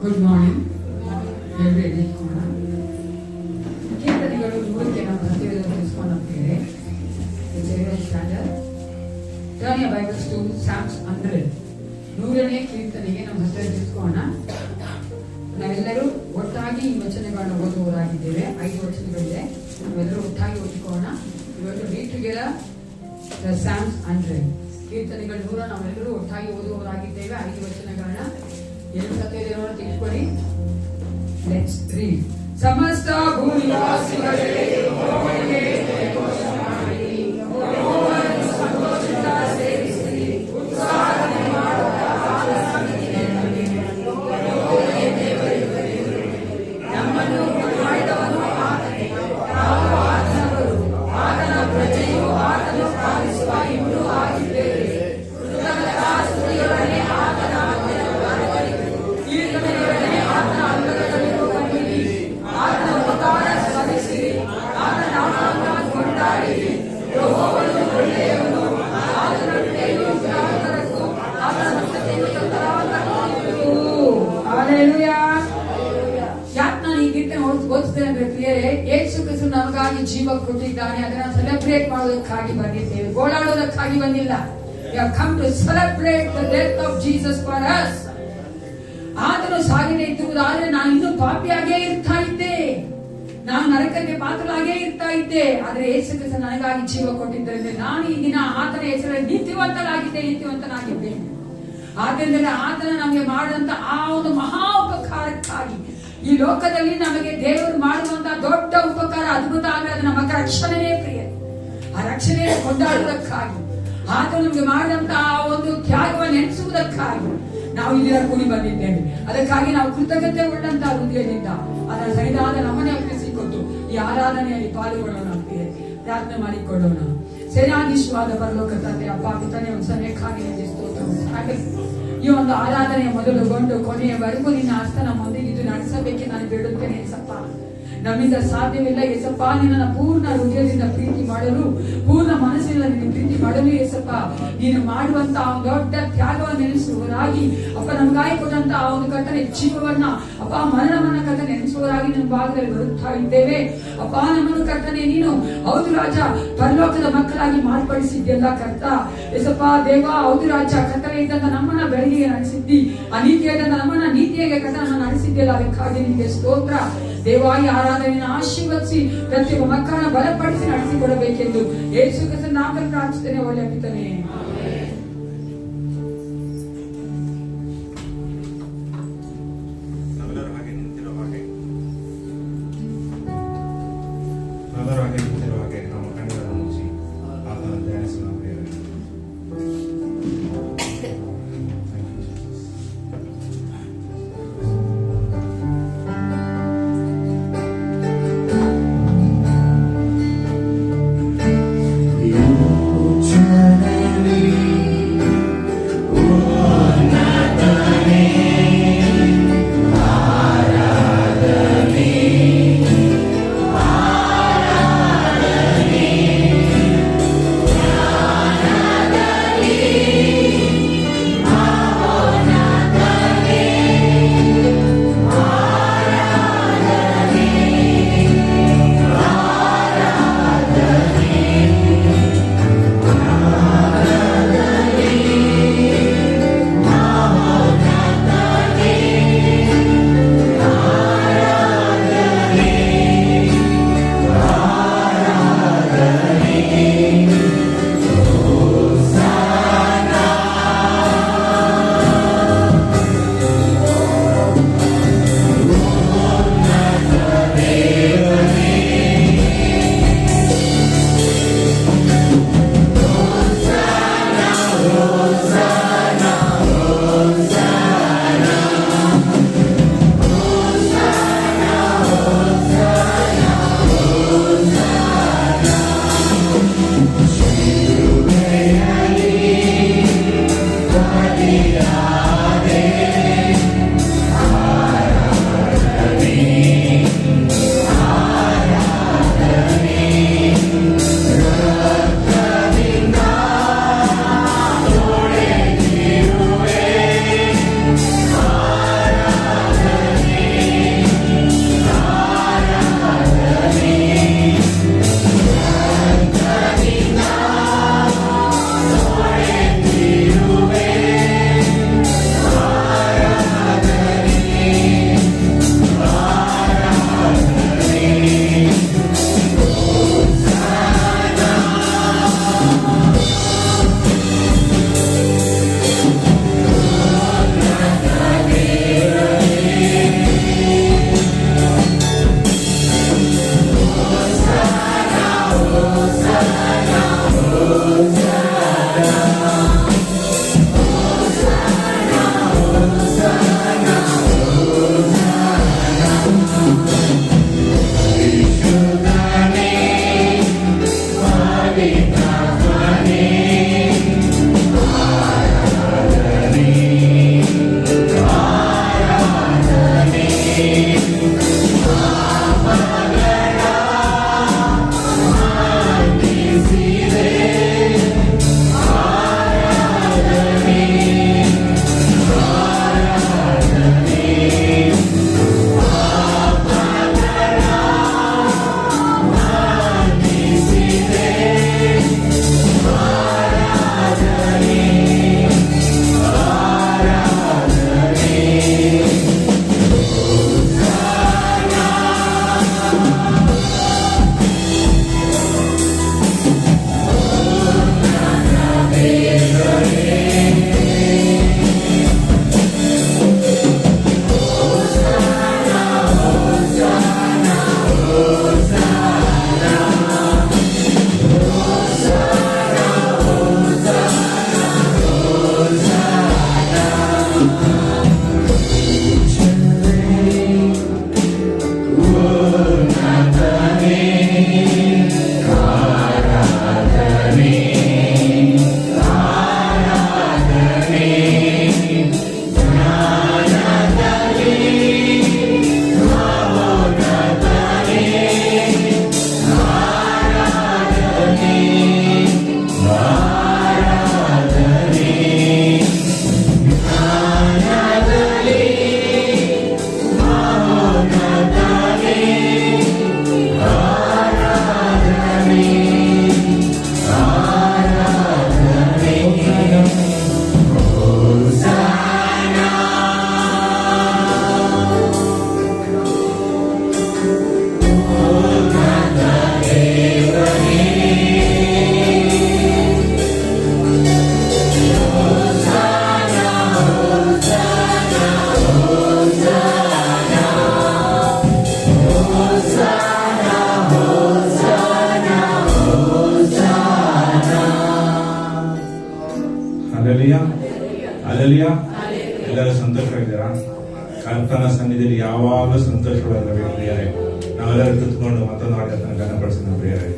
Good morning every ಕೂಡ ಕೀರ್ತನೆಗಳು 100ಕ್ಕೆ ನಾವು ಪ್ರತಿವೇದ ತಿಳಿಸ್ಕೊಂಡು ಹೋಗ್ತೇವೆ. Standard turn your Bibles to Psalms 100. 100ನೇ ಕೀರ್ತನೆಗೆ ನಾವು ಹತ್ತಿರ ತಿಳಿಸ್ಕೋಣ. ನಾವೆಲ್ಲರೂ ಒಟ್ಟಾಗಿ ಈ ವಚನಗಳನ್ನು ಓದುವವರಾಗಿದ್ದೇವೆ. 5 ವಚನಗಳಿದೆ, ನಾವೆಲ್ಲರೂ ಒಟ್ಟಾಗಿ ಓದಿಕೋಣ. ಇವತ್ತು ರೀಡ್ ಟುಗೆದರ್ ದ ಸಾಮ್ಸ್ 100. ಕೀರ್ತನೆಗಳು 100 ನಾವೆಲ್ಲರೂ ಒಟ್ಟಾಗಿ ಓದುವವರಾಗಿದ್ದೇವೆ. 5 ವಚನಗಳನ್ನ ಏನು ಸತ್ಯದೇವರ ತಿಳ್ಕೊಳ್ಳಿ. Let's read. ಸಮಸ್ತ ಭೂನಿವಾಸಿಗಳೇ ಯೆಹೋವನಿಗೆ ಸ್ತೋತ್ರ ಮಾಡಿ, ಯೆಹೋವನನ್ನು ಸಂತೋಷದಿಂದ ಸೇವಿಸಿರಿ, ಉತ್ಸಾಹದಿಂದ ಮಾಡುತ್ತಾ ಆನಂದಿಸಿರಿ. ಯೆಹೋವನೇ ದೇವರಿರುವನು, ನಮ್ಮನ್ನು ಮಾಡಿದವನು ಆತನೇ, ನಾವು ಆತನವರು, ಆತನ ಪ್ರಜೆಯು, ಆತನು ಪಾಲಿಸುವ ಇಬ್ಬರೂ ಆಗಿದ್ದೇವೆ. ಕೃತಜ್ಞತಾ ಸ್ತುತಿಯೊಡನೆ ಆತನ ಕೀರ್ತನೆಯೊಡನೆ ಆತನ ಅಂಗಳದಲ್ಲಿರುವ ಬನ್ನಿರಿ, ಆತನ ಉಪಕಾರ ಸ್ಮರಿಸಿರಿ, ಆತನ ನಾಮವನ್ನು ಕೊಂಡಾಡಿರಿ. ಯೆಹೋವನು ಒಳ್ಳೆಯವನು, ಆತನ ಕೃಪೆಯು ಗ್ರಾಹಕರಕ್ಕೂ ಆತನ ಭಕ್ತಿಯು ತರತರವಾದದ್ದು. ಹಲ್ಲೆಲೂಯಾ. ಯಾಕೆ ನಾನು ಈ ಕೀರ್ತನೆ ಓದಿಸ್ತೇನೆ ಅಂದ್ರೆ ಪ್ರಿಯರೇ, ಯೇಸು ಕ್ರಿಸ್ತ ನಮಗಾಗಿ ಜೀವ ಕೊಟ್ಟಿದ್ದಾನೆ. ಅದನ್ನ ಸೆಲೆಬ್ರೇಟ್ ಮಾಡೋದಕ್ಕಾಗಿ ಬಂದಿದ್ದೇವೆ, ಗೋಳಾಡೋದಕ್ಕಾಗಿ ಬಂದಿಲ್ಲ. We have come to celebrate the death of Jesus for us. ಆತನು ಸಾಗದೆ ಇದ್ದುವುದಾದ್ರೆ ನಾನು ಇನ್ನೂ ಪಾಪಿಯಾಗೇ ಇರ್ತಾ ಇದ್ದೆ, ನಾನು ನರಕಕ್ಕೆ ಪಾತ್ರರಾಗೇ ಇರ್ತಾ ಇದ್ದೆ. ಆದ್ರೆ ಯೇಸು ಕ್ರಿಸ್ತ ನನಗಾಗಿ ಜೀವ ಕೊಟ್ಟಿದ್ದರಿಂದ ನಾನು ಈ ದಿನ ಆತನ ಹೆಸರಲ್ಲಿ ನೀತಿವಂತನಾಗಿದ್ದೇನೆ. ಆದ್ದರಿಂದ ಆತನ ನಮಗೆ ಮಾಡಿದಂತ ಆ ಒಂದು ಮಹಾ ಉಪಕಾರಕ್ಕಾಗಿ, ಈ ಲೋಕದಲ್ಲಿ ನಮಗೆ ದೇವರು ಮಾಡುವಂತಹ ದೊಡ್ಡ ಉಪಕಾರ, ಅದ್ಭುತ ಅಂದ್ರೆ ಅದು ನಮ್ಮ ರಕ್ಷಣೆನೇ ಪ್ರಿಯ. ಆ ರಕ್ಷಣೆ ಕೊಂಡಾಡುವುದಕ್ಕಾಗಿ, ಆತನು ನಮಗೆ ಮಾಡಿದಂತ ಆ ಒಂದು ತ್ಯಾಗವನ್ನು ನೆನೆಸುವುದಕ್ಕಾಗಿ ನಾವು ಇಲ್ಲಿ ಕೂಡಿ ಬಂದಿದ್ದೇವೆ. ಅದಕ್ಕಾಗಿ ನಾವು ಕೃತಜ್ಞತೆ ಉಳ್ಳಂತಹ ಹೃದಯದಿಂದ ಅದರ ಸರಿಯಾದ ನಮನೆ ಅರ್ಪಿಸಿಕೊಂಡು ಈ ಆರಾಧನೆಯಲ್ಲಿ ಪಾಲ್ಗೊಳ್ಳೋಣ. ಪ್ರಾರ್ಥನೆ ಮಾಡಿಕೊಳ್ಳೋಣ. ಸೇನಾಧೀಶವಾದ ಪರಲೋಕ ತಂದೆ, ಅಪ್ಪ ಪಿತನೇ, ಒಂದು ಸಮಯಕ್ಕಾಗಿ ಸ್ತೋತ್ರ. ಈ ಒಂದು ಆರಾಧನೆಯ ಮೊದಲುಗೊಂಡು ಕೊನೆಯವರೆಗೂ ನಿನ್ನ ಹಸ್ತ ನಮ್ಮೊಂದಿಗೆ ಇದು ನಡೆಸಬೇಕೆ ನಾನು ಬೇಡುತ್ತೇನೆ ಏಸಪ್ಪ. ನಮ್ಮಿಂದ ಸಾಧ್ಯವಿಲ್ಲ ಏಸಪ್ಪ. ನಿನ್ನ ಪೂರ್ಣ ಹೃದಯದಿಂದ ಪ್ರೀತಿ ಮಾಡಲು, ಪೂರ್ಣ ಮನಸ್ಸಿನಿಂದ ನಿನ್ನ ಪ್ರೀತಿ ಮಾಡಲು ಏಸಪ್ಪ, ನೀನು ಮಾಡುವಂತ ದೊಡ್ಡ ತ್ಯಾಗವನ್ನು ನೆನೆಸುವವರಾಗಿ ಅಪ್ಪ, ನಮಗಾಗಿ ಕೊಟ್ಟಂತ ಆ ಒಂದು ಕರ್ತನೆ ಜೀವವನ್ನ ಅಪ್ಪ, ಮರಣವನ್ನ ಕರ್ತನೆ ನೆನೆಸುವವರಾಗಿ ನಮ್ಮ ಭಾಗದಲ್ಲಿ ಬರುತ್ತಾ ಇದ್ದೇವೆ. ಅಪ್ಪ, ನಮ್ಮನ್ನು ಕರ್ತನೆ ನೀನು ಹೌದು ರಾಜ ಪರಲೋಕದ ಮಕ್ಕಳಾಗಿ ಮಾರ್ಪಡಿಸಿದ್ದೆಲ್ಲ ಕರ್ತ ಏಸಪ್ಪ ದೇವ. ಹೌದು ರಾಜ ಕರ್ತನೆ ಇದ್ದಂತ ನಮ್ಮನ್ನ ಬೆಳಗಿಗೆ ನಡೆಸಿದ್ದಿ, ಅನೀತಿಯಾದಂತ ನಮ್ಮನ್ನ ನೀತಿಯಾಗಿ ಕರ್ತನ ನಡೆಸಿದ್ದೆಲ್ಲ. ಅದಕ್ಕಾಗಿ ನಿಮಗೆ ಸ್ತೋತ್ರ ದೇವಾಯಿ. ಆರಾಧನೆಯನ್ನು ಆಶೀರ್ವದಿಸಿ ಪ್ರತಿಯೊಬ್ಬ ಮಕ್ಕಳನ್ನ ಬಲಪಡಿಸಿ ನಡೆಸಿಕೊಡಬೇಕೆಂದು ಯೇಸು ಕ್ರಿಸ್ತನ ನಾಮದಲ್ಲಿ ಪ್ರಾರ್ಥಿಸುತ್ತೇನೆ. ಒಳ್ಳೆಯ ಪಿತನೇ, You turn ಕರ್ತನ ಸನ್ನಿಧಿಯಲ್ಲಿ ಯಾವಾಗಲೂ ಸಂತೋಷವಾಗಿರಬೇಕು ಪ್ರಿಯರೇ. ನಾವೆಲ್ಲರೂ ಕುತ್ಕೊಂಡು ಮತ್ತೊಂದು ಆಟವನ್ನು ಘನಪಡಿಸೋಣ ಪ್ರಿಯರೇ.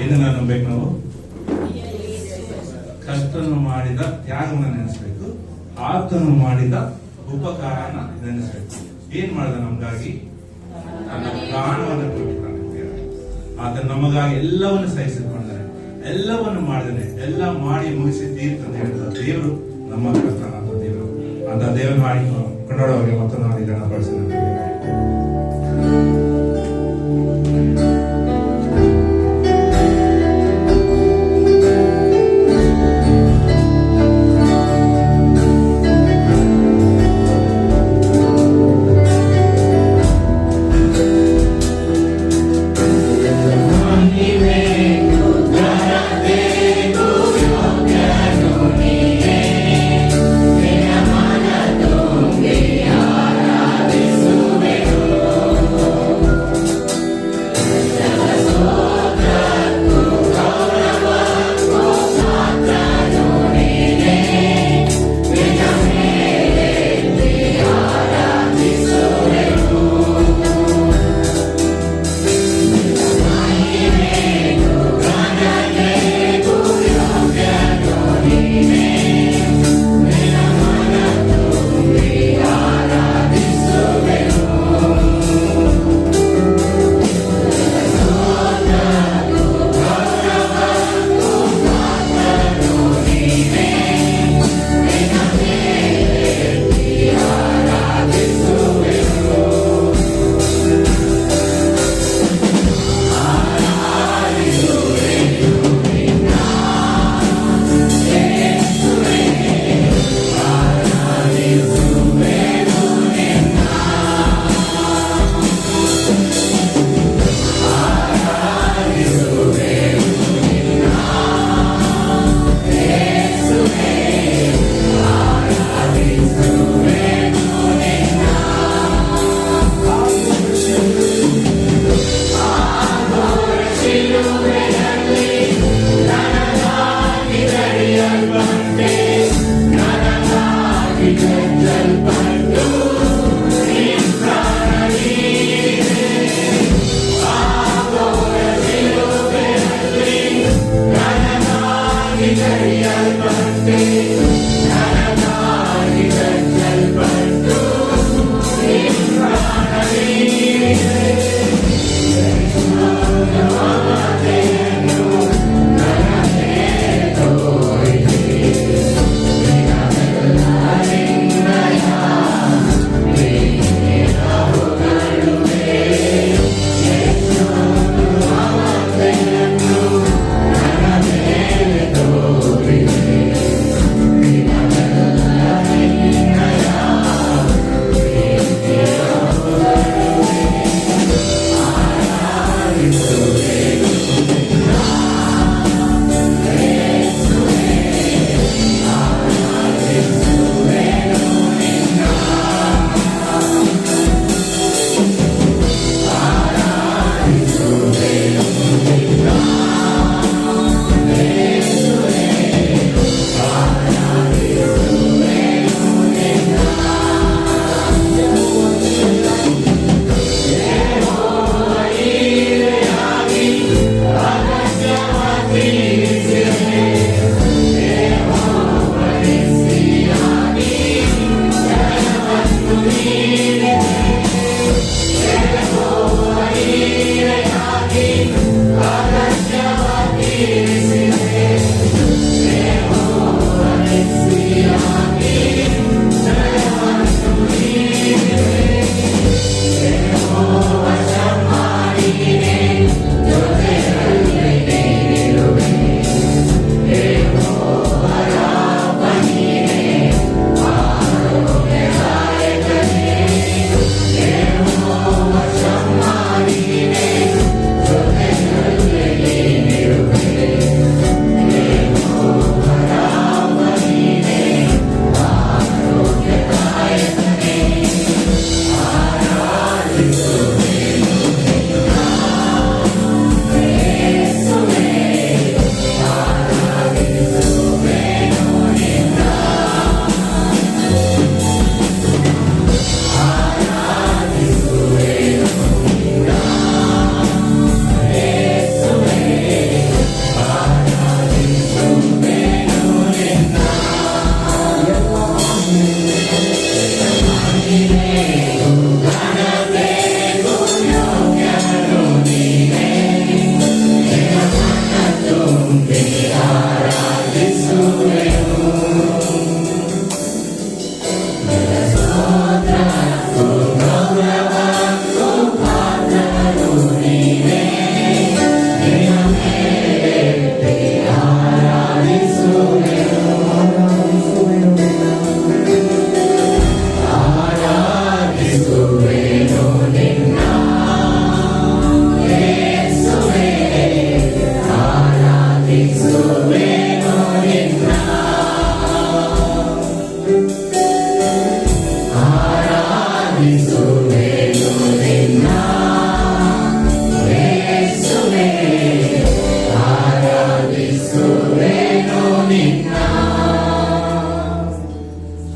ಏನನ್ನ ನಂಬೇಕು ನಾವು? ಕರ್ತನು ಮಾಡಿದ ತ್ಯಾಗವನ್ನು ನೆನೆಸ್ಬೇಕು, ಆತನು ಮಾಡಿದ ಉಪಕಾರನ ನೆನೆಸ್ಬೇಕು. ಏನ್ ಮಾಡಿದ ನಮಗಾಗಿ? ತನ್ನ ಪ್ರಾಣವನ್ನು ಕೊಟ್ಟಿದ್ದಾನೆ. ಆತ ನಮಗಾಗಿ ಎಲ್ಲವನ್ನು ಸಹಿಸಿಕೊಂಡಿದ್ದಾನೆ, ಎಲ್ಲವನ್ನು ಮಾಡಿದಾನೆ, ಎಲ್ಲ ಮಾಡಿ ಮುಗಿಸಿ ತೀರ್ಥ ಹೇಳಿದ ದೇವರು ನಮ್ಮ ಕರ್ತನ ದೇವರು. ಅಂತ ದೇವರು ಮಾಡಿ ಕೊಂಡೋಡವರಿಗೆ ಮತ್ತೊಂದು ಮಾಡಿ ಗಣಪಡಿಸಿದ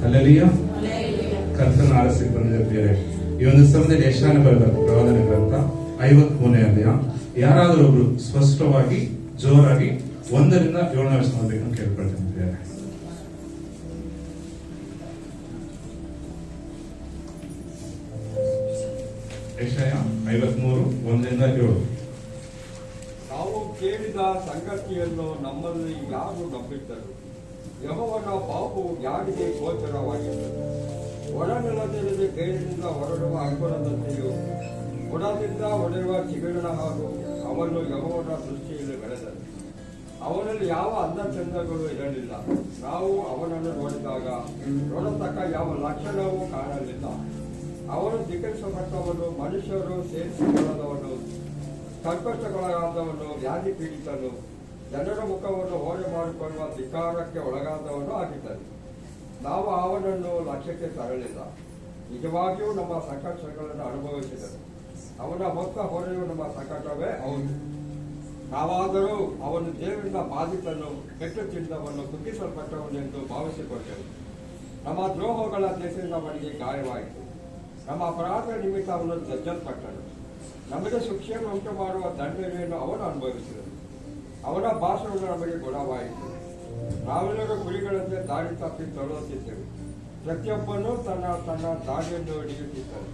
ಹಲ್ಲೆಲೂಯಾ. ಕರ್ತನ ಆರಿಸಿಕೊಂಡು ಬಂದಿದೆ ಪ್ರಿಯರೇ. ಈ ಒಂದು ಸಮಯದಲ್ಲಿ ಯೆಶಾಯನ ಬರೆದ ಪ್ರವಾದನೆ ಗ್ರಂಥ 53ನೇ ಅಧ್ಯಾಯ. ಯಾರಾದರೂ ಒಬ್ರು ಸ್ಪಷ್ಟವಾಗಿ ಜೋರಾಗಿ 1ರಿಂದ 7ನೇ ವಚನ ಓದಬೇಕಂತ ಕೇಳ್ಕೊಳ್ತೇನೆ ಪ್ರಿಯರೇ. ಯೆಶಾಯ 53 1ರಿಂದ 7. ನಾವು ಕೇಳಿದ ಸಂಗತಿಯನ್ನು ನಮ್ಮಲ್ಲಿ ಯಾರು ನಂಬಿದ್ದರು? ಯೆಹೋವನ ಪಾಪವು ಯಾರಿಗೆ ಗೋಚರವಾಗಿದ್ದರು? ಒಳನೆಲದಲ್ಲಿ ಬೇರಿನಿಂದ ಹೊರಡುವ ಅಂಗುರದಂತೆಯೂ ಬುಡದಿಂದ ಹೊಡೆಯುವ ಚಿಗುರಿನ ಹಾಗೂ ಅವನು ಯೆಹೋವನ ದೃಷ್ಟಿಯಲ್ಲಿ ಬೆಳೆದನು. ಅವನಲ್ಲಿ ಯಾವ ಅಂದಚಂದಗಳು ಇರಲಿಲ್ಲ. ನಾವು ಅವನನ್ನು ನೋಡತಕ್ಕ ಯಾವ ಲಕ್ಷಣವೂ ಕಾಣಲಿಲ್ಲ. ಅವನು ಧಿಕ್ಕರಿಸಲ್ಪಟ್ಟವನು, ಮನುಷ್ಯರು ಸೇರಿಸಿಕೊಳ್ಳದವನು, ಸಂಕಷ್ಟಗೊಳಗಾದವನು, ವ್ಯಾಧಿ ಪೀಡಿತನು, ಜನರ ಮುಖವನ್ನು ಓರೆ ಮಾಡಿಕೊಳ್ಳುವ ಧಿಕ್ಕಾರಕ್ಕೆ ಒಳಗಾದವನು ಆಗಿದ್ದನು. ನಾವು ಅವನನ್ನು ಲಕ್ಷ್ಯಕ್ಕೆ ತರಲಿಲ್ಲ. ನಿಜವಾಗಿಯೂ ನಮ್ಮ ಸಂಕಷ್ಟಗಳನ್ನು ಅನುಭವಿಸಿದನು. ಅವನ ಮೊತ್ತ ಹೊರೆಯು ನಮ್ಮ ಸಂಕಟವೇ ಹೌದು. ನಾವಾದರೂ ಅವನು ದೇವರಿಂದ ಬಾಧಿತನು, ಕೆಟ್ಟು ತಿಂದವನು, ಕುಗ್ಗಿಸಲ್ಪಟ್ಟವನೆಂದು ಭಾವಿಸಿಕೊಂಡೆವು. ನಮ್ಮ ದ್ರೋಹಗಳ ದೇಶದಿಂದ ಅವನಿಗೆ ಗಾಯವಾಯಿತು. ನಮ್ಮ ಅಪರಾಧ ನಿಮಿತ್ತ ಅವನು ಜಜ್ಜಲ್ಪಟ್ಟನು. ನಮಗೆ ಶಿಕ್ಷೆಯನ್ನು ಉಂಟು ಮಾಡುವ ದಂಡನೆಯನ್ನು ಅವನು ಅನುಭವಿಸಿದನು. ಅವನ ಭಾಷಣವು ನಮಗೆ ಗುಣವಾಯಿತು. ನಾವೆಲ್ಲರೂ ಕುರಿಗಳಂತೆ ದಾರಿ ತಪ್ಪಿ ತೊಳೆಯುತ್ತಿದ್ದೆವು. ಪ್ರತಿಯೊಬ್ಬನೂ ತನ್ನ ತನ್ನ ದಾರಿಯನ್ನು ಹಿಡಿಯುತ್ತಿದ್ದನು.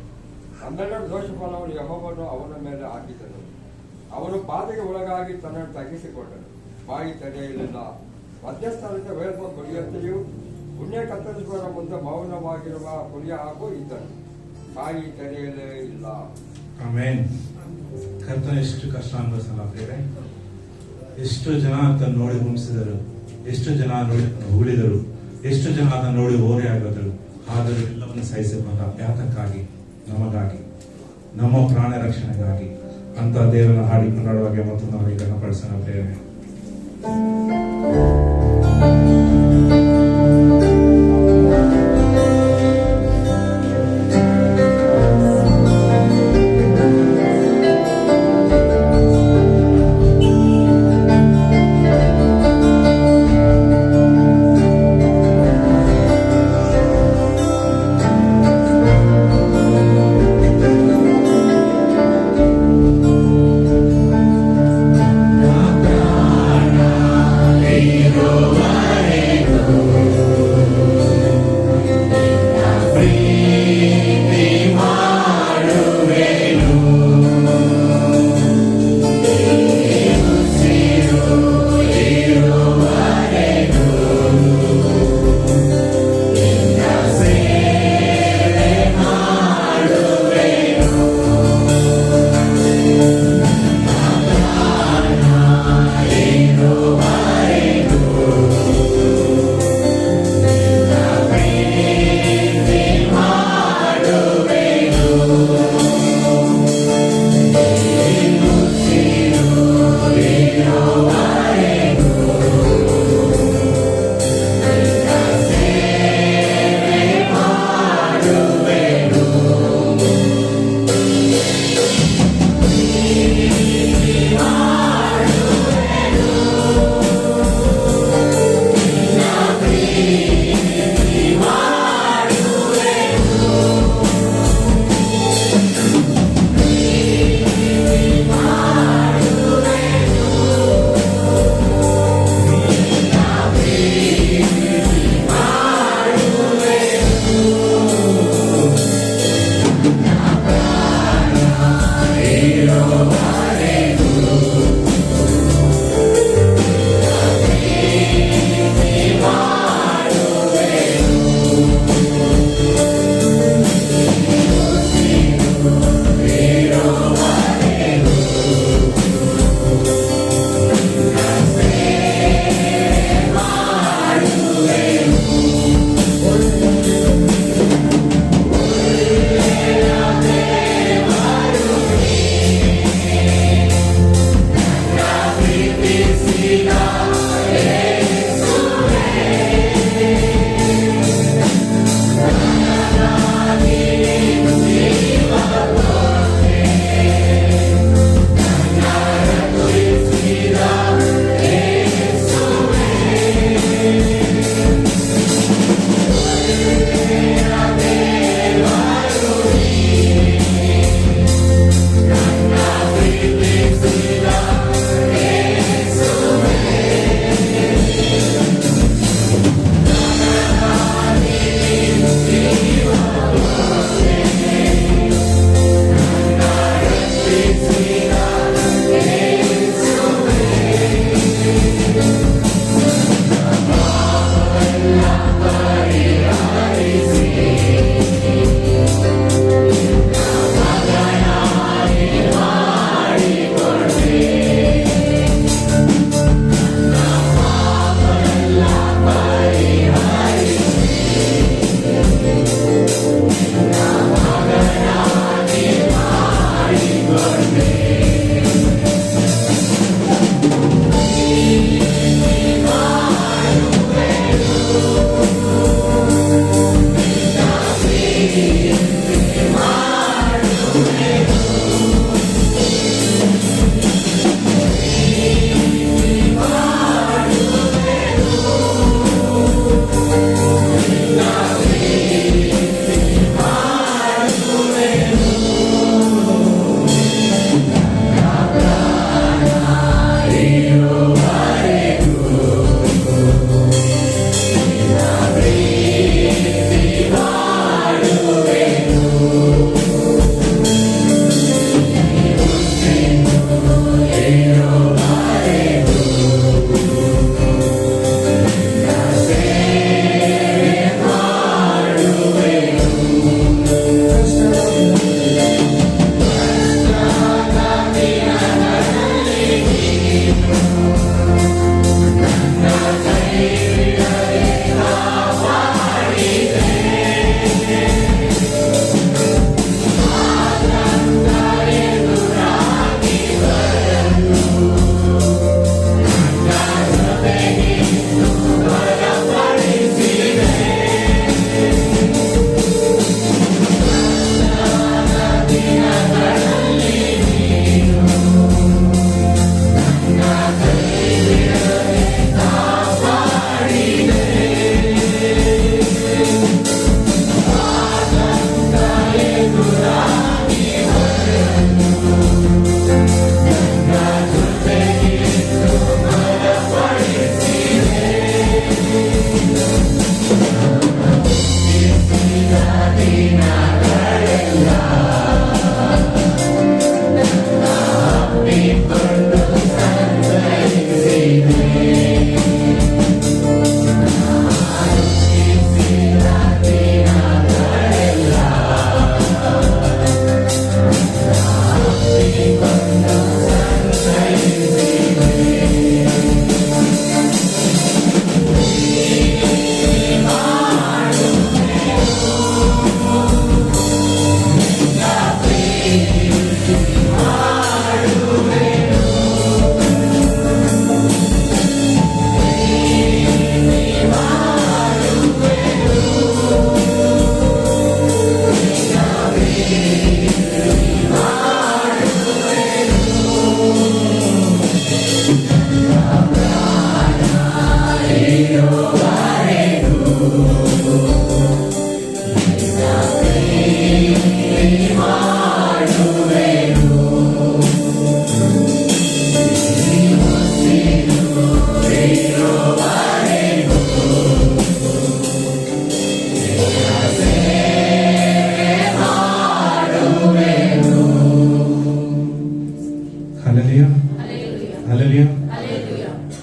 ನಮ್ಮೆಲ್ಲರ ದೋಷ ಫಲವನ್ನು ಯೆಹೋವನು ಅವನ ಮೇಲೆ ಹಾಕಿದನು. ಅವನು ಬಾಧೆಗೆ ಒಳಗಾಗಿ ತನ್ನನ್ನು ತಗ್ಗಿಸಿಕೊಂಡನು. ಬಾಯಿ ತೆರೆಯಲಿಲ್ಲ. ಮಧ್ಯಸ್ಥಾನದ ವೇದ ಕುರಿಯಂತೆಯೂ ಪುಣ್ಯ ಕತ್ತರಿಸುವವರ ಮುಂದೆ ಮೌನವಾಗಿರುವ ಕುರಿಯ ಹಾಗೂ ಇದ್ದನು. ಬಾಯಿ ತೆರೆಯಲೇ ಇಲ್ಲ. ಆಮೇನ್. ಕರ್ತನ ಎಷ್ಟು ಕಷ್ಟ ಅನುಭವಿಸಲ್ಲ ಬೇರೆ. ಎಷ್ಟು ಜನ ಆತನ ನೋಡಿ ಹುಂಸಿದರು, ಎಷ್ಟು ಜನ ನೋಡಿ ಹೂಳಿದರು, ಎಷ್ಟು ಜನ ಆತನ ನೋಡಿ ಓರೆ ಆಗೋದರು. ಆದರೂ ಎಲ್ಲವನ್ನು ಸಹಿಸಿಕೊಂಡ. ಯಾತಕ್ಕಾಗಿ? ನಮಗಾಗಿ, ನಮ್ಮ ಪ್ರಾಣ ರಕ್ಷಣೆಗಾಗಿ. ಅಂತ ದೇವರನ್ನು ಹಾಡಿ ಕೊಂಡಾಡುವಾಗ ಮತ್ತು ನಾವು ಈಗ ಪಡಿಸೋಣ ಪ್ರೇರಣೆ. Amen.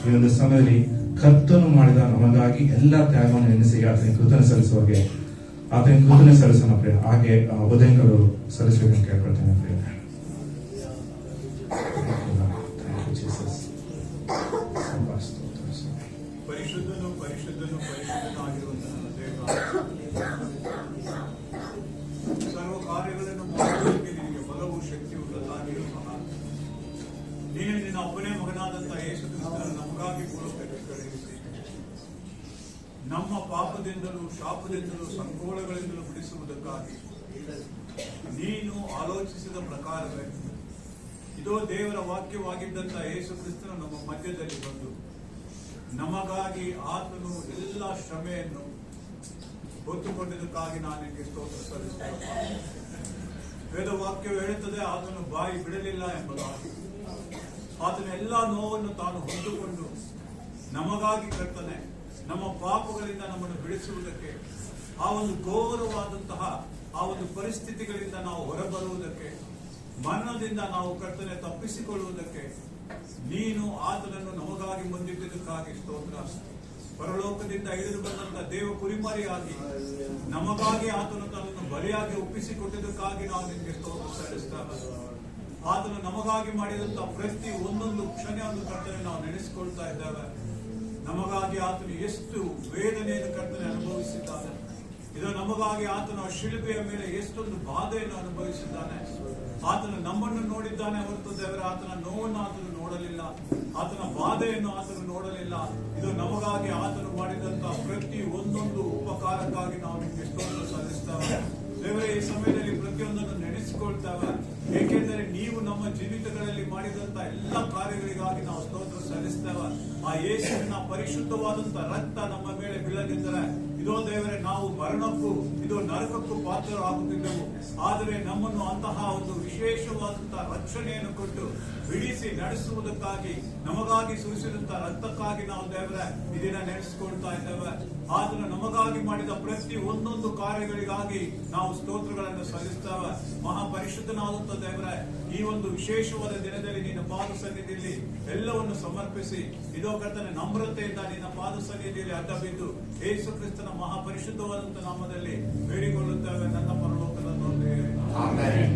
ಈ ಒಂದು ಸಮಯದಲ್ಲಿ ಕರ್ತನು ಮಾಡಿದ ನಮಗಾಗಿ ಎಲ್ಲ ತ್ಯಾಗವನ್ನು ಎನಿಸಿ ಆತನ ಕೃತಜ್ಞತೆ ಸಲ್ಲಿಸುವಾಗೆ ಆತನ ಕೃತಜ್ಞತೆ ಸಲ್ಲಿಸೋಣ ಪ್ರಿಯ. ಹಾಗೆ ಉದಯಗಳು ಸಲ್ಲಿಸಬೇಕಂತ ಕೇಳ್ಕೊಳ್ತೇನೆ ಪ್ರಿಯ. ಪರಿಶುದ್ಧನು ಪರಿಶುದ್ಧನು ಪರಿಶುದ್ಧನಾಗಿರುವಂತಹ ದೇವ, ಸರ್ವ ಕಾರ್ಯಗಳನ್ನು ಮಾಡುವುದಕ್ಕೆ ನಿನಗೆ ಬಲವು ಶಕ್ತಿ ಉಳ್ಳದಾಗಿಯೂ ಸಹ ನೀನು ನಿನ್ನ ಒಬ್ಬನೇ ಮಗನಾದಂತಹ ಯೇಸು ಕ್ರಿಸ್ತನನ್ನು ನಮಗಾಗಿ ಮೂಲಕ ಕಳುಹಿಸಿ ನಮ್ಮ ಪಾಪದಿಂದಲೂ ಶಾಪದಿಂದಲೂ ಸಂಕೋಳಗಳಿಂದಲೂ ಬಿಡಿಸುವುದಕ್ಕಾಗಿ ನೀನು ಆಲೋಚಿಸಿದ ಪ್ರಕಾರವೇ ಇದೋ ದೇವರ ವಾಕ್ಯವಾಗಿದ್ದಂತಹ ಯೇಸು ಕ್ರಿಸ್ತನು ನಮ್ಮ ಮಧ್ಯದಲ್ಲಿ ಬಂದು ನಮಗಾಗಿ ಆತನು ಎಲ್ಲ ಶ್ರಮೆಯನ್ನು ಹೊತ್ತುಕೊಂಡಿದ್ದಕ್ಕಾಗಿ ನಾನು ನಿನಗೆ ಸ್ತೋತ್ರ ಸಲ್ಲಿಸುತ್ತೇನೆ. ವೇದ ವಾಕ್ಯವು ಹೇಳುತ್ತದೆ ಆತನು ಬಾಯಿ ಬಿಡಲಿಲ್ಲ ಎಂಬುದಾಗಿ. ಆತನ ಎಲ್ಲ ನೋವನ್ನು ತಾನು ಹೊಂದಿಕೊಂಡು ನಮಗಾಗಿ ಕರ್ತನೆ ನಮ್ಮ ಪಾಪಗಳಿಂದ ನಮ್ಮನ್ನು ಬಿಡಿಸುವುದಕ್ಕೆ, ಆ ಒಂದು ಘೋರವಾದಂತಹ ಆ ಒಂದು ಪರಿಸ್ಥಿತಿಗಳಿಂದ ನಾವು ಹೊರಬರುವುದಕ್ಕೆ, ಮರಣದಿಂದ ನಾವು ಕರ್ತನೆ ತಪ್ಪಿಸಿಕೊಳ್ಳುವುದಕ್ಕೆ ನೀನು ಆತನನ್ನು ನಮಗಾಗಿ ಮುಂದಿಟ್ಟದಕ್ಕಾಗಿ ಸ್ತೋತ್ರ. ಪರಲೋಕದಿಂದ ಇಳಿದು ಬಂದಂತಹ ದೇವ ಕುರಿಮರಿಯಾಗಿ ನಮಗಾಗಿ ಆತನು ತನ್ನನ್ನು ಬಲಿಯಾಗಿ ಒಪ್ಪಿಸಿಕೊಟ್ಟಿದ್ದಕ್ಕಾಗಿ ನಾವು ನಿಮಗೆ ಸ್ತೋತ್ರ ಸಲ್ಲಿಸ್ತೇವೆ. ಆತನು ನಮಗಾಗಿ ಮಾಡಿದಂತಹ ಪ್ರತಿ ಒಂದೊಂದು ಕ್ಷಣವನ್ನು ಕರ್ತನೆ ನಾವು ನೆನೆಸಿಕೊಳ್ತಾ ಇದ್ದೇವೆ. ನಮಗಾಗಿ ಆತನು ಎಷ್ಟು ವೇದನೆಯನ್ನು ಕರ್ತನೆ ಅನುಭವಿಸಿದ್ದಾನೆ. ಇದು ನಮಗಾಗಿ ಆತನು ಆ ಶಿಲುಬೆಯ ಮೇಲೆ ಎಷ್ಟೊಂದು ಬಾಧೆಯನ್ನು ಅನುಭವಿಸಿದ್ದಾನೆ. ಆತನು ನಮ್ಮನ್ನು ನೋಡಿದ್ದಾನೆ ಹೊರತು ದೇವರ ಆತನ ನೋವನ್ನು ಆತನು ನೋಡಲಿಲ್ಲ, ಆತನ ಬಾಧೆಯನ್ನು ಆತನು ನೋಡಲಿಲ್ಲ. ಇದು ನಮಗಾಗಿ ಆತನು ಮಾಡಿದಂತಹ ಪ್ರತಿ ಒಂದೊಂದು ಉಪಕಾರಕ್ಕಾಗಿ ನಾವು ನಿಮಗೆ ಸ್ತೋತ್ರ ಸಲ್ಲಿಸ್ತೇವೆ. ದೇವರೇ, ಈ ಸಮಯದಲ್ಲಿ ಪ್ರತಿಯೊಂದನ್ನು ನೆನೆಸಿಕೊಳ್ತೇವೆ. ಏಕೆಂದರೆ ನೀವು ನಮ್ಮ ಜೀವಿತಗಳಲ್ಲಿ ಮಾಡಿದಂತಹ ಎಲ್ಲ ಕಾರ್ಯಗಳಿಗಾಗಿ ನಾವು ಸ್ತೋತ್ರ ಸಲ್ಲಿಸ್ತೇವೆ. ಆ ಯೇಸುವಿನ ಪರಿಶುದ್ಧವಾದಂತಹ ರಕ್ತ ನಮ್ಮ ಮೇಲೆ ಬೀಳದಿದ್ದರೆ ಇದೋ ದೇವರೇ, ನಾವು ಮರಣಕ್ಕೂ ಇದು ನರಕಕ್ಕೂ ಪಾತ್ರರಾಗುತ್ತಿದ್ದೆವು. ಆದರೆ ನಮ್ಮನ್ನು ಅಂತಹ ಒಂದು ವಿಶೇಷವಾದಂತಹ ರಕ್ಷಣೆಯನ್ನು ಕೊಟ್ಟು ಬಿಡಿಸಿ ನಡೆಸುವುದಕ್ಕಾಗಿ ನಮಗಾಗಿ ಸುರಿಸಿದಂತಹ ರಕ್ತಕ್ಕಾಗಿ ನಾವು ದೇವರೇ ಈ ದಿನ ನೆನೆಸಿಕೊಳ್ತಾ ಇದ್ದೇವೆ. ಆತನು ನಮಗಾಗಿ ಮಾಡಿದ ಪ್ರತಿ ಒಂದೊಂದು ಕಾರ್ಯಗಳಿಗಾಗಿ ನಾವು ಸ್ತೋತ್ರಗಳನ್ನು ಸಲ್ಲಿಸ್ತೇವೆ. ಮಹಾಪರಿಶುದ್ಧನಾದಂತಹ ದೇವರೇ, ಈ ಒಂದು ವಿಶೇಷವಾದ ದಿನದಲ್ಲಿ ನಿನ್ನ ಪಾದ ಸನ್ನಿಧಿಯಲ್ಲಿ ಎಲ್ಲವನ್ನು ಸಮರ್ಪಿಸಿ ಇದೋ ಕರ್ತನೆ ನಮ್ರತೆಯಿಂದ ನಿನ್ನ ಪಾದ ಸನ್ನಿಧಿಯಲ್ಲಿ ಅಡ್ಡ ಬಿದ್ದು ಯೇಸು ಕ್ರಿಸ್ತನ ಮಹಾಪರಿಶುದ್ಧವಾದಂತಹ ನಾಮದಲ್ಲಿ ಬೇಡಿಕೊಳ್ಳುತ್ತೇವೆ ನನ್ನ ಪರಲೋಕದ ತಂದೆಯೇ. ಆಮೆನ್.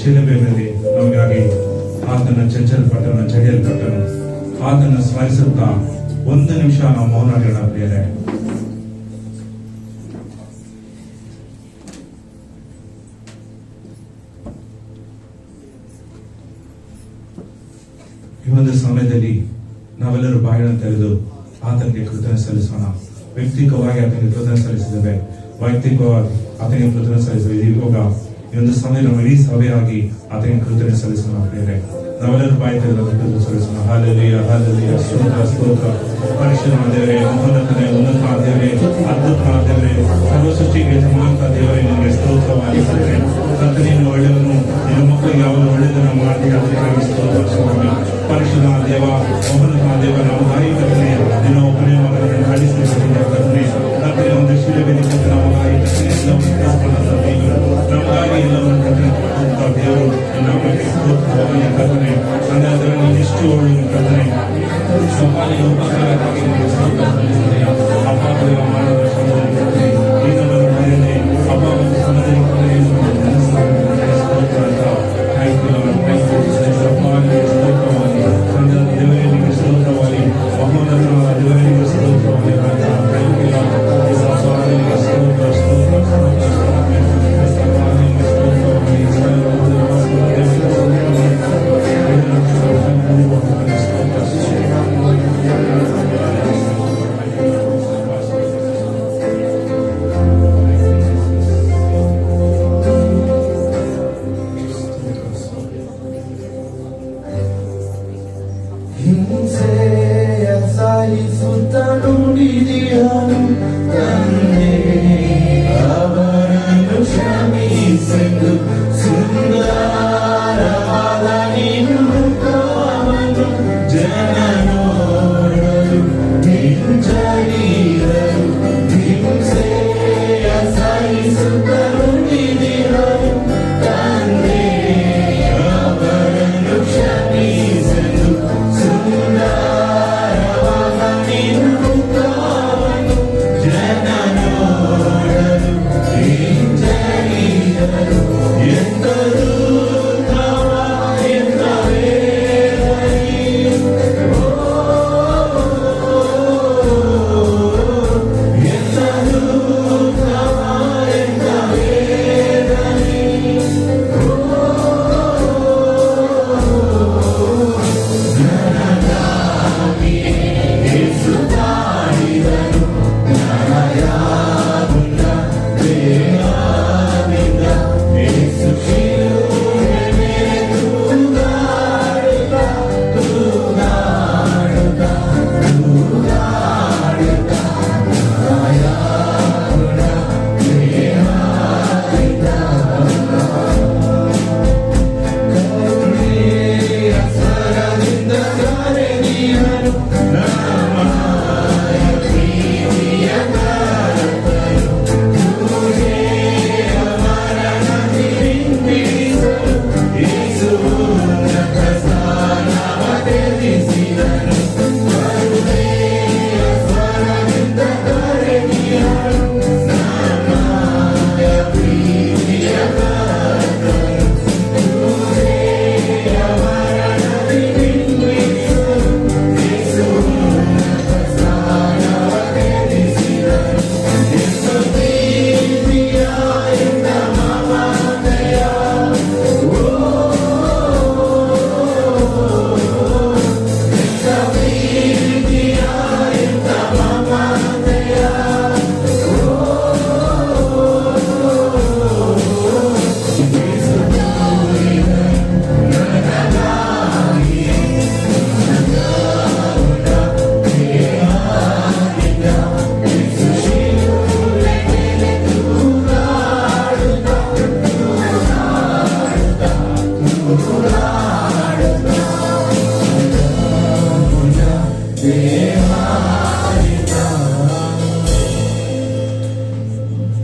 ಶಿಲುಬೆ ಮೇಲೆ ನಮಗಾಗಿ ಆತನ ಚಂಚಲಪಟ್ಟನು, ಜಡಿಯಲ್ಪಟ್ಟನು. ಆತನ ಸ್ಮರಿಸುತ್ತಾ 1 ನಿಮಿಷ ನಾವು ಮೌನಗಳನ್ನ ಪ್ರಿಯರೇ. ಈ ಒಂದು ಸಮಯದಲ್ಲಿ ನಾವೆಲ್ಲರೂ ಬಾಯಿಗಳನ್ನು ತೆರೆದು ಆತನಿಗೆ ಕೃತಜ್ಞತೆ ಸಲ್ಲಿಸೋಣ. ವ್ಯಕ್ತಿಗತವಾಗಿ ಆತನಿಗೆ ಕೃತಜ್ಞತೆ ಸಲ್ಲಿಸಿದ್ದೇವೆ, ವೈಯಕ್ತಿಕವಾಗಿ ಆತನಿಗೆ ಕೃತಜ್ಞತೆ ಸಲ್ಲಿಸಿದ್ದೇವೆ. ಇವಾಗ ಈ ಒಂದು ಸಮಯ ನಾವು ಇಡೀ ಸಭೆಯಾಗಿ ಆತನಿಗೆ ಕೃತಜ್ಞತೆ ಸಲ್ಲಿಸೋಣ ಪ್ರಿಯರೇ. ನಾವೆಲ್ಲರೂ ಬಾಯಿ ತೆರೆದು ಕೃತಜ್ಞತೆ ಸಲ್ಲಿಸೋಣ. ಹಾಲೆಲೂಯಾ, ಹಾಲೆಲೂಯಾ, ಸ್ತೋತ್ರ, ಸ್ತೋತ್ರ. ಪರಿಶುದ್ಧ ದೇವರೇ, ಮಹೋನ್ನತನೇ, ಉನ್ನತ ದೇವರೇ, ಅದ್ಭುತ ದೇವರೇ, ಸರ್ವ ಸೃಷ್ಟಿಗೆ ಯಜಮಾನ ದೇವರೇ, ನಿಮಗೆ ಸ್ತೋತ್ರವಾಗಿ ಕರ್ತನೇನು ಒಳ್ಳೆಯವನು, ನಿನ್ನ ಮಕ್ಕಳಿಗೆ ಯಾವಾಗ ಒಳ್ಳೆಯದನ್ನು ಮಾಡ್ತೀವಿ ಅದಕ್ಕಾಗಿ ಸ್ತೋತ್ರ ಸ್ವಾಮಿ. ಪರಿಶುದ್ಧ ದೇವ, ಮಹೋನ್ನತ ದೇವ, ನಾವು ಗಾಯಿ ಕರ್ತನೆ ನಿನ್ನ ಒಬ್ಬನೇ ಮಗನನ್ನು ನಡೆಸಿದ ಕರ್ತನೆ. ಕರ್ತನೆ ಒಂದು ಶಿಲುಬೆಯಲ್ಲಿ ಕೂತು ನಮ್ಮ ಗಾಯಿ ಕರ್ತನೆ ಎಲ್ಲವನ್ನು ನಮಗಾಗಿ ಎಲ್ಲವನ್ನು ಕರ್ತನೆ ದೇವರು ನಮಗೆ ಸ್ತೋತ್ರವಾಗಿ ಕರ್ತನೆ. ತಂದೆ ಅದರಲ್ಲಿ ಎಷ್ಟು ಒಳ್ಳೆಯ ಕರ್ತನೆ ಸಮಾಜ ಉಪಕಾರಕ್ಕಾಗಿ ನಿಮಗೆ ಸ್ತೋತ್ರ ಸಲ್ಲಿಸುತ್ತೇನೆ. ಅಪ್ಪ ದೇವ ಮಾಡುವ ಸಮಯದಲ್ಲಿ ಈ ನಮ್ಮ ಮನೆಯಲ್ಲಿ ಅಪ್ಪ ಒಂದು ಸಮಯದಲ್ಲಿ ಸ್ತೋತ್ರ ಅಂತ ಸ್ತೋತ್ರವಾಗಿ ತಂದೆ ದೇವರಿಗೆ ಸ್ತೋತ್ರವಾಗಿ ಮಹೋನ್ನತ ದೇವರಿಗೆ ಸ್ತೋತ್ರವಾಗಿ ಸ್ತೋತ್ರ ಸ್ತೋತ್ರ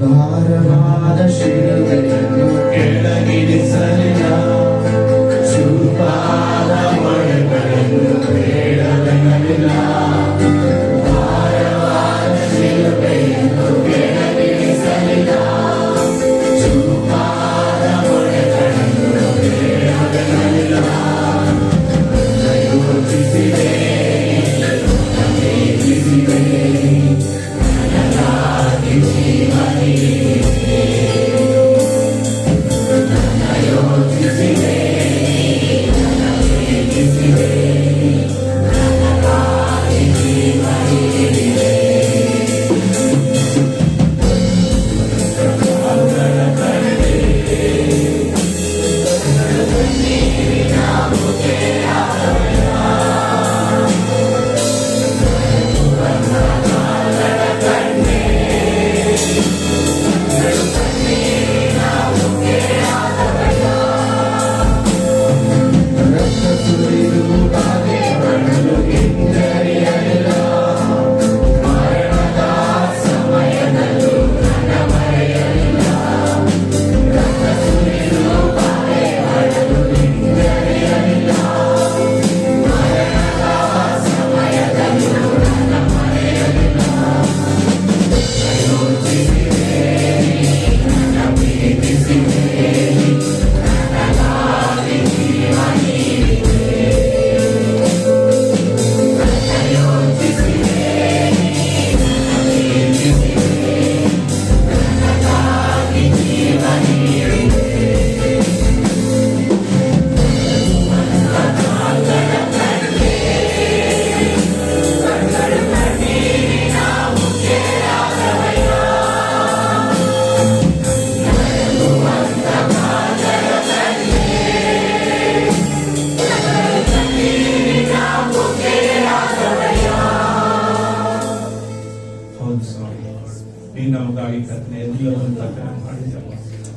ಭಾರವಾದ ಶಿಲುಬೆಯನ್ನು ಕೆಳಗಿಳಿಸಲಿಲ್ಲ, ಚೂಪಾದ ಮೊಳೆಗಳನ್ನು ಬೇಡವೆನ್ನಲಿಲ್ಲ. ಭಾರವಾದ ಶಿಲುಬೆಯನ್ನು ಕೆಳಗಿಳಿಸಲಿಲ್ಲ, ಚೂಪಾದ ಮೊಳೆಗಳನ್ನು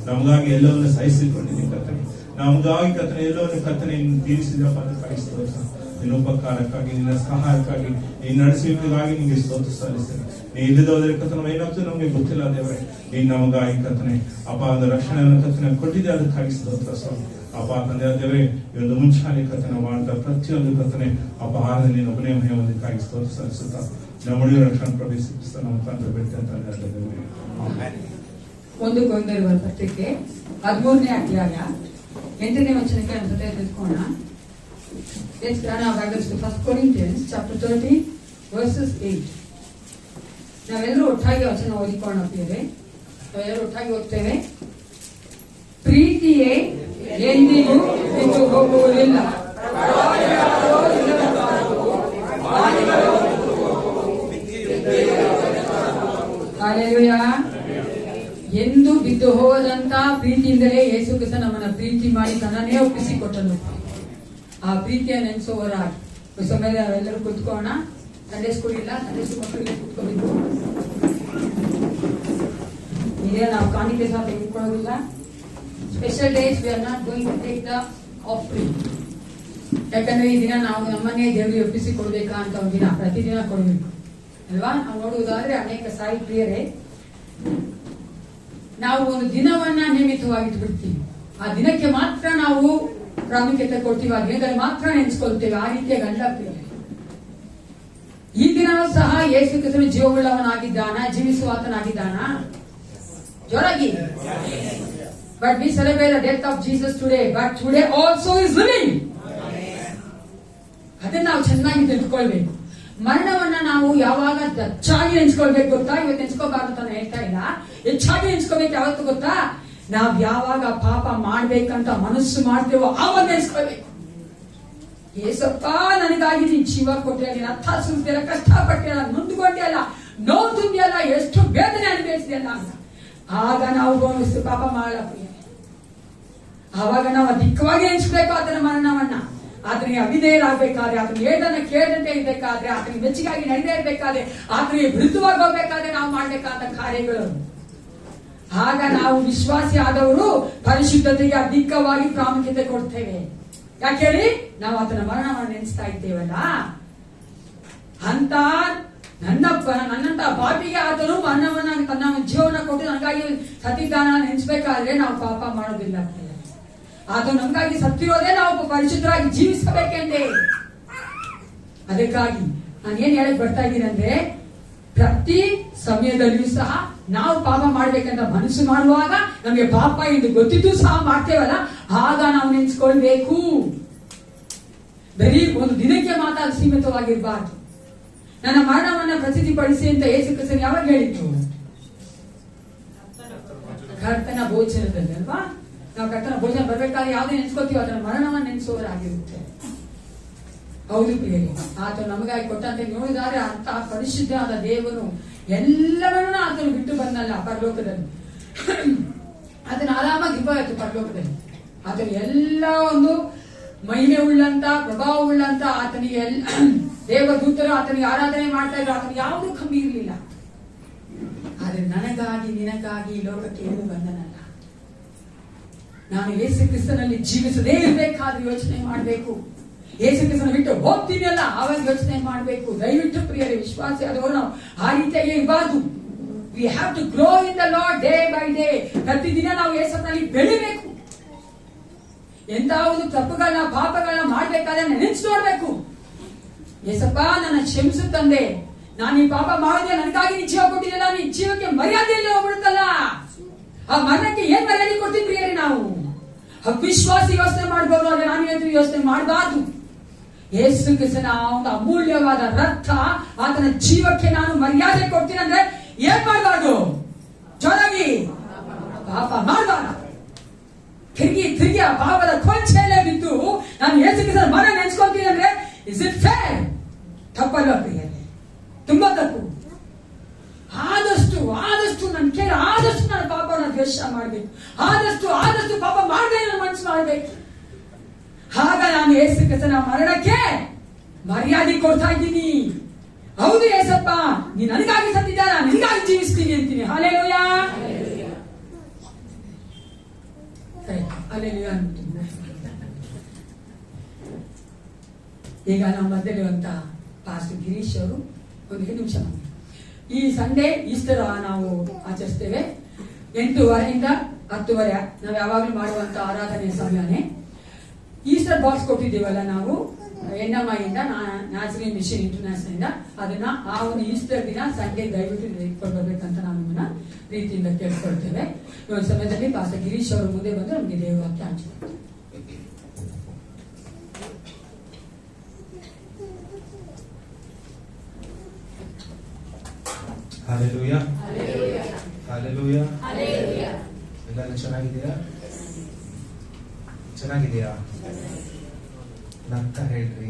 ನಮಗಾಗಿ ಎಲ್ಲವನ್ನು ಸಹಿಸಿಕೊಂಡಿದ್ದೀನಿ ಕರ್ತನೆ. ನಮಗಾಗಿ ಕರ್ತನೆ ಎಲ್ಲವನ್ನು ಕರ್ತನೆ ತೀರಿಸಿದಪ್ಪ ಅಂತ ಕಳಿಸ್ತೋತ್ರ. ನಿನ್ನ ಉಪಕಾರಕ್ಕಾಗಿ, ನಿನ್ನ ಸಹಾಯಕ್ಕಾಗಿ, ನೀನು ನಡೆಸುವಿಕೆಗಾಗಿ ನಿಮಗೆ ಸ್ತೋತ್ರ ಸಲ್ಲಿಸ್ತೇನೆ. ನೀ ಇಲ್ಲದೋದ್ರೆ ಕರ್ತನೆ ಏನಾಗ್ತದೆ ನಮಗೆ ಗೊತ್ತಿಲ್ಲ ದೇವರೇ. ನೀನು ನಮಗಾಗಿ ಕರ್ತನೆ ಅಪ್ಪ ಒಂದು ರಕ್ಷಣೆಯನ್ನು ಕರ್ತನೆ ಕೊಟ್ಟಿದೆ, ಅದಕ್ಕಾಗಿ ಸ್ತೋತ್ರ ಸ್ವಾಮಿ. ಅಪ್ಪ ತಂದೆ ದೇವರೇ, ಈ ಒಂದು ಮುಂಚಾನೆ ಕರ್ತನೆ ಮಾಡಿದ ಪ್ರತಿಯೊಂದು ಕರ್ತನೆ ಅಪ್ಪ ಆರಾಧನೆ ನೀನು ಒಬ್ಬನೇ ಮನೆ ಒಂದಕ್ಕಾಗಿ ಸ್ತೋತ್ರ ಸಲ್ಲಿಸುತ್ತಾ ನಮ್ಮೊಳಗೆ ರಕ್ಷಣೆ ಪ್ರವೇಶಿಸ್ತಾ ನಮ್ಮ ತಂದೆ ಬಿಡ್ತೆ ಅಂತ ಆಮೆನ್. 1 ಕೊರಿಂಥದವರ ಪತ್ರಿಕೆ 13ನೇ ಅಧ್ಯಾಯ 8ನೇ ವಚನಕ್ಕೆ ನಮ್ಮ ಜೊತೆ ತಿಳ್ಕೋಣ. Let's turn our Bibles to 1 Corinthians chapter 13 verses 8. ನಾವೆಲ್ಲರೂ ಒಟ್ಟಾಗಿ ವಚನ ಓದಿಕೊಳ್ಳುತ್ತೇವೆ. ನಾವೆಲ್ಲರೂ ಒಟ್ಟಾಗಿ ಓದ್ತೇವೆ. ಪ್ರೀತಿಯೇ ಎಂದಿಗೂ ಬಿಟ್ಟು ಹೋಗುವುದಿಲ್ಲ. ಹಲ್ಲೆಲೂಯಾ. ಎಂದು ಬಿದ್ದು ಹೋದಂತ ಪ್ರೀತಿಯಿಂದಲೇ ಯೇಸು ಕ್ರಿಸ್ತ ನಮ್ಮನ್ನ ಪ್ರೀತಿ ಮಾಡಿ ತನ್ನನ್ನೇ ಒಪ್ಪಿಸಿಕೊಟ್ಟನು. ಆ ಪ್ರೀತಿಯ ನೆನೆಸುವವರಾಗಿ ಸಮಯ ನಾವೆಲ್ಲರೂ ಕುತ್ಕೋಣ. ಸಂಡೇ ಸ್ಕೂಲ್ ಇಲ್ಲ, ಸಂಡೇ ಸ್ಕೂಲ್ ಮಕ್ಕಳಿಗೆ ಕುತ್ಕೋಬೇಕು. ಇದೇ ನಾವು ಕಾಣಿಕೆ ಸಹ ತೆಗೆದುಕೊಳ್ಳೋದಿಲ್ಲ. Special days we are not going to take the offering. ಯಾಕಂದ್ರೆ ಈ ದಿನ ನಾವು ನಮ್ಮನ್ನೇ ದೇವರಿಗೆ ಒಪ್ಪಿಸಿಕೊಡ್ಬೇಕಾ ಅಂತ ಒಂದು ದಿನ ಪ್ರತಿದಿನ ಕೊಡಬೇಕು ಅಲ್ವಾ? ನಾವು ನೋಡುವುದಾದ್ರೆ ಅನೇಕ ಸಾಯಿ ಪ್ರಿಯರೇ, ನಾವು ಒಂದು ದಿನವನ್ನ ನಿಯಮಿತವಾಗಿ ಬಿಡ್ತೀವಿ. ಆ ದಿನಕ್ಕೆ ಮಾತ್ರ ನಾವು ಪ್ರಾಮುಖ್ಯತೆ ಕೊಡ್ತೀವಿ, ಆ ದಿನದಲ್ಲಿ ಮಾತ್ರ ನೆನೆಸ್ಕೊಳ್ತೇವೆ. ಆ ರೀತಿಯ ಗಂಡ ಪ್ರಿಯರೇ, ಈ ದಿನವೂ ಸಹ ಯೇಸು ಕ್ರಿಸ್ತನು ಜೀವವುಳ್ಳವನಾಗಿದ್ದಾನ, ಜೀವಿಸುವಾತನಾಗಿದ್ದಾನ. ಜೋರಾಗಿ. But we celebrate the death of Jesus today, but today also is living. ಅದನ್ನ ನಾವು ಚೆನ್ನಾಗಿ ತಿಳ್ಕೊಳ್ಬೇಕು. ಮರಣವನ್ನ ನಾವು ಯಾವಾಗ ಹೆಚ್ಚಾಗಿ ನೆನ್ಸ್ಕೊಳ್ಬೇಕು ಗೊತ್ತಾ? ಇವತ್ತು ನೆನ್ಸ್ಕೋಬಾರ್ದು ಅಂತ ಹೇಳ್ತಾ ಇಲ್ಲ, ಹೆಚ್ಚಾಗಿ ನೆನ್ಸ್ಕೋಬೇಕು. ಯಾವತ್ತು ಗೊತ್ತಾ? ನಾವ್ ಯಾವಾಗ ಪಾಪ ಮಾಡ್ಬೇಕಂತ ಮನಸ್ಸು ಮಾಡ್ತೇವೋ ಆವಾಗ ನೆನ್ಸ್ಕೊಳ್ಬೇಕು. ಏಸಪ್ಪ ನನಗಾಗಿ ನೀನ್ ಜೀವ ಕೊಟ್ಟೆ, ನೀನ್ ಅರ್ಥ ಸುರಿದೆಲ್ಲ, ಕಷ್ಟಪಟ್ಟೆಲ್ಲ, ನೊಂದ್ಕೊಂಡೆಲ್ಲ, ನೋವು ತುಂಬಿಯಲ್ಲ, ಎಷ್ಟು ವೇದನೆ ಅನುಭವಿಸಿದೆಲ್ಲ ಅಂತ ಆಗ ನಾವು ಗೋಣಿಸ್ತು ಪಾಪ ಮಾಡಲ್ಲ. ಆವಾಗ ನಾವು ಅಧಿಕವಾಗಿ ನೆನ್ಸ್ಬೇಕು ಆತನ ಮರಣವನ್ನ. ಆತನಿಗೆ ಅವಿಧೇಯರಾಗಬೇಕಾದ್ರೆ, ಆತನ ಏಟನ್ನ ಕೇಳದಂತೆ ಇರಬೇಕಾದ್ರೆ, ಆತನಿಗೆ ಮೆಚ್ಚುಗಾಗಿ ನಡೆದೇ ಇರಬೇಕಾದ್ರೆ, ಆತನಿಗೆ ವಿರುದ್ಧವಾಗಿ ಹೋಗ್ಬೇಕಾದ್ರೆ ನಾವು ಮಾಡ್ಬೇಕಾದ ಕಾರ್ಯಗಳು. ಆಗ ನಾವು ವಿಶ್ವಾಸಿ ಆದವರು ಪರಿಶುದ್ಧತೆಗೆ ಅಧಿಕವಾಗಿ ಪ್ರಾಮುಖ್ಯತೆ ಕೊಡ್ತೇವೆ. ಯಾಕೆ ಹೇಳಿ? ನಾವು ಆತನ ಮರಣವನ್ನು ನೆನೆಸ್ತಾ ಇದ್ದೇವಲ್ಲ. ಅಂತ ನನ್ನಂತ ಪಾಪಿಗೆ ಆತನು ಮರಣವನ್ನ ತನ್ನ ಜೀವನ ಕೊಟ್ಟು ನನಗಾಗಿ ಸತ್ತಿದ್ದಾನ ನೆನೆಸ್ಬೇಕಾದ್ರೆ ನಾವು ಪಾಪ ಮಾಡೋದಿಲ್ಲ. ಆತ ನಮಗಾಗಿ ಸತ್ತಿರೋದೇ ನಾವು ಪರಿಶುದ್ಧರಾಗಿ ಜೀವಿಸಬೇಕೆಂದೇ. ಅದಕ್ಕಾಗಿ ನಾನು ಏನ್ ಹೇಳಕ್ ಬರ್ತಾ ಇದ್ದೀನಿ ಅಂದ್ರೆ, ಪ್ರತಿ ಸಮಯದಲ್ಲಿಯೂ ಸಹ ನಾವು ಪಾಪ ಮಾಡ್ಬೇಕಂತ ಮನಸ್ಸು ಮಾಡುವಾಗ, ನಮಗೆ ಪಾಪ ಎಂದು ಗೊತ್ತಿದ್ದು ಸಹ ಮಾಡ್ತೇವಲ್ಲ, ಆಗ ನಾವು ನೆನ್ಸ್ಕೊಳ್ಬೇಕು. ಬರೀ ಒಂದು ದಿನಕ್ಕೆ ಮಾತ್ರ ಸೀಮಿತವಾಗಿರಬಾರ್ದು. ನನ್ನ ಮರಣವನ್ನ ಪ್ರಸಿದ್ಧಿಪಡಿಸಿ ಅಂತ ಯೇಸು ಕ್ರಿಸ್ತನು ಯಾವಾಗ ಹೇಳಿದ್ರು? ಕರ್ತನ ಭೋಜನದಲ್ಲಿ ಅಲ್ವಾ? ನಾವು ಕರ್ತನ ಭೋಜನ ಬರ್ಬೇಕಾದ್ರೆ ಯಾವ್ದೇ ನೆನ್ಸ್ಕೊತೀವಿ, ಅದನ್ನ ಮರಣವನ್ನ ನೆನೆಸುವವರಾಗಿರುತ್ತೆ. ಹೌದು ಪ್ರಿಯರೇ, ಆತ ನಮಗಾಗಿ ಕೊಟ್ಟಂತೆ ನೋಡಿದರೆ ಅಂತ ಪರಿಶುದ್ಧವಾದ ದೇವರು ಎಲ್ಲವನ್ನೂ ಆತನು ಬಿಟ್ಟು ಬಂದಲ್ಲ ಪರಲೋಕದಲ್ಲಿ. ಆತನ ಆರಾಮಾಗಿ ಇರಬಾರದು ಪರಲೋಕದಲ್ಲಿ. ಆತನ ಎಲ್ಲ ಒಂದು ಮಹಿಮೆ ಉಳ್ಳಂತ, ಪ್ರಭಾವ ಉಳ್ಳಂತ ಆತನಿಗೆ ದೇವದೂತರು ಆತನಿಗೆ ಆರಾಧನೆ ಮಾಡ್ತಾ ಇದ್ರು. ಆತನಿಗೆ ಯಾವುದೂ ಕಮ್ಮಿ ಇರಲಿಲ್ಲ. ಆದ್ರೆ ನನಗಾಗಿ ನಿನಗಾಗಿ ಲೋಕಕ್ಕೆ ಏನು ಬಂದನಲ್ಲ. ನಾನು ಯೇಸು ಕ್ರಿಸ್ತನಲ್ಲಿ ಜೀವಿಸದೇ ಇರಬೇಕಾದ್ರೆ ಯೋಚನೆ ಮಾಡಬೇಕು. ಯೇಸು ಕ್ರಿಸ್ತನ ಬಿಟ್ಟು ಹೋಗ್ತೀನಿ ಅಲ್ಲ, ಆವಾಗ ಯೋಚನೆ ಮಾಡಬೇಕು. ದಯವಿಟ್ಟು ಪ್ರಿಯರೇ, ವಿಶ್ವಾಸಿ ಆದವರು ನಾವು ಆ ರೀತಿಯಾಗಿ ಇರಬಾರ್ದು. We have to grow in the Lord day by day. ಪ್ರತಿದಿನ ನಾವು ಯೇಸುವಿನಲ್ಲಿ ಬೆಳಿಬೇಕು. ಎಂತ ಒಂದು ತಪ್ಪುಗಳನ್ನ, ಪಾಪಗಳನ್ನ ಮಾಡ್ಬೇಕಾದ್ರೆ ನೆನೆಸಿ ನೋಡ್ಬೇಕು. ಯೇಸಪ್ಪ ನನ್ನ ಕ್ಷಮಿಸು ತಂದೆ, ನಾನು ಈ ಪಾಪ ಮಾಡಿದ್ರೆ ನನಗಾಗಿ ನೀ ಜೀವ ಕೊಟ್ಟಿದ್ದಲ್ಲ, ನೀ ಜೀವಕ್ಕೆ ಮರ್ಯಾದೆಯಲ್ಲಿ ಹೋಗ್ಬಿಡುತ್ತಲ್ಲ. ಆ ಮರಣಕ್ಕೆ ಏನ್ ಮರ್ಯಾದೆ ಕೊಡ್ತೀವಿ ಪ್ರಿಯರೇ? ನಾವು ಅವಿಶ್ವಾಸಿ ಯೋಚನೆ ಮಾಡ್ಬೋದು, ಆದ್ರೆ ನಾನು ಯೋಚನೆ ಮಾಡಬಾರ್ದು. ಯೇಸು ಕ್ರಿಸ್ತನ ಒಂದು ಅಮೂಲ್ಯವಾದ ರಕ್ತ, ಆತನ ಜೀವಕ್ಕೆ ನಾನು ಮರ್ಯಾದೆ ಕೊಡ್ತೀನಿ ಅಂದ್ರೆ ಏನ್ ಮಾಡಬಾರ್ದು? ಜೋರಾಗಿ ಪಾಪ ಮಾಡಬಾರ್ದು. ತಿರುಗಿ ಆ ಪಾಪದ ಕೊಂಚೆಯಲ್ಲೇ ಬಿದ್ದು ನಾನು ಯೇಸು ಕ್ರಿಸ್ತನ ಮರಣ ನೆನ್ಸ್ಕೊಳ್ತೀನಿ ಅಂದ್ರೆ ಇಸ್ ಇಟ್ ಫೇರ್? ತಪ್ಪಲ್ಲ ಪ್ರಿಯರೇ, ತುಂಬಾ ತಪ್ಪು. ಆದಷ್ಟು ನನ್ನ ಕೇಳಿ ಆದಷ್ಟು ನನ್ನ ಪಾಪನ ದ್ವೇಷ ಮಾಡ್ಬೇಕು. ಆದಷ್ಟು ಪಾಪ ಮಾಡದೆ ನನ್ನ ಮನಸ್ಸು ಮಾಡ್ಬೇಕು. ಆಗ ನಾನು ಯೇಸು ಕ್ರಿಸ್ತನ ಮರಣಕ್ಕೆ ಮರ್ಯಾದೆ ಕೊಡ್ತಾ ಇದ್ದೀನಿ. ಹೌದು ಯೇಸಪ್ಪ, ನೀ ನನಗಾಗಿ ಸತ್ತಿದ್ದಾರ, ನಿನಗಾಗಿ ಜೀವಿಸ್ತೀನಿ ಅಂತೀನಿ. ಹಲ್ಲೆಲೂಯಾ. ಅಲ್ಲೆಲ್ಲಿ ಅಂದ್ಬಿಟ್ಟು ಈಗ ನಮ್ಮ ಮಧ್ಯಲ್ಲಿರುವಂತ ಪಾಸ್ಟರ್ ಗಿರೀಶ್ ಅವರು ಒಂದು ನಿಮಿಷ. ಈ ಸಂಡೇ ಈಸ್ಟರ್ ನಾವು ಆಚರಿಸ್ತೇವೆ 8:30 10:30. ನಾವು ಯಾವಾಗಲೂ ಮಾಡುವಂತ ಆರಾಧನೆ ಸಮಯನೇ. ಈಸ್ಟರ್ ಬಾಕ್ಸ್ ಕೊಟ್ಟಿದ್ದೀವಲ್ಲ ನಾವು NMI ಇಂದ, ನ್ಯಾಚುರಲ್ ಮಿಷನ್ ಇಂಟರ್ನ್ಯಾಷನಲ್ ಇಂದ, ಅದನ್ನ ಆ ಒಂದು ಈಸ್ಟರ್ ದಿನ ಸಂಡೇ ದಯವಿಟ್ಟು ಇಟ್ಕೊಂಡು ಬರ್ಬೇಕಂತ ನಾವು ನಿಮ್ಮನ್ನ ರೀತಿಯಿಂದ ಕೇಳ್ಕೊಳ್ತೇವೆ. ಈ ಒಂದು ಸಮಯದಲ್ಲಿ ಪಾಸ್ಟರ್ ಗಿರೀಶ್ ಅವರು ಮುಂದೆ ಬಂದು ನಮಗೆ ದೇವವಾಕ್ಯ ಹಂಚ್ಕೊಳ್ತಾರೆ. Hallelujah, hallelujah. ಎಲ್ಲರೂ ಚೆನ್ನಾಗಿದ್ದೀರಾ? ಚೆನ್ನಾಗಿದ್ದೀರಾ? ನಗ್ತಾ ಹೇಳ್ರಿ.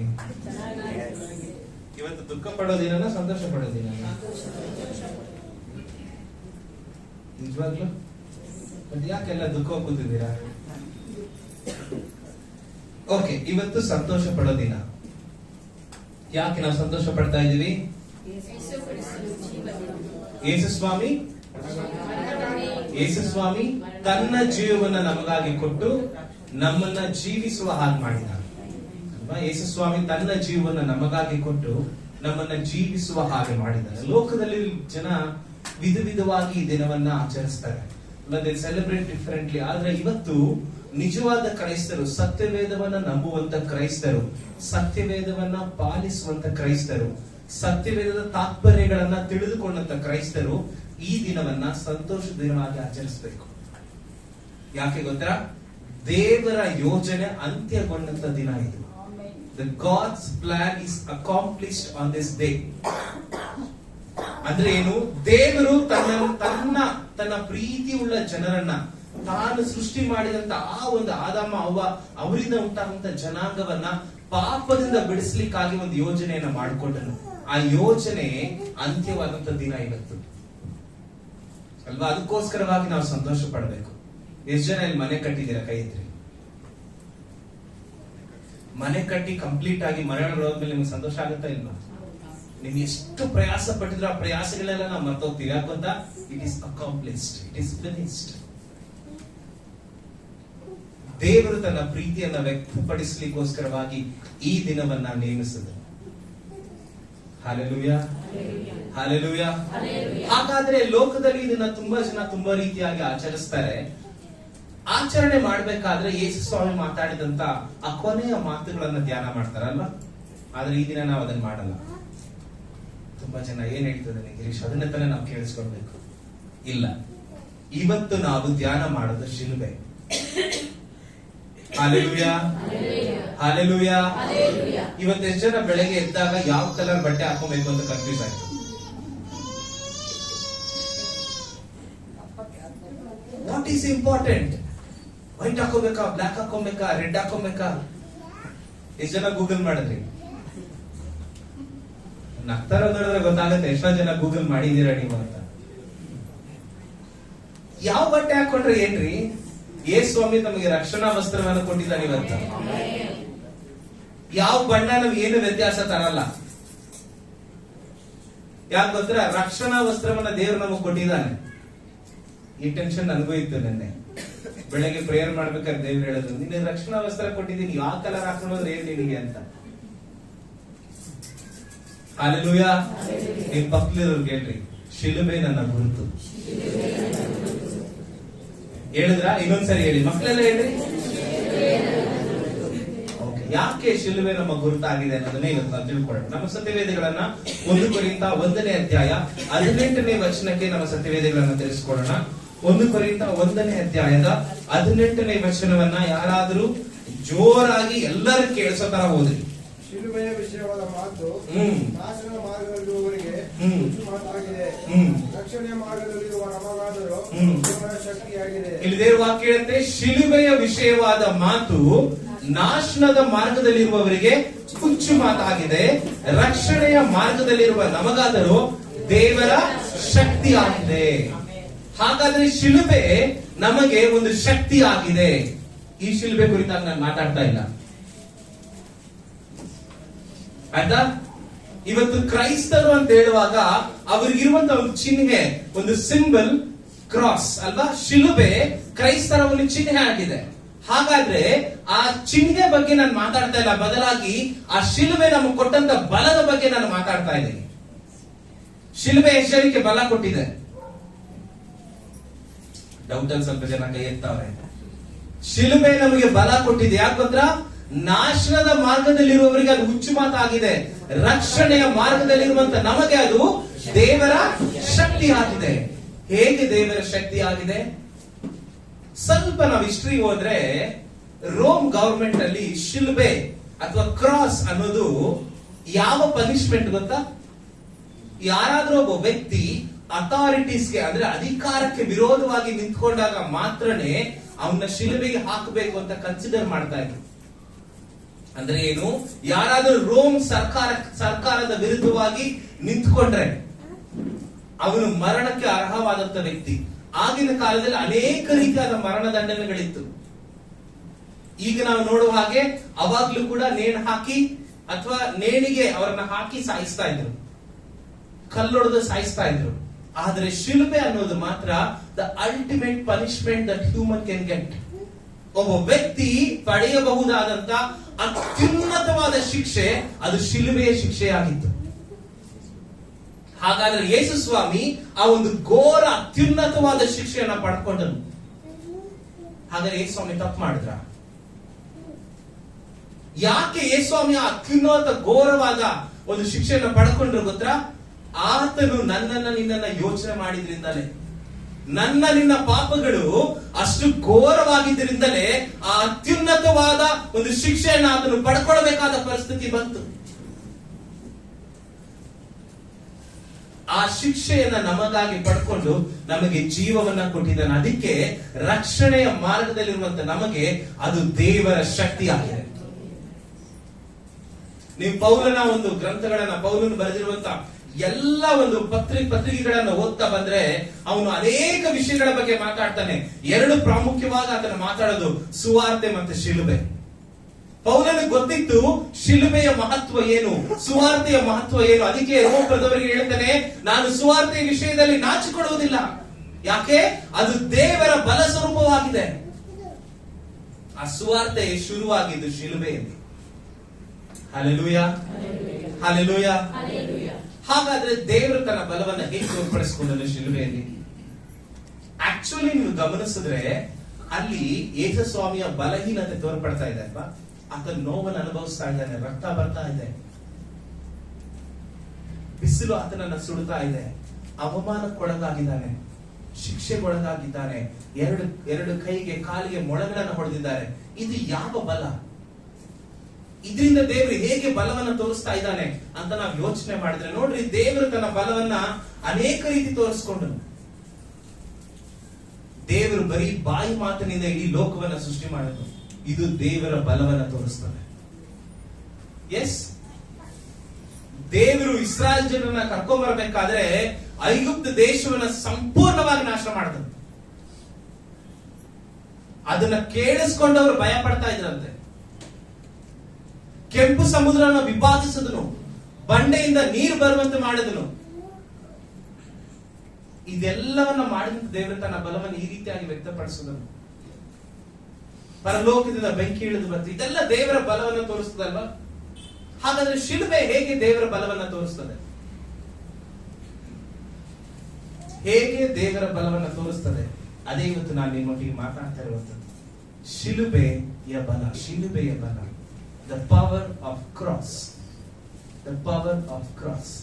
ಇವತ್ತು ದುಃಖ ಪಡೋ ದಿನ, ಸಂತೋಷ ಪಡೋ ದಿನ? ನಿಜವಾಗ್ಲು ಮತ್ತೆ ಯಾಕೆಲ್ಲ ದುಃಖ ಕೂತಿದ್ದೀರಾ? ಓಕೆ, ಇವತ್ತು ಸಂತೋಷ ಪಡೋ ದಿನ. ಯಾಕೆ ನಾವು ಸಂತೋಷ ಪಡ್ತಾ ಇದ್ದೀವಿ? ಯೇಸು ಸ್ವಾಮಿ ತನ್ನ ಜೀವವನ್ನ ನಮಗಾಗಿ ಕೊಟ್ಟು ನಮ್ಮನ್ನ ಜೀವಿಸುವ ಹಾಗೆ ಮಾಡಿದ. ಯೇಸು ಸ್ವಾಮಿ ತನ್ನ ಜೀವವನ್ನ ನಮಗಾಗಿ ಕೊಟ್ಟು ನಮ್ಮನ್ನ ಜೀವಿಸುವ ಹಾಗೆ ಮಾಡಿದ್ದಾರೆ. ಲೋಕದಲ್ಲಿ ಜನ ವಿಧ ವಿಧವಾಗಿ ಈ ದಿನವನ್ನ ಆಚರಿಸ್ತಾರೆ, ಸೆಲೆಬ್ರೇಟ್ ಡಿಫರೆಂಟ್ಲಿ. ಆದ್ರೆ ಇವತ್ತು ನಿಜವಾದ ಕ್ರೈಸ್ತರು, ಸತ್ಯವೇದವನ್ನ ನಂಬುವಂತ ಕ್ರೈಸ್ತರು, ಸತ್ಯವೇದವನ್ನ ಪಾಲಿಸುವಂತ ಕ್ರೈಸ್ತರು, ಸತ್ಯವೇದದ ತಾತ್ಪರ್ಯಗಳನ್ನ ತಿಳಿದುಕೊಂಡಂತ ಕ್ರೈಸ್ತರು ಈ ದಿನವನ್ನ ಸಂತೋಷ ದಿನವಾಗಿ ಆಚರಿಸಬೇಕು. ಯಾಕೆ ಗೊತ್ತಾ? ದೇವರ ಯೋಜನೆ ಅಂತ್ಯಗೊಂಡಂತ ದಿನ ಇದು. The God's plan is accomplished on this day. ಅಂದ್ರೆ ಏನು? ದೇವರು ತನ್ನ ಪ್ರೀತಿಯುಳ್ಳ ಜನರನ್ನ, ತಾನು ಸೃಷ್ಟಿ ಮಾಡಿದಂತ ಆ ಒಂದು ಆದಾಮ ಅವ್ವ ಅವರಿಂದ ಉಂಟಾಗುವಂತ ಜನಾಂಗವನ್ನ ಪಾಪದಿಂದ ಬಿಡಿಸ್ಲಿಕ್ಕಾಗಿ ಒಂದು ಯೋಜನೆಯನ್ನ ಮಾಡಿಕೊಂಡನು. ಆ ಯೋಜನೆ ಅಂತ್ಯವಾದಂತ ದಿನ ಇವತ್ತು ಅಲ್ವಾ? ಅದಕ್ಕೋಸ್ಕರವಾಗಿ ನಾವು ಸಂತೋಷ ಪಡಬೇಕು. ಎಷ್ಟು ಜನ ಇಲ್ಲಿ ಮನೆ ಕಟ್ಟಿದ್ದೀರಾ? ಕೈ ಎತ್ತಿ. ಮನೆ ಕಟ್ಟಿ ಕಂಪ್ಲೀಟ್ ಆಗಿ ಮನೆಯೊಳಗೆ ಹೋದ್ಮೇಲೆ ನಿಮ್ಗೆ ಸಂತೋಷ ಆಗುತ್ತಾ ಇಲ್ವಾ? ನೀವು ಎಷ್ಟು ಪ್ರಯಾಸ ಪಟ್ಟಿದ್ರೆ ಆ ಪ್ರಯಾಸಗಳೆಲ್ಲ ನಾವು ಮರ್ತೋಗ್ತೀವಿ. ಯಾಕಂತ it is accomplished, it is finished. ದೇವರು ತನ್ನ ಪ್ರೀತಿಯನ್ನ ವ್ಯಕ್ತಪಡಿಸಲಿಕ್ಕೋಸ್ಕರವಾಗಿ ಈ ದಿನವನ್ನ ನೇಮಿಸಿದ. Hallelujah, hallelujah. ಹಾಗಾದ್ರೆ ಲೋಕದಲ್ಲಿ ಇದನ್ನ ತುಂಬಾ ಜನ ತುಂಬಾ ರೀತಿಯಾಗಿ ಆಚರಿಸ್ತಾರೆ. ಆಚರಣೆ ಮಾಡ್ಬೇಕಾದ್ರೆ ಯೇಸು ಸ್ವಾಮಿ ಮಾತಾಡಿದಂತ ಆ ಕೊನೆಯ ಮಾತುಗಳನ್ನ ಧ್ಯಾನ ಮಾಡ್ತಾರಲ್ವಾ? ಆದ್ರೆ ಈ ದಿನ ನಾವು ಅದನ್ನ ಮಾಡಲ್ಲ. ತುಂಬಾ ಜನ ಏನ್ ಹೇಳ್ತಿದ್ದಾನೆ ಗಿರೀಶ್, ಅದನ್ನ ತಾನೇ ನಾವು ಕೇಳಿಸ್ಕೊಳ್ಬೇಕು. ಇಲ್ಲ, ಇವತ್ತು ನಾವು ಧ್ಯಾನ ಮಾಡೋದು ಶಿಲುಬೆ. Hallelujah, hallelujah. ಇವತ್ತು ಎಷ್ಟು ಜನ ಬೆಳಗ್ಗೆ ಎದ್ದಾಗ ಯಾವ ಕಲರ್ ಬಟ್ಟೆ ಹಾಕೋಬೇಕು ಅಂತ ಕನ್ಫ್ಯೂಸ್ ಆಯ್ತು? What is important? ವೈಟ್ ಹಾಕೋಬೇಕಾ, ಬ್ಲಾಕ್ ಹಾಕೋಬೇಕಾ, ರೆಡ್ ಹಾಕೋಬೇಕಾ? ಎಷ್ಟು ಜನ ಗೂಗಲ್ ಮಾಡಿದ್ರಿ? ನಗ್ತಾರ ನೋಡಿದ್ರೆ ಗೊತ್ತಾಗುತ್ತೆ ಎಷ್ಟೋ ಜನ ಗೂಗಲ್ ಮಾಡಿದೀರ ನೀವು ಅಂತ. ಯಾವ ಬಟ್ಟೆ ಹಾಕೊಂಡ್ರೆ ಏನ್ರಿ? ಯೇಸು ಸ್ವಾಮಿ ನಮಗೆ ರಕ್ಷಣಾ ವಸ್ತ್ರವನ್ನು ಕೊಟ್ಟಿದ್ದಾನೆ ಇವತ್ತು. ಯಾವ ಬಣ್ಣ ನಮ್ಗೆ ಏನು ವ್ಯತ್ಯಾಸ ತರಲ್ಲ. ಯಾಕೆ ಗೊತ್ತಾ? ರಕ್ಷಣಾ ವಸ್ತ್ರವನ್ನ ದೇವರು ನಮಗೆ ಕೊಟ್ಟಿದ್ದಾನೆ. ಈ ಟೆನ್ಷನ್ ನನಗೂ ಇತ್ತು. ನೆನ್ನೆ ಬೆಳಗ್ಗೆ ಪ್ರೇಯರ್ ಮಾಡ್ಬೇಕಾದ್ರೆ ದೇವ್ರು ಹೇಳಿದ್ರು, ನಿನ್ನ ರಕ್ಷಣಾ ವಸ್ತ್ರ ಕೊಟ್ಟಿದ್ದೀನಿ, ಯಾವ ಕಲರ್ ಹಾಕೊಂಡ್ರೆ ಏನ್ ನಿನಗೆ ಅಂತ. ಹಾಲೆಲೂಯಾ. ನಿಮ್ ಪಕ್ಕದಲ್ಲಿರೋರ್ಗೆ ಹೇಳ್ರಿ, ಶಿಲುಬೆ ನನ್ನ ಗುರುತು. ಹೇಳಿದ್ರ? ಇನ್ನೊಂದ್ಸರಿ ಹೇಳಿ, ಮಕ್ಕಳೆಲ್ಲ ಹೇಳ್ರಿ. ಯಾಕೆ ಶಿಲುಬೆ ನಮ್ಮ ಗುರುತಾಗಿದೆ ಅನ್ನೋದನ್ನೇ ಇವತ್ತು ನಾವು ತಿಳ್ಕೊಳ್ಳೋಣ. ನಮ್ಮ ಸತ್ಯವೇದಗಳನ್ನ 1 ಕೊರಿಂಥ 1ನೇ ಅಧ್ಯಾಯ 18ನೇ ವಚನಕ್ಕೆ ನಮ್ಮ ಸತ್ಯವೇದಗಳನ್ನ ತಿಳಿಸ್ಕೊಳ್ಳೋಣ. 1 ಕೊರಿಂಥ 1ನೇ ಅಧ್ಯಾಯದ 18ನೇ ವಚನವನ್ನ ಯಾರಾದ್ರೂ ಜೋರಾಗಿ ಎಲ್ಲರೂ ಕೇಳಿಸೋ ತರ ಓದ್ರಿ. ಶಿಲುಬೆಯ ವಿಷಯವಾದ ಮಾತು ನಾಶನ ಮಾರ್ಗದಲ್ಲಿರುವವರಿಗೆ ಮಾತಾಗಿದೆ, ರಕ್ಷಣೆಯ ಮಾರ್ಗದಲ್ಲಿರುವ ನಮಗಾದರೂ ದೇವರ ಶಕ್ತಿಯಾಗಿದೆ. ಇಲ್ಲಿ ದೇವರ ವಾಕ್ಯ ಹೇಳುತ್ತೆ, ಶಿಲುಬೆಯ ವಿಷಯವಾದ ಮಾತು ನಾಶನದ ಮಾರ್ಗದಲ್ಲಿರುವವರಿಗೆ ಹುಚ್ಚು ಮಾತಾಗಿದೆ, ರಕ್ಷಣೆಯ ಮಾರ್ಗದಲ್ಲಿರುವ ನಮಗಾದರೂ ದೇವರ ಶಕ್ತಿ ಆಗಿದೆ. ಹಾಗಾದ್ರೆ ಶಿಲುಬೆ ನಮಗೆ ಒಂದು ಶಕ್ತಿ ಆಗಿದೆ. ಈ ಶಿಲುಬೆ ಕುರಿತಾಗಿ ನಾನು ಮಾತಾಡ್ತಾ ಇಲ್ಲ, ಆಯ್ತಾ? ಇವತ್ತು ಕ್ರೈಸ್ತರು ಅಂತ ಹೇಳುವಾಗ ಅವರಿಗಿರುವಂತ ಒಂದು ಚಿಹ್ನೆ, ಒಂದು ಸಿಂಬಲ್ ಕ್ರಾಸ್ ಅಲ್ವಾ? ಶಿಲುಬೆ ಕ್ರೈಸ್ತರ ಒಂದು ಚಿಹ್ನೆ ಆಗಿದೆ. ಹಾಗಾದ್ರೆ ಆ ಚಿಹ್ನೆ ಬಗ್ಗೆ ನಾನು ಮಾತಾಡ್ತಾ ಇಲ್ಲ, ಬದಲಾಗಿ ಆ ಶಿಲುಬೆ ನಮಗೆ ಕೊಟ್ಟಂತ ಬಲದ ಬಗ್ಗೆ ನಾನು ಮಾತಾಡ್ತಾ ಇದ್ದೀನಿ. ಶಿಲುಬೆ ಎಷ್ಟು ಜನಕ್ಕೆ ಬಲ ಕೊಟ್ಟಿದೆ? ಡೌಟ್ ಅಲ್ಲಿ ಸ್ವಲ್ಪ ಜನ ಕೈ ಎತ್ತವ್ರೆ. ಶಿಲುಬೆ ನಮಗೆ ಬಲ ಕೊಟ್ಟಿದೆ. ಯಾಕೆ ಗೊತ್ತಾ? ನಾಶನದ ಮಾರ್ಗದಲ್ಲಿರುವವರಿಗೆ ಅದು ಹುಚ್ಚು ಮಾತಾಗಿದೆ. ರಕ್ಷಣೆಯ ಮಾರ್ಗದಲ್ಲಿರುವಂತ ನಮಗೆ ಅದು ದೇವರ ಶಕ್ತಿ ಆಗಿದೆ. ಹೇಗೆ ದೇವರ ಶಕ್ತಿ ಆಗಿದೆ? ಸ್ವಲ್ಪ ನಾವು ಹಿಸ್ಟ್ರಿ ಹೋದ್ರೆ, ರೋಮ್ ಗವರ್ಮೆಂಟ್ ಅಲ್ಲಿ ಶಿಲುಬೆ ಅಥವಾ ಕ್ರಾಸ್ ಅನ್ನೋದು ಯಾವ ಪನಿಷ್ಮೆಂಟ್ ಗೊತ್ತಾ? ಯಾರಾದ್ರೂ ಒಬ್ಬ ವ್ಯಕ್ತಿ ಅಥಾರಿಟೀಸ್ಗೆ ಅಂದ್ರೆ ಅಧಿಕಾರಕ್ಕೆ ವಿರೋಧವಾಗಿ ನಿಂತ್ಕೊಂಡಾಗ ಮಾತ್ರನೇ ಅವನ್ನ ಶಿಲುಬೆಗೆ ಹಾಕಬೇಕು ಅಂತ ಕನ್ಸಿಡರ್ ಮಾಡ್ತಾ ಇದ್ರು. ಅಂದ್ರೆ ಏನು? ಯಾರಾದ್ರೂ ರೋಮ್ ಸರ್ಕಾರದ ವಿರುದ್ಧವಾಗಿ ನಿಂತ್ಕೊಂಡ್ರೆ ಅವನು ಮರಣಕ್ಕೆ ಅರ್ಹವಾದಂತ ವ್ಯಕ್ತಿ. ಆಗಿನ ಕಾಲದಲ್ಲಿ ಅನೇಕ ರೀತಿಯಾದ ಮರಣ ದಂಡನೆಗಳಿತ್ತು. ಈಗ ನಾವು ನೋಡುವ ಹಾಗೆ ಅವಾಗ್ಲೂ ಕೂಡ ನೇಣು ಹಾಕಿ ಅಥವಾ ನೇಣಿಗೆ ಅವರನ್ನ ಹಾಕಿ ಸಾಯಿಸ್ತಾ ಇದ್ರು, ಕಲ್ಲೊಡೆದು ಸಾಯಿಸ್ತಾ ಇದ್ರು. ಆದ್ರೆ ಶಿಲುಬೆ ಅನ್ನೋದು ಮಾತ್ರ the ultimate punishment that human can get. ಒಬ್ಬ ವ್ಯಕ್ತಿ ಪಡೆಯಬಹುದಾದಂತ ಅತ್ಯುನ್ನತವಾದ ಶಿಕ್ಷೆ ಅದು ಶಿಲುಬೆಯ ಶಿಕ್ಷೆಯಾಗಿತ್ತು. ಹಾಗಾದ್ರೆ ಯೇಸು ಸ್ವಾಮಿ ಆ ಒಂದು ಘೋರ ಅತ್ಯುನ್ನತವಾದ ಶಿಕ್ಷೆಯನ್ನ ಪಡ್ಕೊಂಡನು. ಹಾಗಾದ್ರೆ ಯೇಸು ಸ್ವಾಮಿ ತಪ್ಪು ಮಾಡಿದ್ರ? ಯಾಕೆ ಯೇಸು ಸ್ವಾಮಿ ಆ ಅತ್ಯುನ್ನತ ಘೋರವಾದ ಒಂದು ಶಿಕ್ಷೆಯನ್ನ ಪಡ್ಕೊಂಡ್ರು ಗೊತ್ತಾ? ಆತನು ನನ್ನನ್ನ ನಿನ್ನನ್ನ ಯೋಚನೆ ಮಾಡಿದ್ರಿಂದಲೇ, ನನ್ನ ನಿನ್ನ ಪಾಪಗಳು ಅಷ್ಟು ಘೋರವಾಗಿದ್ದರಿಂದಲೇ ಆ ಅತ್ಯುನ್ನತವಾದ ಒಂದು ಶಿಕ್ಷೆಯನ್ನ ಆತನು ಪಡ್ಕೊಳ್ಬೇಕಾದ ಪರಿಸ್ಥಿತಿ ಬಂತು. ಆ ಶಿಕ್ಷೆಯನ್ನ ನಮಗಾಗಿ ಪಡ್ಕೊಂಡು ನಮಗೆ ಜೀವವನ್ನ ಕೊಟ್ಟಿದ್ದಾನೆ. ಅದಕ್ಕೆ ರಕ್ಷಣೆಯ ಮಾರ್ಗದಲ್ಲಿರುವಂತ ನಮಗೆ ಅದು ದೇವರ ಶಕ್ತಿ ಆಗಿದೆ. ನೀವು ಪೌಲನ ಒಂದು ಗ್ರಂಥಗಳನ್ನ, ಪೌಲನು ಬರೆದಿರುವಂತ ಎಲ್ಲ ಒಂದು ಪತ್ರಿಕೆಗಳನ್ನ ಓದ್ತಾ ಬಂದ್ರೆ ಅವನು ಅನೇಕ ವಿಷಯಗಳ ಬಗ್ಗೆ ಮಾತಾಡ್ತಾನೆ. ಎರಡು ಪ್ರಾಮುಖ್ಯವಾಗಿ ಆತನ ಮಾತಾಡೋದು ಸುವಾರ್ತೆ ಮತ್ತು ಶಿಲುಬೆ. ಪೌಲನಿಗೆ ಗೊತ್ತಿತ್ತು ಶಿಲುಬೆಯ ಮಹತ್ವ ಏನು, ಸುವಾರ್ತೆಯ ಮಹತ್ವ ಏನು. ಅದಕ್ಕೆ ರೋಮದವರಿಗೆ ಹೇಳ್ತಾನೆ, ನಾನು ಸುವಾರ್ತೆಯ ವಿಷಯದಲ್ಲಿ ನಾಚಿಕೊಳ್ಳುವುದಿಲ್ಲ. ಯಾಕೆ? ಅದು ದೇವರ ಬಲ ಸ್ವರೂಪವಾಗಿದೆ. ಆ ಸುವಾರ್ತೆ ಶುರುವಾಗಿದ್ದು ಶಿಲುಬೆಯಲ್ಲಿ. Hallelujah, hallelujah. ಹಾಗಾದ್ರೆ ದೇವರು ತನ್ನ ಬಲವನ್ನ ಹೇಗೆ ತೋರ್ಪಡಿಸಿಕೊಂಡನು ಶಿಲುಬೆಯಲ್ಲಿ? ಆಕ್ಚುಲಿ ನೀವು ಗಮನಿಸಿದ್ರೆ ಅಲ್ಲಿ ಯೇಸು ಸ್ವಾಮಿಯ ಬಲಹೀನತೆ ತೋರ್ಪಡ್ತಾ ಇದೆ ಅಲ್ವಾ? ಆತ ನೋವನ್ನು ಅನುಭವಿಸ್ತಾ ಇದ್ದಾನೆ, ರಕ್ತ ಬರ್ತಾ ಇದೆ, ಬಿಸಿಲು ಆತನನ್ನ ಸುಡ್ತಾ ಇದೆ, ಅವಮಾನಕ್ಕೊಳಗಾಗಿದ್ದಾನೆ, ಶಿಕ್ಷೆಗೊಳಗಾಗಿದ್ದಾನೆ, ಎರಡು ಕೈಗೆ ಕಾಲಿಗೆ ಮೊಳಗಳನ್ನು ಹೊಡೆದಿದ್ದಾರೆ. ಇದು ಯಾವ ಬಲ? ಇದರಿಂದ ದೇವರು ಹೇಗೆ ಬಲವನ್ನ ತೋರಿಸ್ತಾ ಇದ್ದಾನೆ ಅಂತ ನಾವು ಯೋಚನೆ ಮಾಡಿದ್ರೆ, ನೋಡ್ರಿ, ದೇವರು ತನ್ನ ಬಲವನ್ನ ಅನೇಕ ರೀತಿ ತೋರಿಸ್ಕೊಂಡನು. ದೇವರು ಬರೀ ಬಾಯಿ ಮಾತಿನಿಂದ ಇಡೀ ಲೋಕವನ್ನ ಸೃಷ್ಟಿ ಮಾಡಿದ್ರು. ಇದು ದೇವರ ಬಲವನ್ನ ತೋರಿಸ್ತದೆ. ಎಸ್, ದೇವರು ಇಸ್ರಾಯೇಲ್ ಜನರನ್ನ ಕರ್ಕೊಂಡ್ ಬರ್ಬೇಕಾದ್ರೆ ಐಗುಪ್ತ ದೇಶವನ್ನ ಸಂಪೂರ್ಣವಾಗಿ ನಾಶ ಮಾಡಿದ್ರು. ಅದನ್ನ ಕೇಳಿಸ್ಕೊಂಡವರು ಭಯ ಪಡ್ತಾ ಇದ್ರಂತೆ. ಕೆಂಪು ಸಮುದ್ರನ ವಿಭಾಗಿಸಿದನು, ಬಂಡೆಯಿಂದ ನೀರು ಬರುವಂತೆ ಮಾಡಿದನು. ಇದೆಲ್ಲವನ್ನ ಮಾಡಿದ ದೇವರು ತನ್ನ ಬಲವನ್ನು ಈ ರೀತಿಯಾಗಿ ವ್ಯಕ್ತಪಡಿಸಿದನು. ಪರಲೋಕದಿಂದ ಬೆಂಕಿ ಇಳಿದು ಬಂತು. ಇದೆಲ್ಲ ದೇವರ ಬಲವನ್ನು ತೋರಿಸ್ತದಲ್ವಾ? ಹಾಗಾದ್ರೆ ಶಿಲುಬೆ ಹೇಗೆ ದೇವರ ಬಲವನ್ನ ತೋರಿಸ್ತದೆ? ಹೇಗೆ ದೇವರ ಬಲವನ್ನ ತೋರಿಸ್ತದೆ? ಅದೇ ಇವತ್ತು ನಾನು ನಿಮ್ಮೊಟ್ಟಿಗೆ ಮಾತಾಡ್ತಾ ಇರುವಂತದ್ದು. ಶಿಲುಬೆಯ ಬಲ, ಶಿಲುಬೆಯ ಬಲ, the power of cross, the power of cross.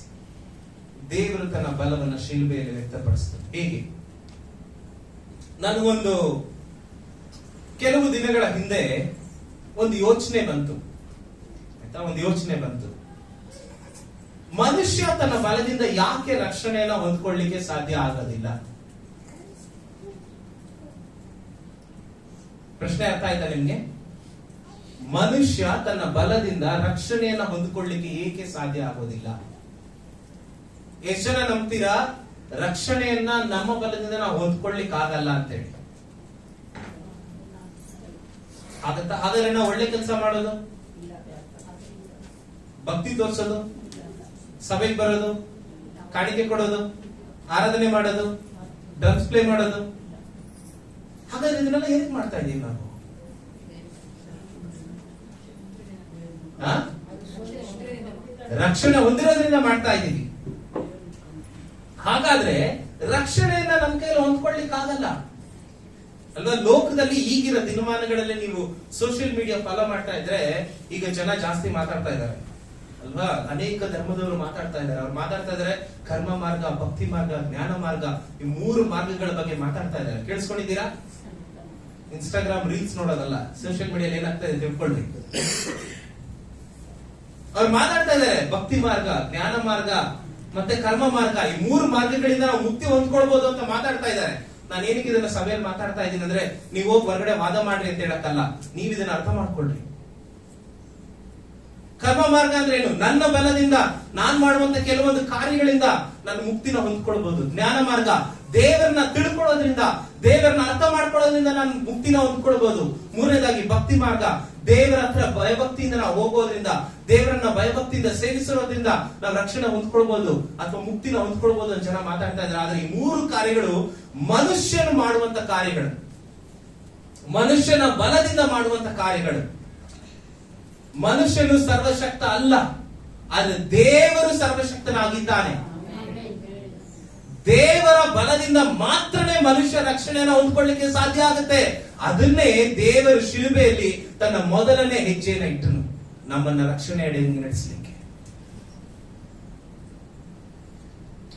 ದೇವರು ತನ್ನ ಬಲವನ್ನು ಶಿಲುಬೆಯಲ್ಲಿ ವ್ಯಕ್ತಪಡಿಸ್ತದೆ. ಹೇಗೆ? ನನಗೊಂದು ಕೆಲವು ದಿನಗಳ ಹಿಂದೆ ಒಂದು ಯೋಚನೆ ಬಂತು. ಒಂದು ಯೋಚನೆ ಬಂತು, ಮನುಷ್ಯ ತನ್ನ ಬಲದಿಂದ ಯಾಕೆ ರಕ್ಷಣೆಯನ್ನು ಹೊಂದ್ಕೊಳ್ಳಿಕ್ಕೆ ಸಾಧ್ಯ ಆಗೋದಿಲ್ಲ? ಪ್ರಶ್ನೆ ಅರ್ಥ ಆಯ್ತಾ ನಿಮ್ಗೆ? ಮನುಷ್ಯ ತನ್ನ ಬಲದಿಂದ ರಕ್ಷಣೆಯನ್ನ ಹೊಂದಿಕೊಳ್ಳಿಕ್ಕೆ ಏಕೆ ಸಾಧ್ಯ ಆಗೋದಿಲ್ಲ? ಎಷ್ಟು ಜನ ನಂಬ್ತೀರಾ ರಕ್ಷಣೆಯನ್ನ ನಮ್ಮ ಬಲದಿಂದ ನಾವು ಹೊಂದ್ಕೊಳ್ಳಿಕ್ ಆಗಲ್ಲ ಅಂತ ಹೇಳಿ? ಆಗತ್ತಾ? ಹಾಗಾದ್ರೆ ನಾವು ಒಳ್ಳೆ ಕೆಲಸ ಮಾಡೋದು, ಭಕ್ತಿ ತೋರಿಸೋದು, ಸಭೆಗೆ ಬರೋದು, ಕಾಣಿಕೆ ಕೊಡೋದು, ಆರಾಧನೆ ಮಾಡೋದು, ಡ್ರಮ್ಸ್ ಪ್ಲೇ ಮಾಡೋದು, ಹಾಗಾದ್ರೆ ಇದನ್ನೆಲ್ಲ ಹೇಗೆ ಮಾಡ್ತಾ ಇದೀವಿ ನಾವು? ಆ? ರಕ್ಷಣೆ ಹೊಂದಿರೋದ್ರಿಂದ ಮಾಡ್ತಾ ಇದ್ದೀವಿ. ಹಾಗಾದ್ರೆ ರಕ್ಷಣೆಯನ್ನ ನಮ್ಮ ಕೈಯಲ್ಲಿ ಹೊಂದ್ಕೊಳ್ಳಿಕ್ ಆಗಲ್ಲ ಅಲ್ವಾ? ಲೋಕದಲ್ಲಿ ಈಗಿರೋ ದಿನಮಾನಗಳಲ್ಲಿ ನೀವು ಸೋಷಿಯಲ್ ಮೀಡಿಯಾ ಫಾಲೋ ಮಾಡ್ತಾ ಇದ್ರೆ ಈಗ ಜನ ಜಾಸ್ತಿ ಮಾತಾಡ್ತಾ ಇದ್ದಾರೆ ಅಲ್ವಾ? ಅನೇಕ ಧರ್ಮದವರು ಮಾತಾಡ್ತಾ ಇದ್ದಾರೆ. ಅವ್ರು ಮಾತಾಡ್ತಾ ಇದ್ದಾರೆ ಕರ್ಮ ಮಾರ್ಗ, ಭಕ್ತಿ ಮಾರ್ಗ, ಜ್ಞಾನ ಮಾರ್ಗ, ಈ 3 ಮಾರ್ಗಗಳ ಬಗ್ಗೆ ಮಾತಾಡ್ತಾ ಇದ್ದಾರೆ. ಕೇಳಿಸ್ಕೊಂಡಿದ್ದೀರಾ? ಇನ್ಸ್ಟಾಗ್ರಾಮ್ ರೀಲ್ಸ್ ನೋಡೋದಲ್ಲ, ಸೋಷಿಯಲ್ ಮೀಡಿಯಾ ಏನಾಗ್ತಾ ಇದೆ ತಿಳ್ಕೊಳ್ಳಿ. ಅವ್ರು ಮಾತಾಡ್ತಾ ಇದ್ದಾರೆ ಭಕ್ತಿ ಮಾರ್ಗ, ಜ್ಞಾನ ಮಾರ್ಗ ಮತ್ತೆ ಕರ್ಮ ಮಾರ್ಗ, ಈ 3 ಮಾರ್ಗಗಳಿಂದ ನಾವು ಮುಕ್ತಿ ಹೊಂದ್ಕೊಳ್ಬಹುದು ಅಂತ ಮಾತಾಡ್ತಾ ಇದ್ದಾರೆ. ನಾನು ಏನಕ್ಕೆ ಇದನ್ನ ಸಭೆಯಲ್ಲಿ ಮಾತಾಡ್ತಾ ಇದ್ದೀನಿ ಅಂದ್ರೆ, ನೀವು ಹೋಗಿ ಹೊರಗಡೆ ವಾದ ಮಾಡ್ರಿ ಅಂತ ಹೇಳಕ್ಕಲ್ಲ, ನೀವ್ ಇದನ್ನ ಅರ್ಥ ಮಾಡ್ಕೊಳ್ರಿ. ಕರ್ಮ ಮಾರ್ಗ ಅಂದ್ರೆ ಏನು? ನನ್ನ ಬಲದಿಂದ ನಾನ್ ಮಾಡುವಂತ ಕೆಲವೊಂದು ಕಾರ್ಯಗಳಿಂದ ನಾನು ಮುಕ್ತಿನ ಹೊಂದ್ಕೊಳ್ಬಹುದು. ಜ್ಞಾನ ಮಾರ್ಗ, ದೇವರನ್ನ ತಿಳ್ಕೊಳ್ಳೋದ್ರಿಂದ, ದೇವರನ್ನ ಅರ್ಥ ಮಾಡ್ಕೊಳ್ಳೋದ್ರಿಂದ ನಾನು ಮುಕ್ತಿನ ಹೊಂದ್ಕೊಳ್ಬಹುದು. 3ನೇದಾಗಿ ಭಕ್ತಿ ಮಾರ್ಗ, ದೇವರ ಹತ್ರ ಭಯಭಕ್ತಿಯಿಂದ ನಾವು ಹೋಗೋದ್ರಿಂದ, ದೇವರನ್ನ ಭಯಭಕ್ತಿಯಿಂದ ಸೇವಿಸಿರೋದ್ರಿಂದ ನಾವು ರಕ್ಷಣೆ ಹೊಂದ್ಕೊಳ್ಬಹುದು ಅಥವಾ ಮುಕ್ತಿನ ಹೊಂದ್ಕೊಳ್ಬಹುದು ಅಂತ ಜನ ಮಾತಾಡ್ತಾ ಇದ್ದಾರೆ. ಆದ್ರೆ ಈ 3 ಕಾರ್ಯಗಳು ಮನುಷ್ಯನು ಮಾಡುವಂತ ಕಾರ್ಯಗಳು, ಮನುಷ್ಯನ ಬಲದಿಂದ ಮಾಡುವಂತ ಕಾರ್ಯಗಳು. ಮನುಷ್ಯನು ಸರ್ವಶಕ್ತ ಅಲ್ಲ, ಆದ್ರೆ ದೇವರು ಸರ್ವಶಕ್ತನಾಗಿದ್ದಾನೆ. ದೇವರ ಬಲದಿಂದ ಮಾತ್ರನೇ ಮನುಷ್ಯ ರಕ್ಷಣೆಯನ್ನು ಹೊಂದ್ಕೊಳ್ಳಿಕ್ಕೆ ಸಾಧ್ಯ ಆಗುತ್ತೆ. ಅದನ್ನೇ ದೇವರು ಶಿಲುಬೆಯಲ್ಲಿ ತನ್ನ ಮೊದಲನೇ ಹೆಜ್ಜೆಯನ್ನು ಇಟ್ಟನು, ನಮ್ಮನ್ನ ರಕ್ಷಣೆ ನಡೆಸಲಿಕ್ಕೆ.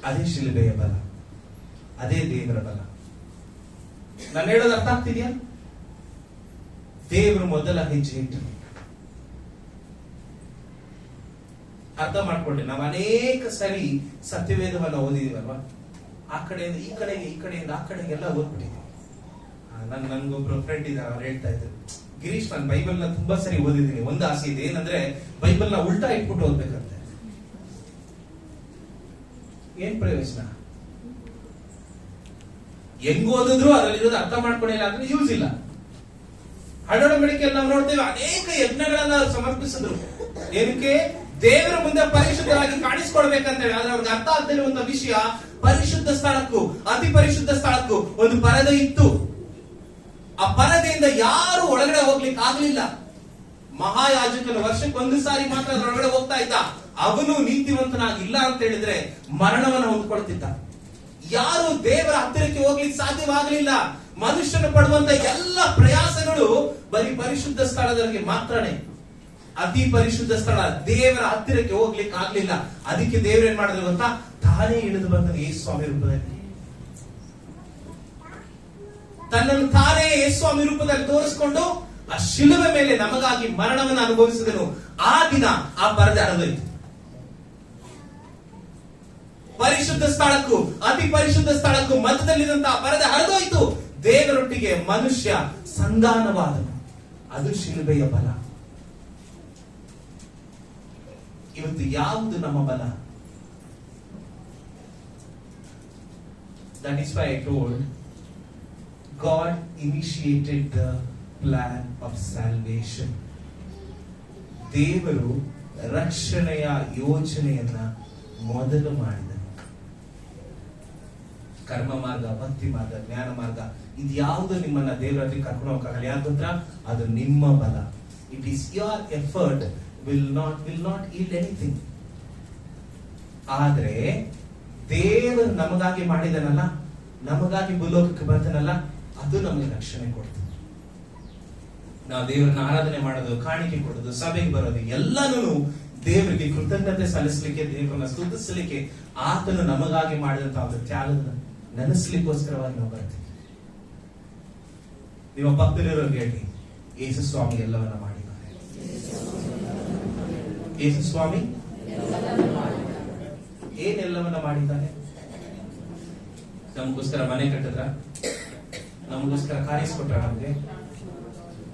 ಅದೇ ಶಿಲುಬೆಯ ಬಲ, ಅದೇ ದೇವರ ಬಲ. ನಾನು ಹೇಳೋದು ಅರ್ಥ ಆಗ್ತಿದ್ಯಾ? ದೇವರು ಮೊದಲ ಹೆಜ್ಜೆ ಇಟ್ಟನು. ಅರ್ಥ ಮಾಡ್ಕೊಳ್ಳಿ. ನಾವು ಅನೇಕ ಸರಿ ಸತ್ಯವೇದವನ್ನ ಓದಿದೀವಲ್ವಾ? ಆ ಕಡೆಯಿಂದ ಈ ಕಡೆಗೆ, ಈ ಕಡೆಯಿಂದ ಆ ಕಡೆಗೆಲ್ಲ ಓದ್ಬಿಟ್ಟಿದ್ದೀವಿ. ನನ್ಗೊಬ್ರು ಫ್ರೆಂಡ್ ಇದ್ದಾರೆ, ಅವ್ರು ಹೇಳ್ತಾ ಇದ್ರು, ಗಿರೀಶ್, ನಾನು ಬೈಬಲ್ ನ ತುಂಬಾ ಸರಿ ಓದಿದ್ದೀನಿ, ಒಂದು ಆಸೆ ಇದೆ, ಏನಂದ್ರೆ ಬೈಬಲ್ ನ ಉಲ್ಟಾ ಇಟ್ಬಿಟ್ಟು ಓದ್ಬೇಕಂತೆ. ಏನ್ ಪ್ರಯೋಜನ? ಹೆಂಗ್ ಓದಿದ್ರು ಅದರಲ್ಲಿರೋದು ಅರ್ಥ ಮಾಡ್ಕೊಂಡಿಲ್ಲ ಅಂದ್ರೆ ಯೂಸ್ ಇಲ್ಲ. ಹರಡೊಡಂಬಡಿಕೆಯಲ್ಲಿ ನಾವು ನೋಡ್ತೇವೆ, ಅನೇಕ ಯಜ್ಞಗಳನ್ನ ಸಮರ್ಪಿಸಿದ್ರು. ಏನಕ್ಕೆ? ದೇವರ ಮುಂದೆ ಪರಿಶುದ್ಧರಾಗಿ ಕಾಣಿಸ್ಕೊಳ್ಬೇಕಂತ ಹೇಳಿ. ಆದ್ರೆ ಅವ್ರಿಗೆ ಅರ್ಥ ಆಗ್ತಿರುವಂತ ವಿಷಯ, ಪರಿಶುದ್ಧ ಸ್ಥಳಕ್ಕೂ ಅತಿ ಪರಿಶುದ್ಧ ಸ್ಥಳಕ್ಕೂ ಒಂದು ಪರದೆ ಇತ್ತು. ಆ ಪರದೆಯಿಂದ ಯಾರು ಒಳಗಡೆ ಹೋಗ್ಲಿಕ್ಕೆ ಆಗ್ಲಿಲ್ಲ. ಮಹಾಯಾಜಕನು ವರ್ಷಕ್ಕೆ 1 ಸಾರಿ ಮಾತ್ರ ಅದರೊಳಗಡೆ ಹೋಗ್ತಾ ಇದ್ದ. ಅವನು ನೀತಿವಂತನಾಗಿಲ್ಲ ಅಂತ ಹೇಳಿದ್ರೆ ಮರಣವನ್ನು ಹೊಂದ್ಕೊಳ್ತಿದ್ದ. ಯಾರು ದೇವರ ಹತ್ತಿರಕ್ಕೆ ಹೋಗ್ಲಿಕ್ಕೆ ಸಾಧ್ಯವಾಗಲಿಲ್ಲ. ಮನುಷ್ಯನು ಪಡುವಂತ ಎಲ್ಲ ಪ್ರಯಾಸಗಳು ಬರೀ ಪರಿಶುದ್ಧ ಸ್ಥಳದವರಿಗೆ ಮಾತ್ರನೇ. ಅತಿ ಪರಿಶುದ್ಧ ಸ್ಥಳ ದೇವರ ಹತ್ತಿರಕ್ಕೆ ಹೋಗ್ಲಿಕ್ಕೆ ಆಗ್ಲಿಲ್ಲ. ಅದಕ್ಕೆ ದೇವರು ಏನ್ ಮಾಡಿದ್ರು ಗೊತ್ತಾ? ತಾನೇ ಇಳಿದು ಬಂದನು ಯೇಸು ಸ್ವಾಮಿ ರೂಪದಲ್ಲಿ. ತನ್ನನ್ನು ತಾನೇ ಯೇಸು ಸ್ವಾಮಿ ರೂಪದಲ್ಲಿ ತೋರಿಸಿಕೊಂಡು ಆ ಶಿಲುಬೆ ಮೇಲೆ ನಮಗಾಗಿ ಮರಣವನ್ನು ಅನುಭವಿಸಿದನು. ಆ ದಿನ ಆ ಪರದೆ ಹರಿದೋಯ್ತು. ಪರಿಶುದ್ಧ ಸ್ಥಳಕ್ಕೂ ಅತಿ ಪರಿಶುದ್ಧ ಸ್ಥಳಕ್ಕೂ ಮಧ್ಯದಲ್ಲಿದ್ದಂತಹ ಪರದೆ ಹರಿದೋಯ್ತು. ದೇವರೊಟ್ಟಿಗೆ ಮನುಷ್ಯ ಸಂಧಾನವಾದನು. ಅದು ಶಿಲುಬೆಯ ಬಲ. ಇವತ್ತು ಯಾವುದು ನಮ್ಮ ಬಲ? That is why I told God initiated the plan of salvation. ದೇವರು ರಕ್ಷಣೆಯ ಯೋಜನೆಯನ್ನ ಮೊದಲು ಮಾಡಿದನು. ಕರ್ಮ ಮಾರ್ಗ, ಭಕ್ತಿ ಮಾರ್ಗ, ಜ್ಞಾನ ಮಾರ್ಗ, ಇದ್ಯಾವುದು ನಿಮ್ಮನ್ನ ದೇವರ ಹತ್ರ ಕರ್ಕೊಂಡು ಹೋಗಕ್ಕಾಗಲ್ಲ. ಯಾಕೆ ಗೊತ್ತಾ? ಅದು ನಿಮ್ಮ ಬಲ. It is your effort will not yield anything. ಆದ್ರೆ ದೇವರು ನಮಗಾಗಿ ಮಾಡಿದನಲ್ಲ, ನಮಗಾಗಿ ಭೂಲೋಕಕ್ಕೆ ಬಂದನಲ್ಲ, ಅದು ನಮಗೆ ರಕ್ಷಣೆ ಕೊಡ್ತದೆ. ನಾವು ದೇವರನ್ನ ಆರಾಧನೆ ಮಾಡೋದು, ಕಾಣಿಕೆ ಕೊಡೋದು, ಸಭೆಗೆ ಬರೋದು ಎಲ್ಲಾನು ದೇವರಿಗೆ ಕೃತಜ್ಞತೆ ಸಲ್ಲಿಸಲಿಕ್ಕೆ, ದೇವರನ್ನ ಸ್ತುತಿಸಲಿಕ್ಕೆ, ಆತನು ನಮಗಾಗಿ ಮಾಡಿದಂತಹ ಒಂದು ತ್ಯಾಗದ ನೆನೆಸ್ಲಿಕ್ಕೋಸ್ಕರವಾಗಿ ನಾವು ಬರ್ತೀವಿ. ನಿಮ್ಮ ಪಕ್ಕದಲ್ಲಿರೋರಿಗೆ ಹೇಳಿ, ಯೇಸು ಸ್ವಾಮಿ ಎಲ್ಲವನ್ನ ಮಾಡಿದ್ದಾರೆ. ಯೇಸು ಸ್ವಾಮಿ ಏನೆಲ್ಲವನ್ನ ಮಾಡಿದ್ದಾನೆ? ನಮಗೋಸ್ಕರ ಮನೆ ಕಟ್ಟಿದ್ರ, ನಮಗೋಸ್ಕರ ಕಾರಿಸ್ಕೊಟ್ರ,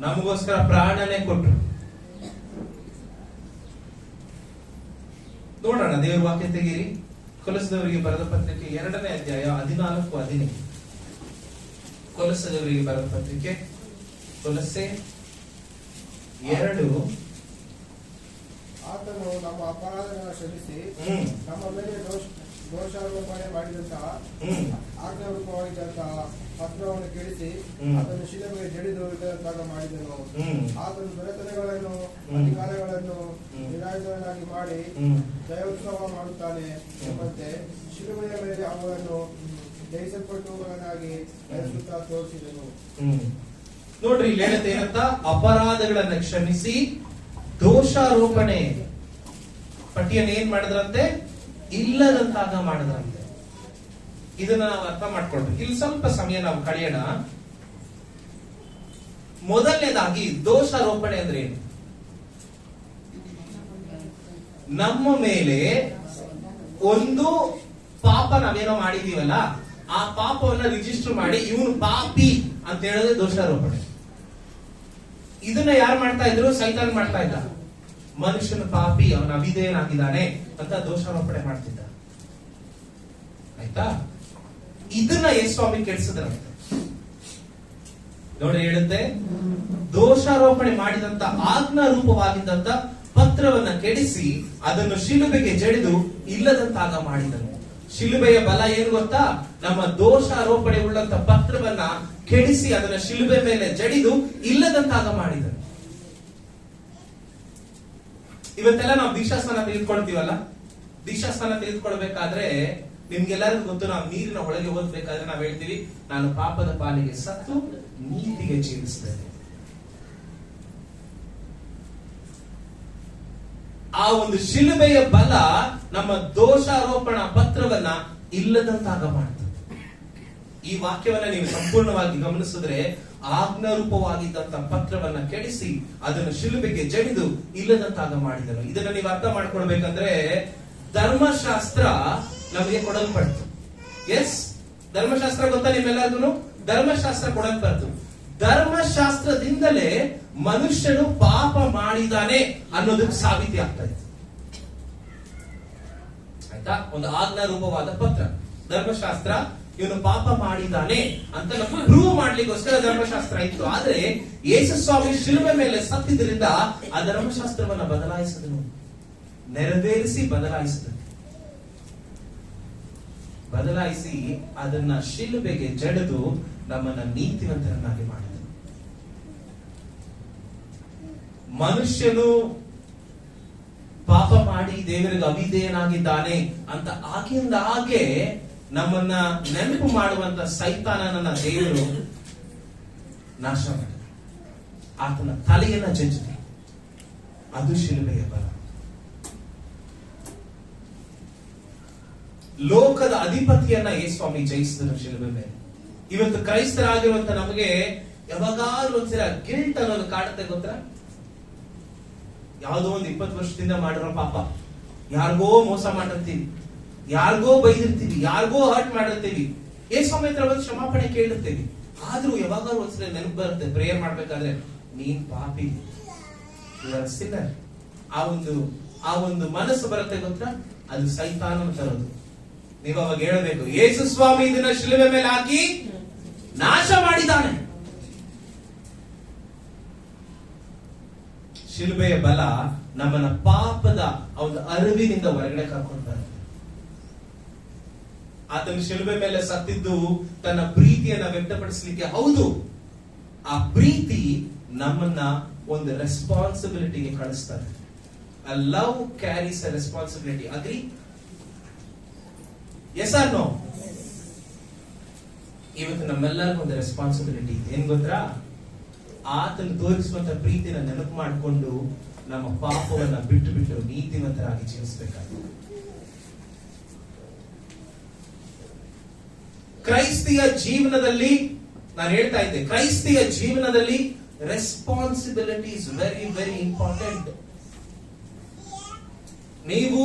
ನಮಗೋಸ್ಕರ ಪ್ರಾಣನೇ ಕೊಟ್ರು. ನೋಡೋಣ, ದೇವರ ವಾಕ್ಯ ತೆಗೀರಿ. ಕೊಲಸದವರಿಗೆ ಬರೆದ ಪತ್ರಿಕೆ 2ನೇ ಅಧ್ಯಾಯ 14-15. ಕೊಲಸದವರಿಗೆ ಬರೆದ ಪತ್ರಿಕೆ ಕೊಲಸೆ 2. ಆತನು ನಮ್ಮ ಅಪರಾಧಗಳನ್ನು ಕ್ಷಮಿಸಿ ನಮ್ಮ ಮೇಲೆ ದೋಷಾರೋಪಣೆ ಮಾಡಿದಂತಹ ಆಜ್ಞಾರೂಪವಾಗಿದ್ದಂತಹ ಪತ್ರವನ್ನು ಕೆಡಿಸಿ ಅದನ್ನು ಶಿಲುಬೆಗೆ ಜಡಿದು ಮಾಡಿದನು. ಆತನು ದೊರೆತನಗಳನ್ನು, ಅಧಿಕಾರಗಳನ್ನು, ಜನಾಂಗಗಳನ್ನಾಗಿ ಮಾಡಿ ಜಯೋತ್ಸವ ಮಾಡುತ್ತಾನೆ ಎಂಬಂತೆ ಶಿಲುಬೆಯ ಮೇಲೆ ಅವರನ್ನು ಜಯಿಸಲ್ಪಟ್ಟವರನ್ನಾಗಿ ನಡೆಸುತ್ತಾ ತೋರಿಸಿದನು. ನೋಡ್ರಿ ಇಲ್ಲಿ ಹೇಳುತ್ತೆ ಏನಂತ, ಅಪರಾಧಗಳನ್ನ ಕ್ಷಮಿಸಿ ದೋಷಾರೋಪಣೆ ಪಟ್ಟಿಯನ್ನು ಏನ್ ಮಾಡಿದ್ರಂತೆ, ಇಲ್ಲದಂತಾಗ ಮಾಡಿದ್ರಂತೆ. ಇದನ್ನ ನಾವು ಅರ್ಥ ಮಾಡ್ಕೊಳ್ಬೇಕು. ಇಲ್ಲಿ ಸ್ವಲ್ಪ ಸಮಯ ನಾವು ಕಳೆಯೋಣ. ಮೊದಲನೇದಾಗಿ ದೋಷಾರೋಪಣೆ ಅಂದ್ರೆ ಏನು? ನಮ್ಮ ಮೇಲೆ ಒಂದು ಪಾಪ ನಾವೇನೋ ಮಾಡಿದೀವಲ್ಲ, ಆ ಪಾಪವನ್ನ ರಿಜಿಸ್ಟರ್ ಮಾಡಿ ಇವನು ಪಾಪಿ ಅಂತ ಹೇಳಿದ್ರೆ ದೋಷಾರೋಪಣೆ. ಇದನ್ನ ಯಾರು ಮಾಡ್ತಾ ಇದ್ರು? ಸೈತಾನ್ ಮಾಡ್ತಾ ಇದ್ದ. ಮನುಷ್ಯನ ಪಾಪಿ, ಅವನ ಅವಿಧೇಯನಾಗಿದ್ದಾನೆ ಅಂತ ದೋಷಾರೋಪಣೆ ಮಾಡ್ತಿದ್ದ. ಆಯ್ತಾ? ಇದನ್ನ ಯೇಸುಸ್ವಾಮಿ ಕೆಡಿಸಿದ್ರಂತೆ. ನೋಡಿ ಹೇಳುತ್ತೆ, ದೋಷಾರೋಪಣೆ ಮಾಡಿದಂತ ಆಜ್ಞಾ ರೂಪವಾಗಿದ್ದಂತ ಪತ್ರವನ್ನ ಕೆಡಿಸಿ ಅದನ್ನು ಶಿಲುಬೆಗೆ ಜಡಿದು ಇಲ್ಲದಂತಾಗ ಮಾಡಿದನು. ಶಿಲುಬೆಯ ಬಲ ಏನು ಗೊತ್ತಾ? ನಮ್ಮ ದೋಷಾರೋಪಣೆ ಉಳ್ಳಂತ ಪತ್ರವನ್ನ ಕೆಡಿಸಿ ಅದನ್ನ ಶಿಲುಬೆ ಮೇಲೆ ಜಡಿದು ಇಲ್ಲದಂತಾಗ ಮಾಡಿದನು. ಇವತ್ತೆಲ್ಲ ನಾವು ದೀಕ್ಷಾಸ್ನಾನ ತೆಗೆದುಕೊಳ್ತೀವಲ್ಲ, ದೀಕ್ಷಾಸ್ನಾನ ತೆಗೆದುಕೊಳ್ಬೇಕಾದ್ರೆ ನಿಮ್ಗೆಲ್ಲರಿಗೂ ಗೊತ್ತು, ನಾವು ನೀರಿನ ಒಳಗೆ ಓದ್ಬೇಕಾದ್ರೆ ನಾವ್ ಹೇಳ್ತೀವಿ, ನಾನು ಪಾಪದ ಪಾಲಿಗೆ ಸತ್ತು ನೀತಿಗೆ ಜೀವಿಸ್ತೇನೆ. ಆ ಒಂದು ಶಿಲುಬೆಯ ಬಲ ನಮ್ಮ ದೋಷಾರೋಪಣ ಪತ್ರವನ್ನ ಇಲ್ಲದಂತಾಗ ಮಾಡ್ತದೆ. ಈ ವಾಕ್ಯವನ್ನ ನೀವು ಸಂಪೂರ್ಣವಾಗಿ ಗಮನಿಸಿದ್ರೆ, ಆಜ್ಞಾರೂಪವಾಗಿದ್ದಂತ ಪತ್ರವನ್ನ ಕೆಡಿಸಿ ಅದನ್ನು ಶಿಲುಬೆಗೆ ಜಡಿದು ಇಲ್ಲದಂತಾಗ ಮಾಡಿದನು. ಇದನ್ನ ನೀವು ಅರ್ಥ ಮಾಡ್ಕೊಳ್ಬೇಕಂದ್ರೆ, ಧರ್ಮಶಾಸ್ತ್ರ ನಮಗೆ ಕೊಡಲ್ಪಡ್ತು. ಎಸ್, ಧರ್ಮಶಾಸ್ತ್ರ ಗೊತ್ತಾ ನಿಮ್ಮೆಲ್ಲರಿಗೂ? ಧರ್ಮಶಾಸ್ತ್ರ ಕೊಡಲ್ಪಡ್ತು. ಧರ್ಮಶಾಸ್ತ್ರದಿಂದಲೇ ಮನುಷ್ಯನು ಪಾಪ ಮಾಡಿದಾನೆ ಅನ್ನೋದಕ್ಕೆ ಸಾಬೀತಿ ಆಗ್ತಾ ಇತ್ತು. ಆಯ್ತಾ? ಒಂದು ಆಜ್ಞಾ ರೂಪವಾದ ಪತ್ರ, ಧರ್ಮಶಾಸ್ತ್ರ, ಇವನು ಪಾಪ ಮಾಡಿದಾನೆ ಅಂತ ನಮಗೆ ಪ್ರೂವ್ ಮಾಡ್ಲಿಕ್ಕೋಸ್ಕರ ಧರ್ಮಶಾಸ್ತ್ರ ಇತ್ತು. ಆದ್ರೆ ಯೇಸುಸ್ವಾಮಿ ಶಿಲುಬೆ ಮೇಲೆ ಸತ್ತಿದ್ರಿಂದ ಆ ಧರ್ಮಶಾಸ್ತ್ರವನ್ನ ಬದಲಾಯಿಸಿದನು, ನೆರವೇರಿಸಿ ಬದಲಾಯಿಸಿ ಅದನ್ನ ಶಿಲುಬೆಗೆ ಜಡಿದು ನಮ್ಮನ್ನ ನೀತಿವಂತರನ್ನಾಗಿ ಮಾಡಿದನು. ಮನುಷ್ಯನು ಪಾಪ ಮಾಡಿ ದೇವರಿಗೆ ಅವಿಧೇಯನಾಗಿದ್ದಾನೆ ಅಂತ ಆಗಿಂದ ಹಾಗೆ ನಮ್ಮನ್ನ ನೆನಪು ಮಾಡುವಂತ ಸೈತಾನನ ದೇವರು ನಾಶ ಮಾಡಿದ. ಆತನ ತಲೆಯನ್ನ ಜಜ್ಜಿದ. ಅದು ಶಿಲುಬೆಯ ಬಲ. ಲೋಕದ ಅಧಿಪತಿಯನ್ನ ಯೇಸುಸ್ವಾಮಿ ಜಯಿಸಿದನು ಶಿಲುಬೆ ಮೇಲೆ. ಇವತ್ತು ಕ್ರೈಸ್ತರಾಗಿರುವಂತ ನಮಗೆ ಯಾವಾಗಾದ್ರೂ ಒಂದ್ಸಲ ಗಿಲ್ಟ್ ಅನ್ನೋದು ಕಾಡುತ್ತೆ, ಗೊತ್ತಾ? ಯಾವುದೋ ಒಂದು 20 ವರ್ಷದಿಂದ ಮಾಡಿರೋ ಪಾಪ, ಯಾರಿಗೋ ಮೋಸ ಮಾಡಿರ್ತೀವಿ, ಯಾರಿಗೋ ಬೈದಿರ್ತೀವಿ, ಯಾರಿಗೋ ಹರ್ಟ್ ಮಾಡಿರ್ತೀವಿ, ಯೇಸುಸ್ವಾಮಿ ಹತ್ರ ಒಂದು ಕ್ಷಮಾಪಣೆ ಕೇಳಿರ್ತೀವಿ. ಆದ್ರೂ ಯಾವಾಗಾದ್ರೂ ಒಂದ್ಸಲ ನೆನಪು ಬರುತ್ತೆ, ಪ್ರೇಯರ್ ಮಾಡ್ಬೇಕಾದ್ರೆ, ನೀನ್ ಪಾಪಿ, ಸಿನ್ನರ್. ಆ ಒಂದು ಮನಸ್ಸು ಬರುತ್ತೆ ಗೊತ್ತಾ? ಅದು ಸೈತಾನನ ತರೋದು. ನೀವು ಅವಾಗ ಹೇಳಬೇಕು, ಯೇಸುಸ್ವಾಮಿ ಇದನ್ನ ಶಿಲುಬೆ ಮೇಲೆ ಹಾಕಿ ನಾಶ ಮಾಡಿದ್ದಾನೆ. ಶಿಲುಬೆಯ ಬಲ ನಮ್ಮನ್ನ ಪಾಪದ ಒಂದು ಅರಿವಿನಿಂದ ಹೊರಗಡೆ ಕರ್ಕೊಂಡು ಬರುತ್ತೆ. ಆತನ ಶಿಲುಬೆ ಮೇಲೆ ಸತ್ತಿದ್ದು ತನ್ನ ಪ್ರೀತಿಯನ್ನ ವ್ಯಕ್ತಪಡಿಸಲಿಕ್ಕೆ. ಹೌದು, ಆ ಪ್ರೀತಿ ನಮ್ಮನ್ನ ಒಂದು ರೆಸ್ಪಾನ್ಸಿಬಿಲಿಟಿಗೆ ಕಳಿಸ್ತಾರೆ. A love carries a responsibility. Agree? Yes or no? ಇವತ್ತು ನಮ್ಮೆಲ್ಲರಿಗೂ ಒಂದು ರೆಸ್ಪಾನ್ಸಿಬಿಲಿಟಿ ಏನ್ ಗೊತ್ತಾ? ಆತನು ತೋರಿಸುವಂತ ಪ್ರೀತಿನ ನೆನಪು ಮಾಡಿಕೊಂಡು ನಮ್ಮ ಪಾಪವನ್ನ ಬಿಟ್ಟು ನೀತಿವಂತರಾಗಿ ಜೀವಿಸಬೇಕಾಗಿದೆ. ಕ್ರೈಸ್ತಿಯ ಜೀವನದಲ್ಲಿ ನಾನು ಹೇಳ್ತಾ ಇದ್ದೆ, ಕ್ರೈಸ್ತಿಯ ಜೀವನದಲ್ಲಿ responsibility is very very important. ನೀವು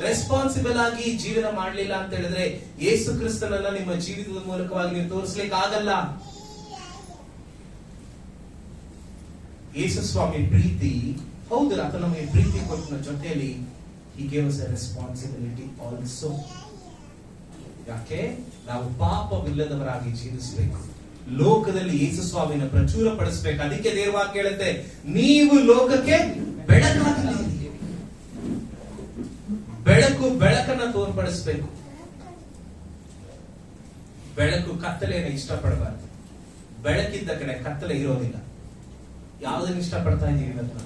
ರೆಸ್ಪಾನ್ಸಿಬಲ್ ಆಗಿ ಜೀವನ ಮಾಡಲಿಲ್ಲ ಅಂತ ಹೇಳಿದ್ರೆ ಯೇಸು ಕ್ರಿಸ್ತನನ್ನ ನಿಮ್ಮ ಜೀವಿತದ ಮೂಲಕವಾಗಿ ನೀವು ತೋರಿಸ್ಲಿಕ್ಕೆ ಆಗಲ್ಲ. ಯೇಸು ಸ್ವಾಮಿ ಪ್ರೀತಿ, ಹೌದು, ಆತ ನಮಗೆ ಪ್ರೀತಿ ಕೊಟ್ಟ ಜೊತೆಯಲ್ಲಿ he gave us a responsibility also. ಯಾಕೆ? ನಾವು ಪಾಪವಿಲ್ಲದವರಾಗಿ ಜೀವಿಸಬೇಕು, ಲೋಕದಲ್ಲಿ ಯೇಸು ಸ್ವಾಮಿನ ಪ್ರಚುರ ಪಡಿಸಬೇಕು. ಅದಕ್ಕೆ ದೇವವಾಕ್ಯ ಹೇಳುತ್ತೆ, ನೀವು ಲೋಕಕ್ಕೆ ಬೆಳಕಾಗಿದ್ದೀರಿ. ಬೆಳಕನ್ನ ತೋರ್ಪಡಿಸಬೇಕು. ಬೆಳಕು ಕತ್ತಲೆಯನ್ನು ಇಷ್ಟಪಡಬಾರದು. ಬೆಳಕಿದ್ದ ಕಡೆ ಕತ್ತಲೆ ಇರೋದಿಲ್ಲ. ಯಾವುದನ್ನು ಇಷ್ಟಪಡ್ತಾ ಇದೀವಿ ಇವತ್ತು?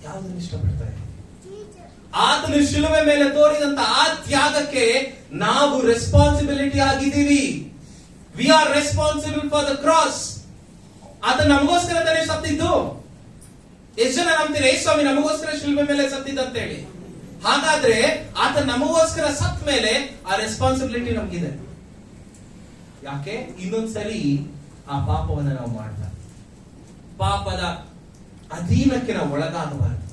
ಯಾವುದನ್ನು ಇಷ್ಟಪಡ್ತಾರೆ? ಆತನು ಶಿಲುಬೆ ಮೇಲೆ ತೋರಿದಂತ ಆ ತ್ಯಾಗಕ್ಕೆ ನಾವು ರೆಸ್ಪಾನ್ಸಿಬಿಲಿಟಿ ಆಗಿದ್ದೀವಿ. We are responsible for the cross. ಆತ ನಮಗೋಸ್ಕರ ತಾನೇ ಸತ್ತಿದ್ದು. ಎಷ್ಟು ಜನ ನಂಬ್ತೀರಾ ಸ್ವಾಮಿ ನಮಗೋಸ್ಕರ ಶಿಲುಬೆ ಮೇಲೆ ಸತ್ತಿದ್ದಂತ ಹೇಳಿ? ಹಾಗಾದ್ರೆ ಆತ ನಮಗೋಸ್ಕರ ಸತ್ ಮೇಲೆ ಆ ರೆಸ್ಪಾನ್ಸಿಬಿಲಿಟಿ ನಮ್ಗಿದೆ. ಯಾಕೆ? ಇನ್ನೊಂದ್ಸರಿ ಆ ಪಾಪವನ್ನ ನಾವು ಮಾಡ್ಬಾರ್ದು, ಪಾಪದ ಅಧೀನಕ್ಕೆ ನಾವು ಒಳಗಾಗಬಾರ್ದು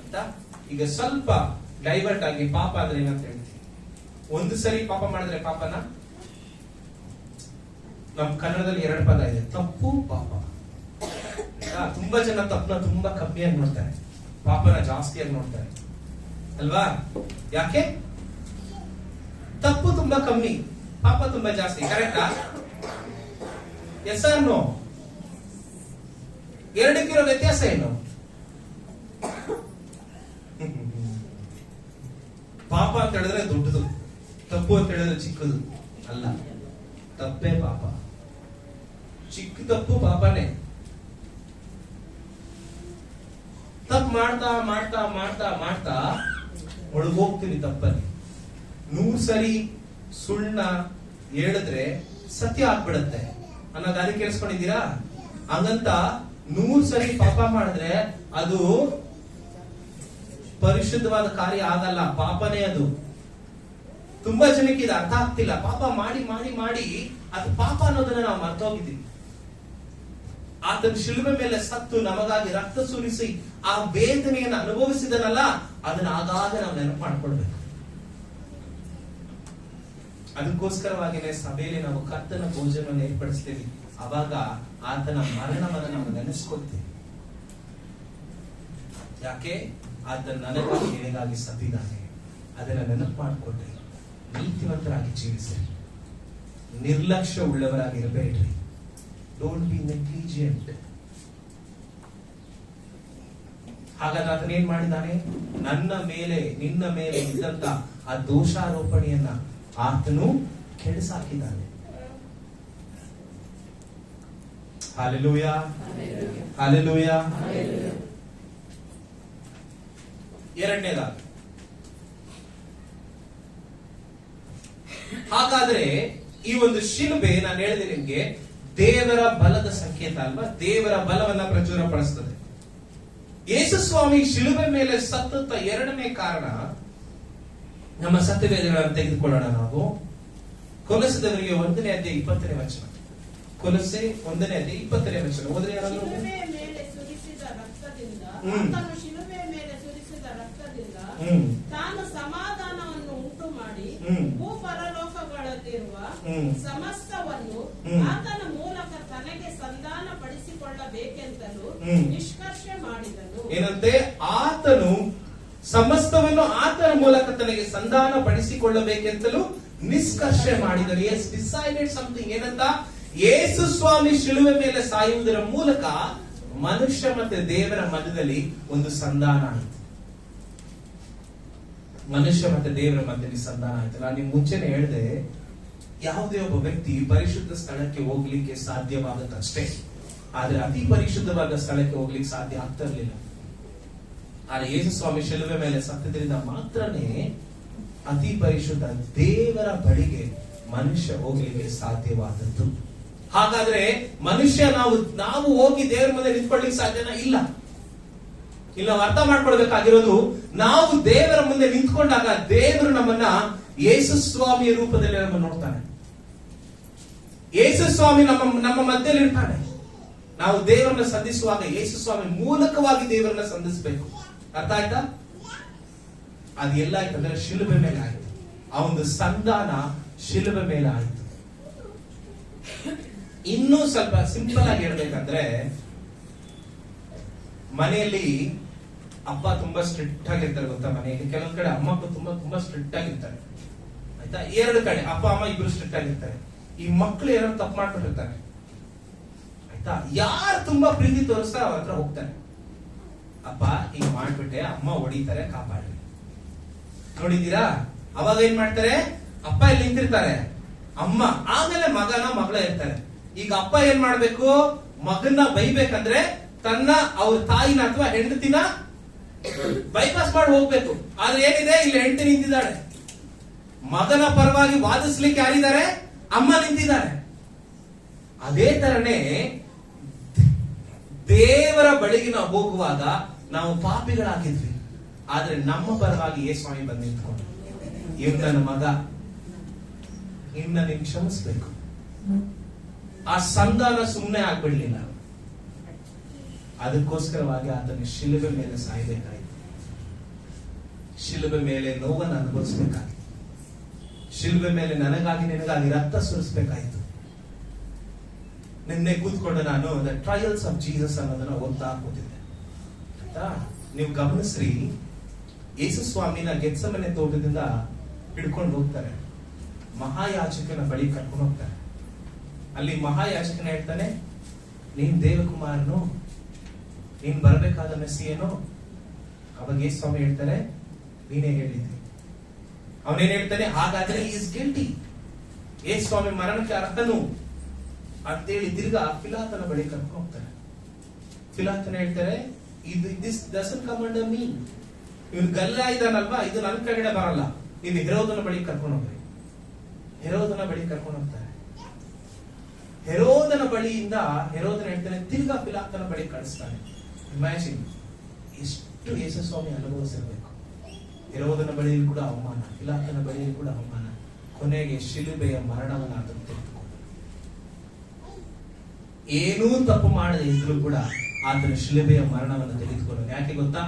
ಅಂತ. ಈಗ ಸ್ವಲ್ಪ ಡೈವರ್ಟ್ ಆಗಿ ಪಾಪ ಅಂದ್ರೆ ಏನಂತ ಹೇಳ್ತೀವಿ. ಒಂದು ಸರಿ ಪಾಪ ಮಾಡಿದ್ರೆ ಪಾಪನ, ನಮ್ ಕನ್ನಡದಲ್ಲಿ 2 ಪದ ಇದೆ, ತಪ್ಪು ಪಾಪ. ತುಂಬಾ ಜನ ತಪ್ಪನ ತುಂಬಾ ಕಮ್ಮಿಯಾಗಿ ನೋಡ್ತಾರೆ, ಪಾಪನ ಜಾಸ್ತಿಯಾಗಿ ನೋಡ್ತಾರೆ ಅಲ್ವಾ? ಯಾಕೆ? ತಪ್ಪು ತುಂಬಾ ಕಮ್ಮಿ, ಪಾಪ ತುಂಬಾ ಜಾಸ್ತಿ. ಕರೆಕ್ಟಾ? S R no? ಎರಡಕ್ಕಿರೋ ವ್ಯತ್ಯಾಸ ಏನು? ಪಾಪ ಅಂತ ಹೇಳಿದ್ರೆ ದೊಡ್ಡದು, ತಪ್ಪು ಅಂತ ಹೇಳಿದ್ರೆ ಚಿಕ್ಕದು ಅಲ್ಲ. ತಪ್ಪೇ ಪಾಪ, ಚಿಕ್ಕ ತಪ್ಪು ಪಾಪನೇ. ತಪ್ಪು ಮಾಡ್ತಾ ಮಾಡ್ತಾ ಮಾಡ್ತಾ ಮಾಡ್ತಾ ಒಳಗೋಗ್ತೀನಿ ತಪ್ಪಲ್ಲಿ. 100 ಸರಿ ಸುಳ್ಳ ಹೇಳಿದ್ರೆ ಸತ್ಯ ಆಗ್ಬಿಡತ್ತೆ ಅನ್ನೋ ದಾರಿ ಕೇಳಿಸ್ಕೊಂಡಿದ್ದೀರಾ? ಹಂಗಂತ 100 ಸರಿ ಪಾಪ ಮಾಡಿದ್ರೆ ಅದು ಪರಿಶುದ್ಧವಾದ ಕಾರ್ಯ ಆಗಲ್ಲ, ಪಾಪನೇ ಅದು. ತುಂಬಾ ಜನಕ್ಕೆ ಇದು ಅರ್ಥ ಆಗ್ತಿಲ್ಲ. ಪಾಪ ಮಾಡಿ ಮಾಡಿ ಮಾಡಿ ಅದು ಪಾಪ ಅನ್ನೋದನ್ನ ನಾವು ಮರ್ತೋಗಿದ್ದೀವಿ. ಆತನ ಶಿಲುಬೆ ಮೇಲೆ ಸತ್ತು ನಮಗಾಗಿ ರಕ್ತ ಸುರಿಸಿ ಆ ವೇದನೆಯನ್ನು ಅನುಭವಿಸಿದನಲ್ಲ, ಅದನ್ನ ಆಗಾಗ ನಾವು ನೆನಪು ಮಾಡ್ಕೊಳ್ಬೇಕು. ಅದಕ್ಕೋಸ್ಕರವಾಗಿನೇ ಸಭೆಯಲ್ಲಿ ನಾವು ಕರ್ತನ ಭೋಜನವನ್ನು ಏರ್ಪಡಿಸ್ತೇವೆ. ಅವಾಗ ಆತನ ಮರಣವನ್ನು ನಾವು ನೆನೆಸ್ಕೊಳ್ತೇವೆ. ಯಾಕೆ? ಆತನ ನನಗಾಗಿ ನಿನಗಾಗಿ ಸತ್ತಿದ್ದಾನೆ. ಅದನ್ನ ನೆನಪು ಮಾಡಿಕೊಡ್ರಿ. ನೀತಿವಂತರಾಗಿ ಜೀವಿಸಿ, ನಿರ್ಲಕ್ಷ್ಯ ಉಳ್ಳವರಾಗಿರಬೇಡ್ರಿ. Don't be negligent. ಹಾಗಾದ್ರೆ ಆತನ ಏನ್ ಮಾಡಿದ್ದಾನೆ? ನನ್ನ ಮೇಲೆ ನಿನ್ನ ಮೇಲೆ ಇದ್ದಂತ ಆ ದೋಷಾರೋಪಣೆಯನ್ನ ಆತನು ಕೆಡಿಸಾಕಿದ್ದಾನೆ. Hallelujah, hallelujah. ಎರಡನೇದಾಗಿ, ಹಾಗಾದ್ರೆ ಈ ಒಂದು ಶಿಲುಬೆ ನಾನು ಹೇಳಿದೆ ನಿಮ್ಗೆ ದೇವರ ಬಲದ ಸಂಕೇತ ಅಲ್ವಾ? ದೇವರ ಬಲವನ್ನ ಪ್ರಚುರಪಡಿಸ್ತದೆ. ಯೇಸು ಸ್ವಾಮಿ ಶಿಲುಬೆ ಮೇಲೆ ಸತ್ತ 2ನೇ ಕಾರಣ, ನಮ್ಮ ಸತ್ಯವೇದಗಳನ್ನು ತೆಗೆದುಕೊಳ್ಳೋಣ ನಾವು. ಕೊಲಸದವರಿಗೆ 1ನೇ ಅಧ್ಯಾಯ 20ನೇ ವಚನ. ಕೊಲಸೆ 1ನೇ ಅಧ್ಯಾಯ 20ನೇ ವಚನ ಓದ್ರಿ ಯಾರಾದ್ರೂ? ಶಿಲುಬೆಯ ಮೇಲೆ ಸುರಿಸಿದ ರಕ್ತದಿಂದ, ಆತನು ಶಿಲುಬೆಯ ಮೇಲೆ ಸುರಿಸಿದ ರಕ್ತದಿಂದ ತಾನು ಸಮಾಧಾನವನ್ನು ಉಂಟು ಮಾಡಿ ಭೂಪರಲೋಕಗಳಲ್ಲಿರುವ ಸಮಸ್ತವನ್ನು ಆತನ ಮೂಲಕ ತನಗೆ ಸಂಧಾನ ಪಡಿಸಿಕೊಳ್ಳಬೇಕೆಂತಲೂ ನಿಷ್ಕರ್ಷೆ ಮಾಡಿದನು. ಏನಂತೆ? ಆತನು ಸಮಸ್ತವನ್ನು ಆತನ ಮೂಲಕ ತನಗೆ ಸಂಧಾನ ಪಡಿಸಿಕೊಳ್ಳಬೇಕೆಂತಲೂ ನಿಷ್ಕರ್ಷೆ ಮಾಡಿದನು. Has decided something. ಏನಂತ? ಯೇಸು ಸ್ವಾಮಿ ಶಿಲುಬೆ ಮೇಲೆ ಸಾಯುವುದರ ಮೂಲಕ ಮನುಷ್ಯ ಮತ್ತೆ ದೇವರ ಮಧ್ಯದಲ್ಲಿ ಒಂದು ಸಂಧಾನ ಆಯಿತು. ಮನುಷ್ಯ ಮತ್ತೆ ದೇವರ ಮಧ್ಯದಲ್ಲಿ ಸಂಧಾನ ಆಯ್ತು. ನಾನು ನಿಮ್ ಮುಂಚೆನೆ ಹೇಳಿದೆ, ಯಾವುದೇ ಒಬ್ಬ ವ್ಯಕ್ತಿ ಪರಿಶುದ್ಧ ಸ್ಥಳಕ್ಕೆ ಹೋಗ್ಲಿಕ್ಕೆ ಸಾಧ್ಯವಾಗತ್ತಷ್ಟೇ, ಆದ್ರೆ ಅತಿ ಪರಿಶುದ್ಧವಾದ ಸ್ಥಳಕ್ಕೆ ಹೋಗ್ಲಿಕ್ಕೆ ಸಾಧ್ಯ ಆಗ್ತಾ ಇರ್ಲಿಲ್ಲ. ಆದ್ರೆ ಯೇಸು ಸ್ವಾಮಿ ಶಿಲುಬೆ ಮೇಲೆ ಸತ್ತದ್ರಿಂದ ಮಾತ್ರನೇ ಅತಿ ಪರಿಶುದ್ಧ ದೇವರ ಬಳಿಗೆ ಮನುಷ್ಯ ಹೋಗ್ಲಿಕ್ಕೆ ಸಾಧ್ಯವಾದದ್ದು. ಹಾಗಾದ್ರೆ ಮನುಷ್ಯ ನಾವು ಹೋಗಿ ದೇವರ ಮುಂದೆ ನಿಂತ್ಕೊಳ್ಳಿಕ್ಕೆ ಸಾಧ್ಯನಾ? ಇಲ್ಲ. ಇಲ್ಲಿ ನಾವು ಅರ್ಥ ಮಾಡ್ಕೊಳ್ಬೇಕಾಗಿರೋದು, ನಾವು ದೇವರ ಮುಂದೆ ನಿಂತ್ಕೊಂಡಾಗ ದೇವರು ನಮ್ಮನ್ನ ಯೇಸು ಸ್ವಾಮಿಯ ರೂಪದಲ್ಲಿ ನಮ್ಮನ್ನು ನೋಡ್ತಾನೆ. ಯೇಸು ಸ್ವಾಮಿ ನಮ್ಮ ಮಧ್ಯದಲ್ಲಿ ಇರ್ತಾನೆ. ನಾವು ದೇವರನ್ನ ಸಂಧಿಸುವಾಗ ಯೇಸು ಸ್ವಾಮಿ ಮೂಲಕವಾಗಿ ದೇವರನ್ನ ಸಂಧಿಸಬೇಕು. ಅರ್ಥ ಆಯ್ತಾ? ಅದು ಎಲ್ಲ ಆಯ್ತಂದ್ರೆ ಶಿಲುಬೆ ಮೇಲೆ ಆಯ್ತು. ಆ ಒಂದು ಸಂಧಾನ ಶಿಲುಬೆ ಮೇಲೆ ಆಯ್ತು. ಇನ್ನೂ ಸ್ವಲ್ಪ ಸಿಂಪಲ್ ಆಗಿ ಹೇಳ್ಬೇಕಂದ್ರೆ, ಮನೆಯಲ್ಲಿ ಅಪ್ಪ ತುಂಬಾ ಸ್ಟ್ರಿಕ್ಟ್ ಆಗಿರ್ತಾರೆ ಗೊತ್ತಾ? ಮನೆಯಲ್ಲಿ ಕೆಲವೊಂದ್ ಕಡೆ ಅಮ್ಮ ತುಂಬಾ ಸ್ಟ್ರಿಕ್ಟ್ ಆಗಿರ್ತಾರೆ, ಆಯ್ತಾ? 2 ಕಡೆ ಅಪ್ಪ ಅಮ್ಮ ಇಬ್ರು ಸ್ಟ್ರಿಕ್ಟ್ ಆಗಿರ್ತಾರೆ. ಈ ಮಕ್ಕಳು ಏನೋ ತಪ್ಪು ಮಾಡ್ಕೊಂಡಿರ್ತಾರೆ, ಆಯ್ತಾ? ಯಾರು ತುಂಬಾ ಪ್ರೀತಿ ತೋರಿಸ್ತಾರೆ ಅವ್ರ ಹತ್ರ ಹೋಗ್ತಾನೆ. ಅಪ್ಪ ಈಗ ಮಾಡ್ಬಿಟ್ಟೆ, ಅಮ್ಮ ಹೊಡಿತಾರೆ, ಕಾಪಾಡಿ. ನೋಡಿದ್ದೀರಾ? ಅವಾಗ ಏನ್ ಮಾಡ್ತಾರೆ? ಅಪ್ಪ ಇಲ್ಲಿ ನಿಂತಿರ್ತಾರೆ, ಅಮ್ಮ ಆಮೇಲೆ ಮಗನ ಮಗಳ ಇರ್ತಾರೆ. ಈಗ ಅಪ್ಪ ಏನ್ ಮಾಡ್ಬೇಕು? ಮಗನ್ನ ಬೈಬೇಕಂದ್ರೆ ತನ್ನ ಅವ್ರ ತಾಯಿನ ಅಥವಾ ಹೆಂಡತಿನ ಬೈಪಾಸ್ ಮಾಡಿ ಹೋಗ್ಬೇಕು. ಆದ್ರೆ ಏನಿದೆ, ಇಲ್ಲಿ ಹೆಂಡತಿ ನಿಂತಿದ್ದಾಳೆ. ಮಗನ ಪರವಾಗಿ ವಾದಿಸ್ಲಿಕ್ಕೆ ಯಾರಿದ್ದಾರೆ? ಅಮ್ಮ ನಿಂತಿದ್ದಾರೆ. ಅದೇ ತರನೇ ದೇವರ ಬಳಿಗೆ ನಾವು ಹೋಗುವಾಗ ನಾವು ಪಾಪಿಗಳಾಗಿದ್ವಿ, ಆದ್ರೆ ನಮ್ಮ ಪರವಾಗಿ ಯೇಸುಸ್ವಾಮಿ ಬಂದು ನಿಂತ್ಕೊಂಡು, ಇವ್ ನನ್ನ ಮಗ, ಇನ್ನ ನೀನ್ ಕ್ಷಮಿಸ್ಬೇಕು. ಆ ಸಂಧಾನ ಸುಮ್ಮನೆ ಆಗ್ಬಿಡ್ಲಿಲ್ಲ. ಅದಕ್ಕೋಸ್ಕರವಾಗಿ ಆತನ ಶಿಲುಬೆ ಮೇಲೆ ಸಾಯ್ಬೇಕಾಯ್ತು, ಶಿಲುಬೆ ಮೇಲೆ ನೋವನ್ನು ಅನುಭವಿಸ್ಬೇಕಾಗಿತ್ತು, ಶಿಲುಬೆ ಮೇಲೆ ನನಗಾಗಿ ನಿನಗಾಗಿ ರಕ್ತ ಸುರಿಸ್ಬೇಕಾಯ್ತು. ನಿನ್ನೆ ಕೂತ್ಕೊಂಡು ನಾನು ದ ಟ್ರಯಲ್ಸ್ ಆಫ್ ಜೀಸಸ್ ಅನ್ನೋದನ್ನ ಓದ್ತಾ ಕೂತಿದ್ದೆ. ನೀವು ಗಮನಿಸ್ರಿ, ಯೇಸು ಸ್ವಾಮಿನ ಗೆತ್ಸಮನೆ ತೋಟದಿಂದ ಹಿಡ್ಕೊಂಡು ಹೋಗ್ತಾರೆ, ಮಹಾಯಾಜಕನ ಬಳಿ ಕರ್ಕೊಂಡು ಹೋಗ್ತಾರೆ. ಅಲ್ಲಿ ಮಹಾಯಾಜಕನ ಹೇಳ್ತಾನೆ, ನೀನ್ ದೇವಕುಮಾರನು, ನೀನ್ ಬರಬೇಕಾದ ಮೆಸ್ಸಿಯೇನೋ? ಅವಾಗ ಯೇಸು ಸ್ವಾಮಿ ಹೇಳ್ತಾರೆ, ನೀನೇ ಹೇಳಿದ್ದೆ. ಅವನೇನ್ ಹೇಳ್ತಾನೆ, ಹಾಗಾದ್ರೆ ಈಸ್ ಗಿಲ್ಟಿ, ಯೇಸು ಸ್ವಾಮಿ ಮರಣಕ್ಕೆ ಅರ್ಹನು ಅಂತೇಳಿ ತಿರ್ಗಾ ಪಿಲಾತನ ಬಳಿ ಕರ್ಕೊಂಡು ಹೋಗ್ತಾರೆ. ಪಿಲಾತನ ಹೇಳ್ತಾರೆ, this doesn't come under me, ಇವನು ಗಲ್ಲ ಇದ್ದಾನಲ್ವಾ, ಇದು ನನ್ನ ಕೆಳಗಡೆ ಬರಲ್ಲ, ನೀವು ಹೆರೋದನ ಬಳಿ ಕರ್ಕೊಂಡು ಹೋಗ್ರಿ. ಹೆರೋದನ ಬಳಿ ಕರ್ಕೊಂಡು ಹೋಗ್ತಾರೆ. ಹೆರೋದನ ಬಳಿಯಿಂದ ಹೆರೋದನ ಹೇಳ್ತಾನೆ, ತಿರ್ಗಾ ಪಿಲಾತನ ಬಳಿ ಕಳಿಸ್ತಾನೆ. ಇಮ್ಯಾಜಿನ್ ಎಷ್ಟು ಯೇಸು ಸ್ವಾಮಿ ಅನುಭವಿಸಿರ್ಬೇಕು. ಹೆರೋದನ ಬಳಿಯಲ್ಲಿ ಕೂಡ ಅವಮಾನ, ಪಿಲಾತನ ಬಳಿಯಲ್ಲಿ ಕೂಡ ಅವಮಾನ, ಕೊನೆಗೆ ಶಿಲುಬೆಯ ಮರಣವನ್ನು ಆತನು ತೆಗೆದುಕೊಂಡು, ಏನೂ ತಪ್ಪು ಮಾಡದೆ ಇದ್ರೂ ಕೂಡ ಆತನ ಶಿಲುಬೆಯ ಮರಣವನ್ನು ತೆಗೆದುಕೊಂಡು. ಯಾಕೆ ಗೊತ್ತಾ?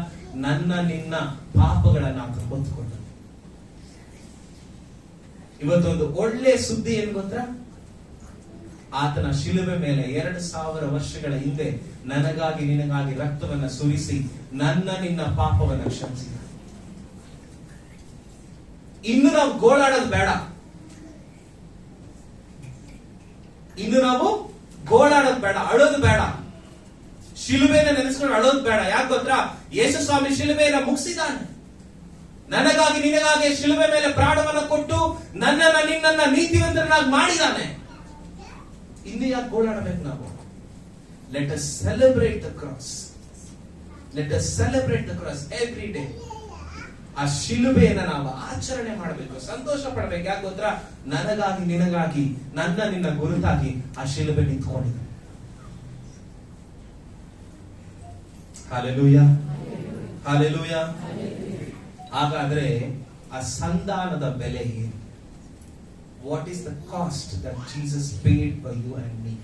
ನನ್ನ ನಿನ್ನ ಪಾಪಗಳನ್ನು ಆತನು ಹೊತ್ತುಕೊಂಡ. ಇವತ್ತೊಂದು ಒಳ್ಳೆ ಸುದ್ದಿ ಏನು ಗೊತ್ತಾ? ಆತನ ಶಿಲುಬೆ ಮೇಲೆ 2000 ವರ್ಷಗಳ ಹಿಂದೆ ನನಗಾಗಿ ನಿನಗಾಗಿ ರಕ್ತವನ್ನ ಸುರಿಸಿ ನನ್ನ ನಿನ್ನ ಪಾಪವನ್ನ ಕ್ಷಮಿಸಿದ. ಇನ್ನು ನಾವು ಗೋಳಾಡೋದು ಬೇಡ, ಇನ್ನು ನಾವು ಗೋಳಾಡೋದು ಬೇಡ, ಅಳೋದು ಬೇಡ, ಶಿಲುಬೆನ ನೆನೆಸ್ಕೊಂಡು ಅಳೋದು ಬೇಡ. ಯಾಕೆ ಗೊತ್ತಾ? ಯೇಸು ಸ್ವಾಮಿ ಶಿಲುಬೆಯನ್ನ ಮುಗಿಸಿದ್ದಾನೆ. ನನಗಾಗಿ ನಿನಗಾಗಿ ಶಿಲುಬೆ ಮೇಲೆ ಪ್ರಾಣವನ್ನ ಕೊಟ್ಟು ನನ್ನನ್ನ ನಿನ್ನನ್ನ ನೀತಿವಂತರನ್ನಾಗಿ ಮಾಡಿದ್ದಾನೆ. ಇನ್ನು ಯಾಕೆ ಗೋಳಾಡಬೇಕು ನಾವು? Let us celebrate the cross, let us celebrate the cross every day. ಆ ಶಿಲುಬೆಯನ್ನ ನಾವು ಆಚರಣೆ ಮಾಡಬೇಕು, ಸಂತೋಷ ಪಡಬೇಕು. ಯಾಕೆ ಗೊತ್ತಾ? ನನಗಾಗಿ ನಿನಗಾಗಿ ನನ್ನ ನಿನ್ನ ಗುರುತಾಗಿ ಆ ಶಿಲುಬೆ ನಿಂತ್ಕೊಂಡಿದೆ. Hallelujah, hallelujah. ಹಾಗಾದ್ರೆ ಆ ಸಂಧಾನದ ಬೆಲೆ ಏನು? What is the cost that Jesus paid for you and me?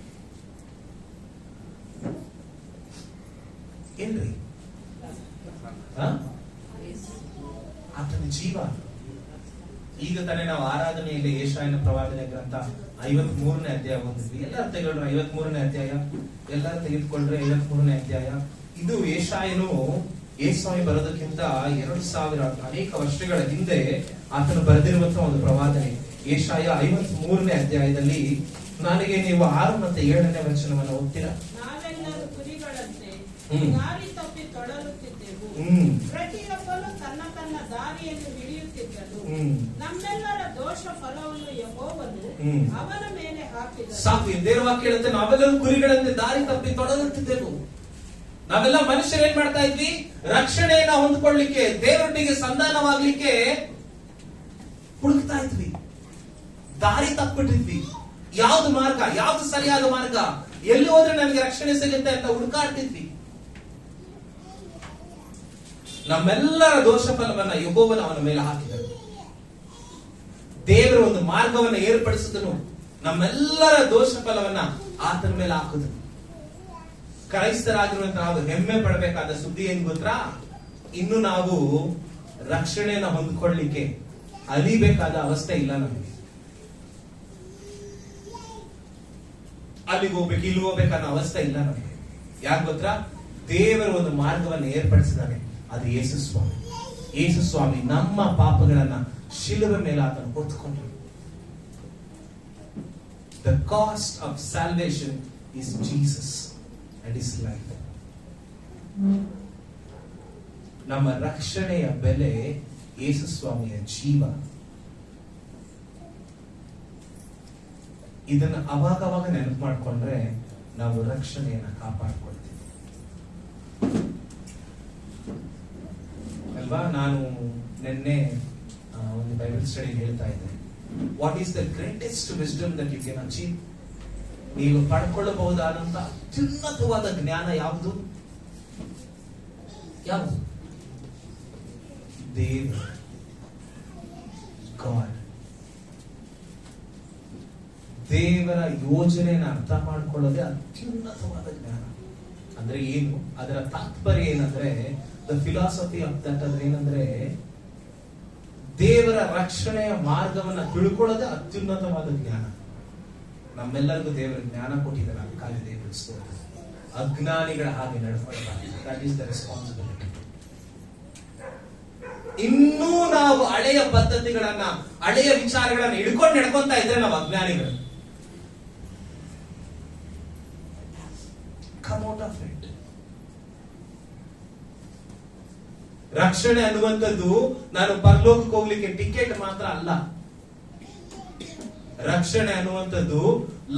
ಏನ್ರಿ? ಆತನ ಜೀವ. ಈಗ ತಾನೇ ನಾವು ಆರಾಧನೆಯಲ್ಲಿ ಯೆಶಾಯನ ಪ್ರವಾದನೆ ಗ್ರಂಥ 53ನೇ ಅಧ್ಯಾಯ ಓದಿದ್ವಿ. ಎಲ್ಲರೂ ತೆಗೆದುಕೊಂಡ್ರೆ 53ನೇ ಅಧ್ಯಾಯ, ಎಲ್ಲರೂ ತೆಗೆದುಕೊಂಡ್ರೆ 53ನೇ ಅಧ್ಯಾಯ. ಇದು ಯೆಶಾಯನು ಯೇಸುಸ್ವಾಮಿ ಬರೋದಕ್ಕಿಂತ 2000 ಅನೇಕ ವರ್ಷಗಳ ಹಿಂದೆ ಆತನು ಬರೆದಿರುವಂತಹ ಒಂದು ಪ್ರವಾದನೆ. ಯೆಶಾಯ 53ನೇ ಅಧ್ಯಾಯದಲ್ಲಿ ನನಗೆ ನೀವು 6 ಮತ್ತು 7ನೇ ವಚನವನ್ನು ಓದ್ತೀರಾ? ನಾವೆಲ್ಲರೂ ಕುರಿಗಳಂತೆ ದಾರಿ ತಪ್ಪಿ ತೊಡಲುತ್ತಿದ್ದೆವು, ಪ್ರತಿಯೊಬ್ಬನು ತನ್ನ ತನ್ನ ದಾರಿಯನ್ನು ಹಿಡಿಯುತ್ತಿದ್ದನು. ನಮ್ಮೆಲ್ಲರ ದೋಷ ಫಲವನ್ನು ಯೆಹೋವನು ಅವನ ಮೇಲೆ ಹಾಕಿದನು. ಸಾಕು, ದೇವರ ವಾಕ್ಯ ಹೇಳುತ್ತೆ, ನಾವೆಲ್ಲರೂ ಕುರಿಗಳಂತೆ ದಾರಿ ತಪ್ಪಿ ತೊಡಲುತ್ತಿದ್ದೆವು. ನಾವೆಲ್ಲ ಮನುಷ್ಯರು ಏನ್ ಮಾಡ್ತಾ ಇದ್ವಿ? ರಕ್ಷಣೆಯನ್ನ ಹೊಂದ್ಕೊಳ್ಳಿಕ್ಕೆ, ದೇವರೊಟ್ಟಿಗೆ ಸಂಧಾನವಾಗ್ಲಿಕ್ಕೆ ಹುಡುಕ್ತಾ ಇದ್ವಿ, ದಾರಿ ತಪ್ಪಿಟ್ಟಿದ್ವಿ. ಯಾವ್ದು ಮಾರ್ಗ, ಯಾವ್ದು ಸರಿಯಾದ ಮಾರ್ಗ, ಎಲ್ಲಿ ಹೋದ್ರೆ ನನಗೆ ರಕ್ಷಣೆ ಸಿಗುತ್ತೆ ಅಂತ ಹುಡುಕಾಡ್ತಿದ್ವಿ. ನಮ್ಮೆಲ್ಲರ ದೋಷ ಫಲವನ್ನ ಯೆಹೋವನು ಅವನ ಮೇಲೆ ಹಾಕಿದನು. ದೇವರ ಒಂದು ಮಾರ್ಗವನ್ನು ಏರ್ಪಡಿಸಿದನು, ನಮ್ಮೆಲ್ಲರ ದೋಷ ಫಲವನ್ನ ಆತನ ಮೇಲೆ ಹಾಕಿದನು. ಕ್ರೈಸ್ತರಾಗಿರುವಂತಹ ನಾವು ಹೆಮ್ಮೆ ಪಡಬೇಕಾದ ಸುದ್ದಿ ಏನ್ ಗೊತ್ತಾ? ಇನ್ನು ನಾವು ರಕ್ಷಣೆಯನ್ನು ಹೊಂದ್ಕೊಳ್ಳಿಕ್ಕೆ ಅಲಿಬೇಕಾದ ಅವಸ್ಥೆ ಇಲ್ಲ ನಮಗೆ. ಅಲ್ಲಿಗೆ ಹೋಗ್ಬೇಕು, ಇಲ್ಲಿ ಹೋಗ್ಬೇಕನ್ನೋ ಅವಸ್ಥೆ ಇಲ್ಲ ನಮಗೆ. ಯಾಕೆ ಗೊತ್ತಾ? ದೇವರ ಒಂದು ಮಾರ್ಗವನ್ನು ಏರ್ಪಡಿಸಿದಾನೆ, ಅದು ಯೇಸು ಸ್ವಾಮಿ. ಯೇಸು ಸ್ವಾಮಿ ನಮ್ಮ ಪಾಪಗಳನ್ನ ಶಿಲುಬೆ ಮೇಲೆ ಆತನು ಹೊತ್ತುಕೊಂಡರು. The cost of salvation is Jesus and his life. ನಮ್ಮ ರಕ್ಷಣೆಯ ಬೆಲೆ ಯೇಸು ಸ್ವಾಮಿಯ ಜೀವ. ಇದನ್ನ ಅವಾಗ ನೆನಪು ಮಾಡ್ಕೊಂಡ್ರೆ ನಾವು ರಕ್ಷಣೆಯನ್ನ ಕಾಪಾಡ್ಕೊಳ್ತೀವಿ. ಅಲ್ವಾ? ನಾನು ನಿನ್ನೆ ಒಂದು ಬೈಬಲ್ ಸ್ಟಡಿ ಹೇಳ್ತಾ ಇದ್ದೆ, what is the greatest wisdom that you can achieve? ನೀವು ಪಡ್ಕೊಳ್ಳಬಹುದಾದಂತ ಅತ್ಯುನ್ನತವಾದ ಜ್ಞಾನ ಯಾವುದು? ಯಾವುದು? ದೇವ, ಗಾಡ್. ದೇವರ ಯೋಜನೆಯನ್ನು ಅರ್ಥ ಮಾಡ್ಕೊಳ್ಳೋದೇ ಅತ್ಯುನ್ನತವಾದ ಜ್ಞಾನ. ಅಂದ್ರೆ ಏನು? ಅದರ ತಾತ್ಪರ್ಯ ಏನಂದ್ರೆ, ದ ಫಿಲಾಸಫಿ ಆಫ್ ದಟ್ ಅಂದ್ರೆ ಏನಂದ್ರೆ, ದೇವರ ರಕ್ಷಣೆಯ ಮಾರ್ಗವನ್ನ ತಿಳ್ಕೊಳ್ಳೋದೇ ಅತ್ಯುನ್ನತವಾದ ಜ್ಞಾನ. ನಮ್ಮೆಲ್ಲರಿಗೂ ದೇವರ ಜ್ಞಾನ ಕೊಟ್ಟಿದ್ದಾರೆ, ಅದಕ್ಕಾಗಿ ದೇವರು ಸ್ತೋತ್ರ. ಅಜ್ಞಾನಿಗಳ ಹಾಗೆ ನಡ್ಕೊಳ್ಬಾರ್ದು. That is the responsibility. ಇನ್ನೂ ನಾವು ಹಳೆಯ ಪದ್ಧತಿಗಳನ್ನ, ಹಳೆಯ ವಿಚಾರಗಳನ್ನ ಹಿಡ್ಕೊಂಡು ನಡ್ಕೊಂತ ಇದ್ರೆ ನಾವು ಅಜ್ಞಾನಿಗಳು. Come out of it. ರಕ್ಷಣೆ ಅನ್ನುವಂಥದ್ದು ನಾನು ಪರಲೋಕಕ್ಕೆ ಹೋಗ್ಲಿಕ್ಕೆ ಟಿಕೆಟ್ ಮಾತ್ರ ಅಲ್ಲ. ರಕ್ಷಣೆ ಅನ್ನುವಂಥದ್ದು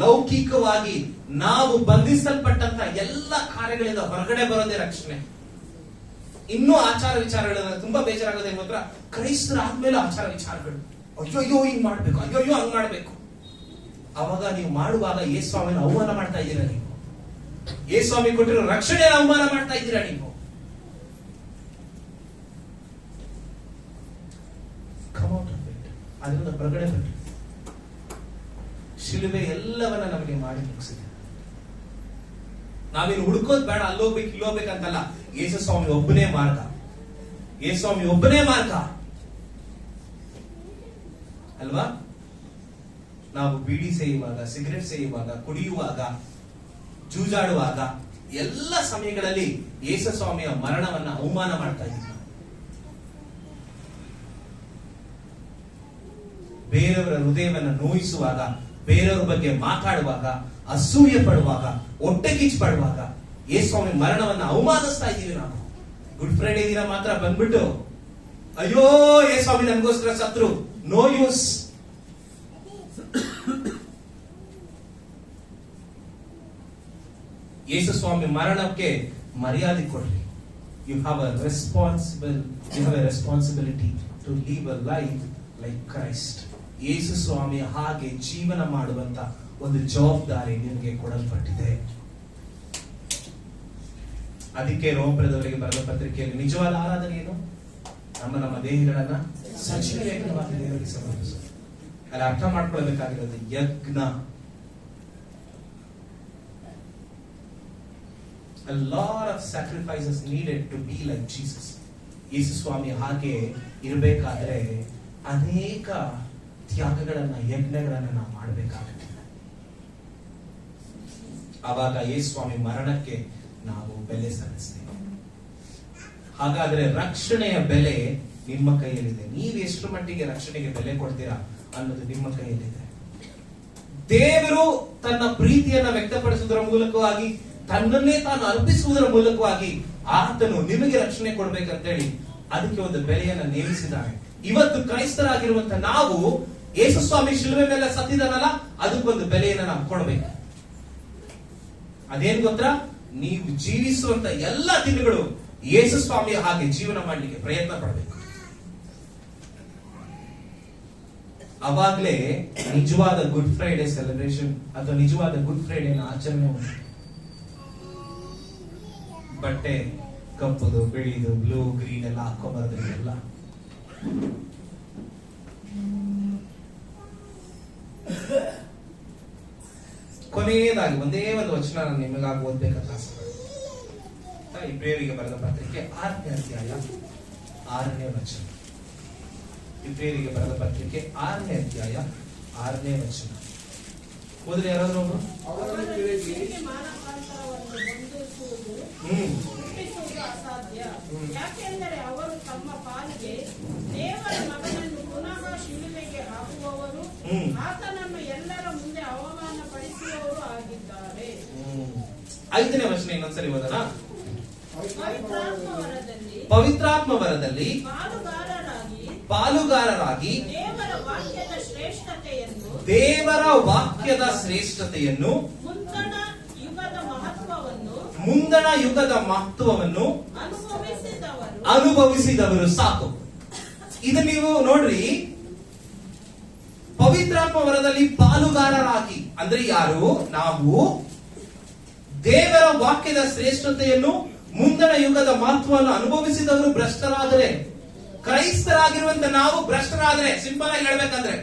ಲೌಕಿಕವಾಗಿ ನಾವು ಬಂಧಿಸಲ್ಪಟ್ಟಂತ ಎಲ್ಲ ಕಾರ್ಯಗಳಿಂದ ಹೊರಗಡೆ ಬರೋದೇ ರಕ್ಷಣೆ. ಇನ್ನೂ ಆಚಾರ ವಿಚಾರಗಳ ತುಂಬಾ ಬೇಜಾರಾಗೋದೇ ಮಾತ್ರ, ಕ್ರೈಸ್ತರ ಆದ್ಮೇಲೆ ಆಚಾರ ವಿಚಾರಗಳು, ಅಯ್ಯೋ ಹಿಂಗ್ ಮಾಡ್ಬೇಕು, ಅಯ್ಯೋ ಹಂಗ್ ಮಾಡ್ಬೇಕು. ಅವಾಗ ನೀವು ಮಾಡುವಾಗ ಯೇಸುಸ್ವಾಮಿನ ಅವಮಾನ ಮಾಡ್ತಾ ಇದ್ದೀರಾ. ನೀವು ಯೇಸುಸ್ವಾಮಿ ಕೊಟ್ಟಿರೋ ರಕ್ಷಣೆಯ ಅವಮಾನ ಮಾಡ್ತಾ ಇದ್ದೀರಾ. ನೀವು ಅದರಿಂದ ಹೊರಗಡೆ ಬನ್ನಿ. ಶಿಲುಬೆ ಎಲ್ಲವನ್ನ ನಮಗೆ ಮಾಡಿ ಮುಗಿಸಿದೆ. ನಾವೇನು ಹುಡುಕೋದ್ ಬೇಡ, ಅಲ್ಲೋಗ್ಬೇಕು ಇಲ್ಲೋಗ್ಬೇಕಂತಲ್ಲ. ಯೇಸುಸ್ವಾಮಿ ಒಬ್ಬನೇ ಮಾರ್ಗ. ಯೇಸುಸ್ವಾಮಿ ಒಬ್ಬನೇ ಮಾರ್ಗ ಅಲ್ವಾ? ನಾವು ಬೀಡಿ ಸೇಯುವಾಗ, ಸಿಗರೆಟ್ ಸೇಯುವಾಗ, ಕುಡಿಯುವಾಗ, ಜೂಜಾಡುವಾಗ ಎಲ್ಲ ಸಮಯಗಳಲ್ಲಿ ಯೇಸುಸ್ವಾಮಿಯ ಮರಣವನ್ನ ಅವಮಾನ ಮಾಡ್ತಾ ಇದ್ದೀವಿ. ಬೇರೆಯವರ ಹೃದಯವನ್ನ ನೋಯಿಸುವಾಗ, ಬೇರೆಯವರ ಬಗ್ಗೆ ಮಾತಾಡುವಾಗ, ಅಸೂಯೆ ಪಡುವಾಗ, ಹೊಟ್ಟೆ ಕಿಚ್ಚು ಪಡುವಾಗ ಯೇಸುಸ್ವಾಮಿ ಮರಣವನ್ನ ಅವಮಾನಿಸ್ತಾ ಇದ್ದೀವಿ ನಾವು. ಗುಡ್ ಫ್ರೈಡೆ ದಿನ ಮಾತ್ರ ಬಂದ್ಬಿಟ್ಟು ಅಯ್ಯೋ ಯೇಸುಸ್ವಾಮಿ ನಮಗೋಸ್ಕರ ಸತ್ರು, ನೋ ಯೂಸ್. ಯೇಸುಸ್ವಾಮಿ ಮರಣಕ್ಕೆ ಮರ್ಯಾದೆ ಕೊಡ್ರಿ. You have a responsibility to live a life like Christ. Yesuswami ಹಾಗೆ ಜೀವನ ಮಾಡುವಂತ ಒಂದು ಜವಾಬ್ದಾರಿ ನಿಮಗೆ ಕೊಡಲ್ಪಟ್ಟಿದೆ. ಅದಕ್ಕೆ ರೋಮಪುರದವರಿಗೆ ಬರೆದ ಪತ್ರಿಕೆಯಲ್ಲಿ ನಿಜವಾದ ಆರಾಧನೆ ಏನು? ನಮ್ಮ ದೇಹಗಳನ್ನ ಸಜೀವ ಯಜ್ಞವಾಗಿ ದೇವರಿಗೆ ಸಮರ್ಪಿಸೋದು. ಅಲ್ಲಿ ಅರ್ಥ ಮಾಡ್ಕೊಳ್ಬೇಕಾಗಿರೋದು ಯಜ್ಞ. A lot of sacrifices needed to be like Jesus. ಯೇಸುಸ್ವಾಮಿ ಹಾಗೆ ಇರಬೇಕಾದ್ರೆ ಅನೇಕ ತ್ಯಾಗಗಳನ್ನ, ಯಜ್ಞಗಳನ್ನ ನಾವು ಮಾಡಬೇಕಾಗುತ್ತೆ. ಆವಾಗ ಯೇಸುಸ್ವಾಮಿ ಮರಣಕ್ಕೆ ನಾವು ಬೆಲೆ ಸಲ್ಲಿಸ್ತೇವೆ. ಹಾಗಾದ್ರೆ ರಕ್ಷಣೆಯ ಬೆಲೆ ನಿಮ್ಮ ಕೈಯಲ್ಲಿದೆ. ನೀವು ಎಷ್ಟು ಮಟ್ಟಿಗೆ ರಕ್ಷಣೆಗೆ ಬೆಲೆ ಕೊಡ್ತೀರಾ ಅನ್ನೋದು ನಿಮ್ಮ ಕೈಯಲ್ಲಿದೆ. ದೇವರು ತನ್ನ ಪ್ರೀತಿಯನ್ನ ವ್ಯಕ್ತಪಡಿಸುವುದರ ಮೂಲಕವಾಗಿ, ತನ್ನನ್ನೇ ತಾನು ಅರ್ಪಿಸುವುದರ ಮೂಲಕವಾಗಿ ಆತನು ನಿಮಗೆ ರಕ್ಷಣೆ ಕೊಡ್ಬೇಕಂತೇಳಿ ಅದಕ್ಕೆ ಒಂದು ಬೆಲೆಯನ್ನ ನೇಮಿಸಿದ್ದಾನೆ. ಇವತ್ತು ಕ್ರೈಸ್ತರಾಗಿರುವಂತ ನಾವು ಯೇಸುಸ್ವಾಮಿ ಶಿಲುಬೆ ಮೇಲೆ ಸತ್ತಿದಾನಲ್ಲ, ಅದಕ್ಕೊಂದು ಬೆಲೆಯನ್ನ ನಾವು ಕೊಡ್ಬೇಕು. ಅದೇನ್ ಗೊತ್ತಾ? ನೀವು ಜೀವಿಸುವಂತ ಎಲ್ಲ ದಿನಗಳು ಯೇಸುಸ್ವಾಮಿಯ ಹಾಗೆ ಜೀವನ ಮಾಡಲಿಕ್ಕೆ ಪ್ರಯತ್ನ ಪಡಬೇಕು. ಅವಾಗ್ಲೇ ನಿಜವಾದ ಗುಡ್ ಫ್ರೈಡೆ ಸೆಲೆಬ್ರೇಷನ್ ಅಥವಾ ನಿಜವಾದ ಗುಡ್ ಫ್ರೈಡೆ ಆಚರಣೆ ಉಂಟು. ಬಟ್ಟೆ ಕಪ್ಪುದು, ಬಿಳಿದು, ಬ್ಲೂ, ಗ್ರೀನ್ ಎಲ್ಲ ಹಾಕೊಂಬರೋದ್ರಿಗೆಲ್ಲ ಕೊನೆಯದಾಗಿ ಒಂದೇ ಒಂದು ವಚನ ನಾನು ನಿಮಗಾಗಿ ಓದ್ಬೇಕಂತ ಇಬ್ರಿಯರಿಗೆ ಬರೆದ ಪತ್ರಿಕೆ 6ನೇ ಅಧ್ಯಾಯ 6ನೇ ವಚನ. ಇಬ್ರಿಯರಿಗೆ ಬರೆದ ಪತ್ರಿಕೆ 6ನೇ ಅಧ್ಯಾಯ 6ನೇ ವಚನ ಓದ್ರಿ ಯಾರಾದ್ರೂ ಒಬ್ರು. ಅಸಾಧ್ಯ. ಯಾಕೆಂದರೆ ಅವರು ತಮ್ಮ ಪಾಲಿಗೆ ದೇವರ ಮಗನನ್ನು ಪುನಃ ಶಿಲುಬೆಗೆ ಹಾಕುವವರು, ಆತನನ್ನು ಎಲ್ಲರ ಮುಂದೆ ಅವಮಾನ ಪಡಿಸುವವರು ಆಗಿದ್ದಾರೆ. 5ನೇ ವಚನ ಇನ್ನೊಂದ್ಸರಿ ಓದೋಣ. ಪವಿತ್ರಾತ್ಮ ವರದಲ್ಲಿ ಪಾಲುಗಾರರಾಗಿ ದೇವರ ವಾಕ್ಯದ ಶ್ರೇಷ್ಠತೆಯನ್ನು ಮುಂದಣ ಯುಗದ ಮಹತ್ವವನ್ನು ಅನುಭವಿಸಿದವರು ಅನುಭವಿಸಿದವರು ಸಾಕು. ಇದು ನೀವು ನೋಡ್ರಿ, ಪವಿತ್ರಾತ್ಮ ವರದಲ್ಲಿ ಪಾಲುಗಾರರಾಗಿ ಅಂದ್ರೆ ಯಾರು? ನಾವು ದೇವರ ವಾಕ್ಯದ ಶ್ರೇಷ್ಠತೆಯನ್ನು, ಮುಂದಣ ಯುಗದ ಮಹತ್ವವನ್ನು ಅನುಭವಿಸಿದವರು ಭ್ರಷ್ಟರಾದರೆ, ಕ್ರೈಸ್ತರಾಗಿರುವಂತ ನಾವು ಭ್ರಷ್ಟರಾದ್ರೆ, ಸಿಂಪಲ್ ಆಗಿ ಹೇಳ್ಬೇಕಂದ್ರೆ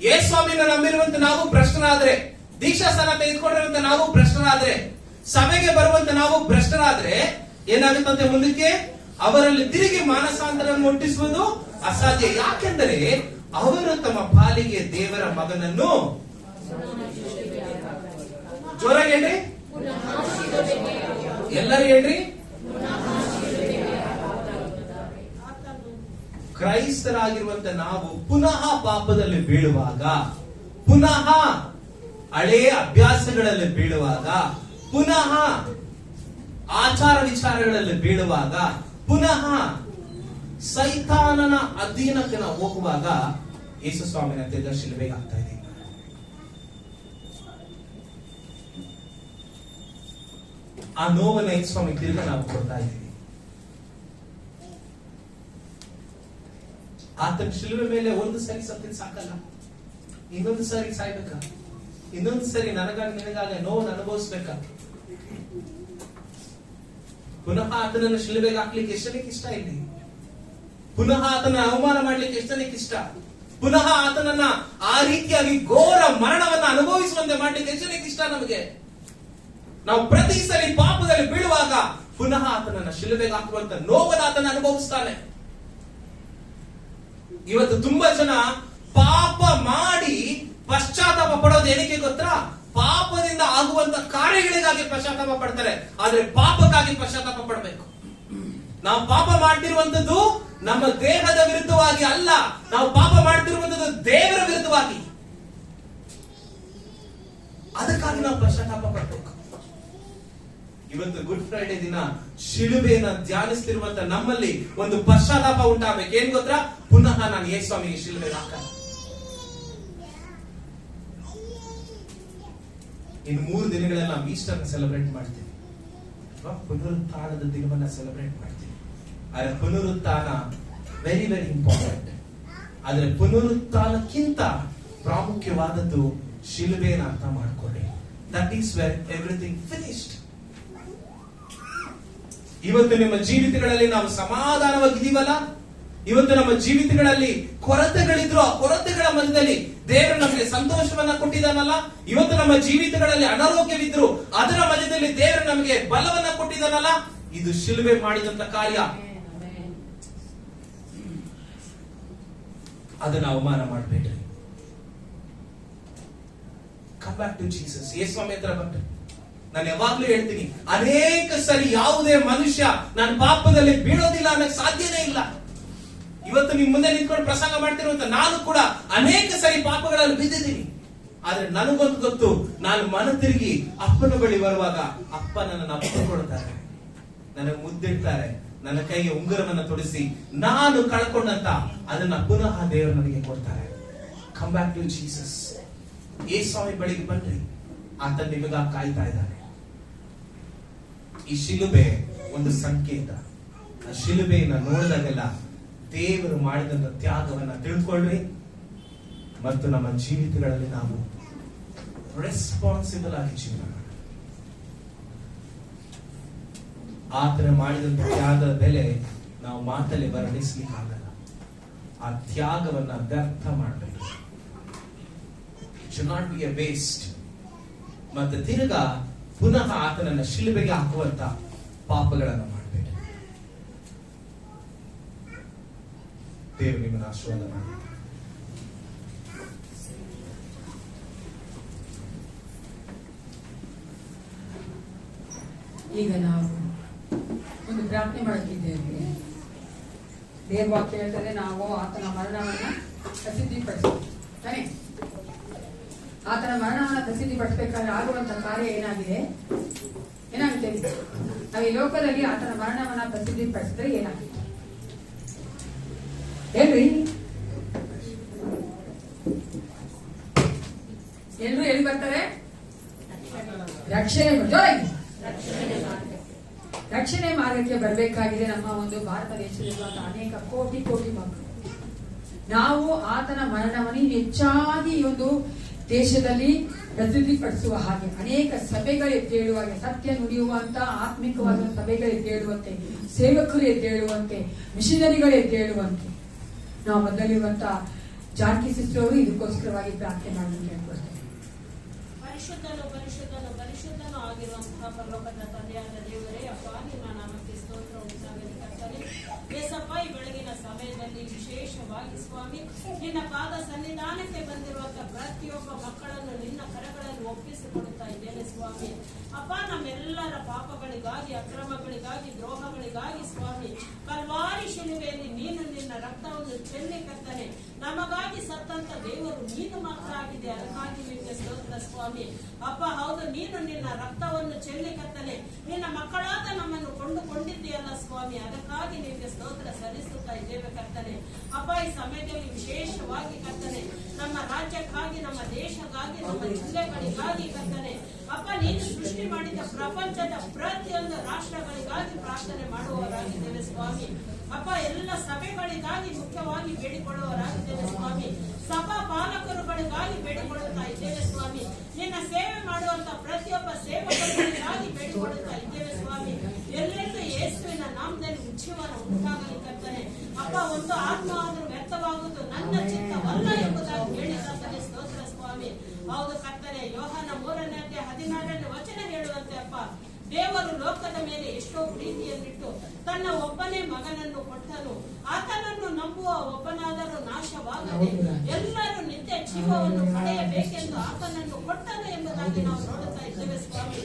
ಯೇಸುಸ್ವಾಮಿನ ನಂಬಿರುವಂತ ನಾವು ಭ್ರಷ್ಟರಾದ್ರೆ, ದೀಕ್ಷಾಸ್ಥಾನ ತೆಗೆದುಕೊಂಡಿರುವಂತ ನಾವು ಭ್ರಷ್ಟರಾದ್ರೆ, ಸಭೆಗೆ ಬರುವಂತ ನಾವು ಭ್ರಷ್ಟರಾದ್ರೆ ಏನಾಗುತ್ತಂತೆ? ಮುಂದಕ್ಕೆ ಅವರಲ್ಲಿ ತಿರುಗಿ ಮಾನಸಾಂತರ ಮುಟ್ಟಿಸುವುದು ಅಸಾಧ್ಯ. ಯಾಕೆಂದರೆ ಅವರು ತಮ್ಮ ಪಾಲಿಗೆ ದೇವರ ಮಗನನ್ನು, ಜೋರಾಗಿ ಹೇಳ್ರಿ, ಎಲ್ಲರೂ ಹೇಳ್ರಿ, ಕ್ರೈಸ್ತರಾಗಿರುವಂತ ನಾವು ಪುನಃ ಪಾಪದಲ್ಲಿ ಬೀಳುವಾಗ, ಪುನಃ ಹಳೆಯ ಅಭ್ಯಾಸಗಳಲ್ಲಿ ಬೀಳುವಾಗ, ಪುನಃ ಆಚಾರ ವಿಚಾರಗಳಲ್ಲಿ ಬೀಳುವಾಗ, ಪುನಃ ಸೈತಾನನ ಅಧೀನಕ್ಕೆ ನಾವು ಹೋಗುವಾಗ ಯೇಸು ಸ್ವಾಮಿನ ತಿರ್ಗ ಶಿಲುಬೆಗೆ ಆಗ್ತಾ ಇದೆ. ಆ ನೋವನ್ನ ಯೇಸು ಸ್ವಾಮಿ ತಿರ್ಗ ನಾವು ಕೊಡ್ತಾ ಇದ್ದೀವಿ. ಆತನ ಶಿಲುಬೆ ಮೇಲೆ ಒಂದು ಸರಿ ಸತ್ತಿದ್ ಸಾಕಲ್ಲ, ಇನ್ನೊಂದು ಸರಿ ಸಾಯ್ಬೇಕ, ಇನ್ನೊಂದು ಸರಿ ನನಗಾಗಿ ನಿನಗಾಗಿ ನೋವನ್ನು ಅನುಭವಿಸ್ಬೇಕ. ಪುನಃ ಆತನನ್ನು ಶಿಲುಬೆಗೆ ಹಾಕ್ಲಿಕ್ಕೆ ಎಷ್ಟನಿಗೆ ಇಷ್ಟ ಇಲ್ಲಿ? ಪುನಃ ಆತನ ಅವಮಾನ ಮಾಡ್ಲಿಕ್ಕೆ ಎಷ್ಟನಿಗೆ ಇಷ್ಟ? ಪುನಃ ಆತನನ್ನ ಆ ರೀತಿಯಾಗಿ ಘೋರ ಮರಣವನ್ನ ಅನುಭವಿಸುವಂತೆ ಮಾಡ್ಲಿಕ್ಕೆ ಎಷ್ಟನಿಗೆ ಇಷ್ಟ ನಮಗೆ? ನಾವು ಪ್ರತಿ ಸರಿ ಪಾಪದಲ್ಲಿ ಬೀಳುವಾಗ ಪುನಃ ಆತನನ್ನ ಶಿಲುಬೆಗೆ ಹಾಕುವಂತ ನೋವನ್ನು ಆತನ ಅನುಭವಿಸ್ತಾನೆ. ಇವತ್ತು ತುಂಬಾ ಜನ ಪಾಪ ಮಾಡಿ ಪಶ್ಚಾತ್ತಾಪ ಪಡೋದು ಏನಕ್ಕೆ ಗೊತ್ತಾ? ಪಾಪದಿಂದ ಆಗುವಂತ ಕಾರ್ಯಗಳಿಗಾಗಿ ಪಶ್ಚಾತ್ತಾಪ ಪಡ್ತಾರೆ, ಆದ್ರೆ ಪಾಪಕ್ಕಾಗಿ ಪಶ್ಚಾತ್ತಾಪ ಪಡಬೇಕು. ನಾವು ಪಾಪ ಮಾಡ್ತಿರುವಂತದ್ದು ನಮ್ಮ ದೇಹದ ವಿರುದ್ಧವಾಗಿ ಅಲ್ಲ, ನಾವು ಪಾಪ ಮಾಡ್ತಿರುವಂತದ್ದು ದೇವರ ವಿರುದ್ಧವಾಗಿ. ಅದಕ್ಕಾಗಿ ನಾವು ಪಶ್ಚಾತ್ತಾಪ ಪಡಬೇಕು. ಇವತ್ತು ಗುಡ್ ಫ್ರೈಡೆ ದಿನ ಶಿಲುಬೆಯನ್ನ ಧ್ಯಾನಿಸ್ತಿರುವಂತ ನಮ್ಮಲ್ಲಿ ಒಂದು ಪಶ್ಚಾತ್ತಾಪ ಉಂಟಾಗಬೇಕು. ಏನ್ ಗೊತ್ತಾ? ಪುನಃ ನಾನು ಯೇಸು ಸ್ವಾಮಿಗೆ ಶಿಲುಬೆಗೆ ಹಾಕಲ್ಲ. ಇನ್ನು 3 ದಿನಗಳಲ್ಲಿ ನಾವು ಈಸ್ಟರ್ ಸೆಲೆಬ್ರೇಟ್ ಮಾಡ್ತೀವಿ, ಪುನರುತ್ಥಾನದ ದಿನವನ್ನ ಸೆಲೆಬ್ರೇಟ್ ಮಾಡ್ತೀವಿ. ಆದ್ರೆ ಪುನರುತ್ಥಾನ ವೆರಿ ವೆರಿ ಇಂಪಾರ್ಟೆಂಟ್. ಆದ್ರೆ ಪುನರುತ್ಥಾನಕ್ಕಿಂತ ಪ್ರಾಮುಖ್ಯವಾದದ್ದು ಶಿಲುಬೆಯನ್ನು ಅರ್ಥ ಮಾಡ್ಕೊಳ್ಳಿ. That is where everything finished. ಇವತ್ತು ನಿಮ್ಮ ಜೀವಿತಗಳಲ್ಲಿ ನಾವು ಸಮಾಧಾನವಾಗಿದ್ದೀವಲ್ಲ, ಇವತ್ತು ನಮ್ಮ ಜೀವಿತಗಳಲ್ಲಿ ಕೊರತೆಗಳಿದ್ರು ಆ ಕೊರತೆಗಳ ಮಧ್ಯದಲ್ಲಿ ದೇವರು ನಮಗೆ ಸಂತೋಷವನ್ನ ಕೊಟ್ಟಿದ್ದಾನಲ್ಲ, ಇವತ್ತು ನಮ್ಮ ಜೀವಿತಗಳಲ್ಲಿ ಅನಾರೋಗ್ಯವಿದ್ರು ಅದರ ಮಧ್ಯದಲ್ಲಿ ದೇವರು ನಮಗೆ ಬಲವನ್ನ ಕೊಟ್ಟಿದ್ದಾನಲ್ಲ, ಇದು ಶಿಲುಬೆ ಮಾಡಿದಂತ ಕಾರ್ಯ. ಅದನ್ನ ಅವಮಾನ ಮಾಡಬೇಡ್ರಿ. Come back to Jesus. Yesuswami ಹತ್ರ ಬಂದ್ರಿ. ನಾನು ಯಾವಾಗ್ಲೂ ಹೇಳ್ತೀನಿ, ಅನೇಕ ಸರಿ ಯಾವುದೇ ಮನುಷ್ಯ ನಾನು ಪಾಪದಲ್ಲಿ ಬೀಳೋದಿಲ್ಲ ಅನ್ನಕ್ಕೆ ಸಾಧ್ಯನೇ ಇಲ್ಲ. ಇವತ್ತು ನಿಮ್ ಮುಂದೆ ನಿಂತ್ಕೊಂಡು ಪ್ರಸಂಗ ಮಾಡ್ತಿರುವಂತ ನಾನು ಕೂಡ ಅನೇಕ ಸರಿ ಪಾಪಗಳಲ್ಲಿ ಬಿದ್ದಿದ್ದೀನಿ. ಆದ್ರೆ ನನಗೊಂದು ಗೊತ್ತು, ನಾನು ಮನ ತಿರುಗಿ ಅಪ್ಪನ ಬಳಿ ಬರುವಾಗ ಅಪ್ಪ ನನ್ನನ್ನು ಅಪ್ಪಿಕೊಳ್ತಾರೆ, ನನಗೆ ಮುದ್ದಿಡ್ತಾರೆ, ನನ್ನ ಕೈಗೆ ಉಂಗುರವನ್ನ ತೊಡಿಸಿ ನಾನು ಕಳ್ಕೊಂಡಂತ ಅದನ್ನ ಪುನಃ ದೇವರು ನನಗೆ ಕೊಡ್ತಾರೆ. Come back to Jesus. Yesuswami ಬಳಿಗೆ ಬನ್ರಿ, ಆತ ನಿಮಗಾಗಿ ಕಾಯ್ತಾ ಇದ್ದಾನೆ. ಈ ಶಿಲುಬೆ ಒಂದು ಸಂಕೇತ. ಆ ಶಿಲುಬೆಯನ್ನ ನೋಡಿದಾಗೆಲ್ಲ ದೇವರು ಮಾಡಿದಂತ ತ್ಯಾಗವನ್ನ ತಿಳ್ಕೊಳ್ರಿ, ಮತ್ತು ನಮ್ಮ ಜೀವಿತಗಳಲ್ಲಿ ನಾವು ರೆಸ್ಪಾನ್ಸಿಬಲ್ ಆಗಿ ಜೀವನ ಮಾಡಿ ಆತನ ಮಾಡಿದಂತ ತ್ಯಾಗದ ಬೆಲೆ ನಾವು ಮಾತಲ್ಲಿ ವರ್ಣಿಸ್ಲಿಕ್ಕೆ ಆಗಲ್ಲ. ಆ ತ್ಯಾಗವನ್ನ ವ್ಯರ್ಥ ಮಾಡಬೇಕು. should not be a waste. ಮತ್ತೆ ತಿರುಗ ಪುನಃ ಆತನನ್ನ ಶಿಲುಬೆಗೆ ಹಾಕುವಂತ ಪಾಪಗಳನ್ನು ಮಾಡಬೇಡಿ. ದೇವರು ನಿಮ್ಮನ್ನು ಆಶೀರ್ವಾದ ಮಾಡಿ. ಈಗ ನಾವು ಒಂದು ಪ್ರಾರ್ಥನೆ ಮಾಡುತ್ತಿದ್ದೇವೆ. ದೇವ ವಾಕ್ಯ ಹೇಳ್ತದೆ, ನಾವು ಆತನ ಮರಣವನ್ನ ಪ್ರಸಿದ್ಧಿಪಡಿಸ್ತಾನೆ. ಆತನ ಮರಣವನ್ನ ಪ್ರಸಿದ್ಧಿಪಡಿಸಬೇಕಾದ್ರೆ ಆಗುವಂತ ಕಾರ್ಯ ಏನಾಗಿದೆ? ನಾವು ಈ ಲೋಕದಲ್ಲಿ ಆತನ ಮರಣವನ್ನ ಪ್ರಸಿದ್ಧಿಪಡಿಸಿದ್ರೆ ಏನಾಗಿದೆ ಹೇಳ್ರಿ? ಎಲ್ರು ಎಲ್ಲಿ ಬರ್ತಾರೆ? ರಕ್ಷಣೆ. ರಕ್ಷಣೆ ಮಾರ್ಗಕ್ಕೆ ಬರಬೇಕಾಗಿದೆ. ನಮ್ಮ ಒಂದು ಭಾರತ ದೇಶದಲ್ಲಿರುವಂತಹ ಅನೇಕ ಕೋಟಿ ಕೋಟಿ ಮಕ್ಕಳು ನಾವು ಆತನ ಮರಣವನ್ನು ಹೆಚ್ಚಾಗಿ ಈ ಒಂದು ದೇಶದಲ್ಲಿ ಪ್ರಸಿದ್ಧಿಪಡಿಸುವ ಹಾಗೆ ಅನೇಕ ಸಭೆಗಳು ಎದ್ದೇಳುವಾಗೆ, ಸತ್ಯ ನುಡಿಯುವಂತ ಆತ್ಮಿಕವಾದ ಸಭೆಗಳು ಎದ್ದೇಳುವಂತೆ, ಸೇವಕರು ಎದ್ದೇಳುವಂತೆ, ಮಿಷನರಿಗಳು ಎದ್ದೇಳುವಂತೆ ನಾವು ಮೊದಲಿರುವಂತ ಜಾನಕಿ ಸಿಸ್ಟರ್ ಅವರು ಇದಕ್ಕೋಸ್ಕರವಾಗಿ ಪ್ರಾರ್ಥನೆ ಮಾಡಲು ಕೇಳ್ಕೊಳ್ತೇವೆ. ಪರಿಶುದ್ಧನು ಪರಿಶುದ್ಧನು ಪರಿಶುದ್ಧನು ಆಗಿರುವಂತಹ ಪರಲೋಕದ ತಂದೆಯಾದ ದೇವರೇ, ಅಪ್ಪ ನಿನ್ನ ನಾಮಕ್ಕೆ ಸ್ತೋತ್ರ ಉಂಟಾಗಲಿ ಕರ್ತನೆ. ಏಸಪ್ಪ, ಈ ಬೆಳಗಿನ ಸಮಯದಲ್ಲಿ ವಿಶೇಷವಾಗಿ ಸ್ವಾಮಿ ನಿನ್ನ ಪಾದ ಸನ್ನಿಧಾನಕ್ಕೆ ಬಂದಿರುವಂತಹ ಪ್ರತಿಯೊಬ್ಬ ಮಕ್ಕಳನ್ನು ನಿನ್ನ ಕರಗಳಲ್ಲಿ ಒಪ್ಪಿಸಿಕೊಡುತ್ತಾ ಇದ್ದೇನೆ ಸ್ವಾಮಿ. ಅಪ್ಪ, ನಮ್ಮೆಲ್ಲರ ಪಾಪಗಳಿಗಾಗಿ, ಅಕ್ರಮಗಳಿಗಾಗಿ, ದ್ರೋಹಗಳಿಗಾಗಿ ಸ್ವಾಮಿ ಕಲ್ವಾರಿ ಶಿಲುಬೆಯಲ್ಲಿ ನೀನು ನಿನ್ನ ರಕ್ತವನ್ನು ಚೆಲ್ಲಿ ಕರ್ತನೆ ನಮಗಾಗಿ ಸತ್ತಂತ ದೇವರು ನೀನು ಮಾತ್ರ ಆಗಿದೆ. ಅದಕ್ಕಾಗಿ ನಿಮಗೆ ಸ್ತೋತ್ರ ಸ್ವಾಮಿ. ಅಪ್ಪ, ಹೌದು, ನೀನು ನಿನ್ನ ರಕ್ತವನ್ನು ಚೆಲ್ಲಿ ಕರ್ತನೆ ನಿನ್ನ ಮಕ್ಕಳಾದ ನಮ್ಮನ್ನು ಕೊಂಡುಕೊಂಡಿದ್ದೀಯಲ್ಲ ಸ್ವಾಮಿ. ಅದಕ್ಕಾಗಿ ನಿಮಗೆ ಸ್ತೋತ್ರ ಸಲ್ಲಿಸುತ್ತಾ ಇದ್ದೇವೆ ಕರ್ತನೆ. ಅಪ್ಪ, ಈ ಸಮಯದಲ್ಲಿ ವಿಶೇಷವಾಗಿ ಕರ್ತನೆ ನಮ್ಮ ರಾಜ್ಯಕ್ಕಾಗಿ, ನಮ್ಮ ದೇಶಕ್ಕಾಗಿ, ನಮ್ಮ ಜಿಲ್ಲೆಗಳಿಗಾಗಿ ಕರ್ತನೆ ಅಪ್ಪ, ನೀನು ಸೃಷ್ಟಿ ಮಾಡಿದ ಪ್ರಪಂಚದ ಪ್ರತಿಯೊಂದು ರಾಷ್ಟ್ರಗಳಿಗಾಗಿ ಪ್ರಾರ್ಥನೆ ಮಾಡುವವರಾಗಿದ್ದೇವೆ ಸ್ವಾಮಿ. ಅಪ್ಪ, ಎಲ್ಲ ಸಭೆಗಳಿಗಾಗಿ ಮುಖ್ಯವಾಗಿ ಬೇಡಿಕೊಳ್ಳುವವರಾಗಿದ್ದೇವೆ ಸ್ವಾಮಿ. ಸಭಾ ಪಾಲಕರುಗಳಿಗಾಗಿ ಬೇಡಿಕೊಳ್ಳುತ್ತಾ ಇದ್ದೇವೆ ಸ್ವಾಮಿ. ನಿನ್ನ ಸೇವೆ ಮಾಡುವಂತ ಪ್ರತಿಯೊಬ್ಬ ಸೇವಕರಿಗಾಗಿ ಬೇಡಿಕೊಳ್ಳುತ್ತಾ ಇದ್ದೇವೆ ಸ್ವಾಮಿ. ಎಲ್ಲೆಲ್ಲೂ ಯೇಸುವಿನ ನಾಮದಲ್ಲಿ ಉಜ್ಜೀವನ ಉಂಟಾಗಲಿ ಕರ್ತನೆ. ಅಪ್ಪ, ಒಂದು ಆತ್ಮ ಆದರೂ ವ್ಯರ್ಥವಾಗುವುದು ನನ್ನ ಚಿತ್ತವಲ್ಲ ಎಂಬುದಾಗಿ ಹೇಳಿ ಕರ್ತನೆ ಸ್ತೋತ್ರ ಸ್ವಾಮಿ. ಹೌದು ಕರ್ತನೆ, ಯೋಹಾನ 3:16 ವಚನ ಹೇಳುವಂತೆ ಅಪ್ಪ, ದೇವರು ಲೋಕದ ಮೇಲೆ ಎಷ್ಟೋ ಪ್ರೀತಿಯನ್ನಿಟ್ಟು ತನ್ನ ಒಬ್ಬನೇ ಮಗನನ್ನು ಕೊಟ್ಟನು, ಆತನನ್ನು ನಂಬುವ ಒಬ್ಬನಾದರೂ ನಾಶವಾಗದೆ ಎಲ್ಲರೂ ನಿತ್ಯ ಜೀವವನ್ನು ಪಡೆಯಬೇಕೆಂದು ಆತನನ್ನು ಕೊಟ್ಟನು ಎಂಬುದಾಗಿ ನಾವು ನೋಡುತ್ತಾ ಇದ್ದೇವೆ ಸ್ವಾಮಿ.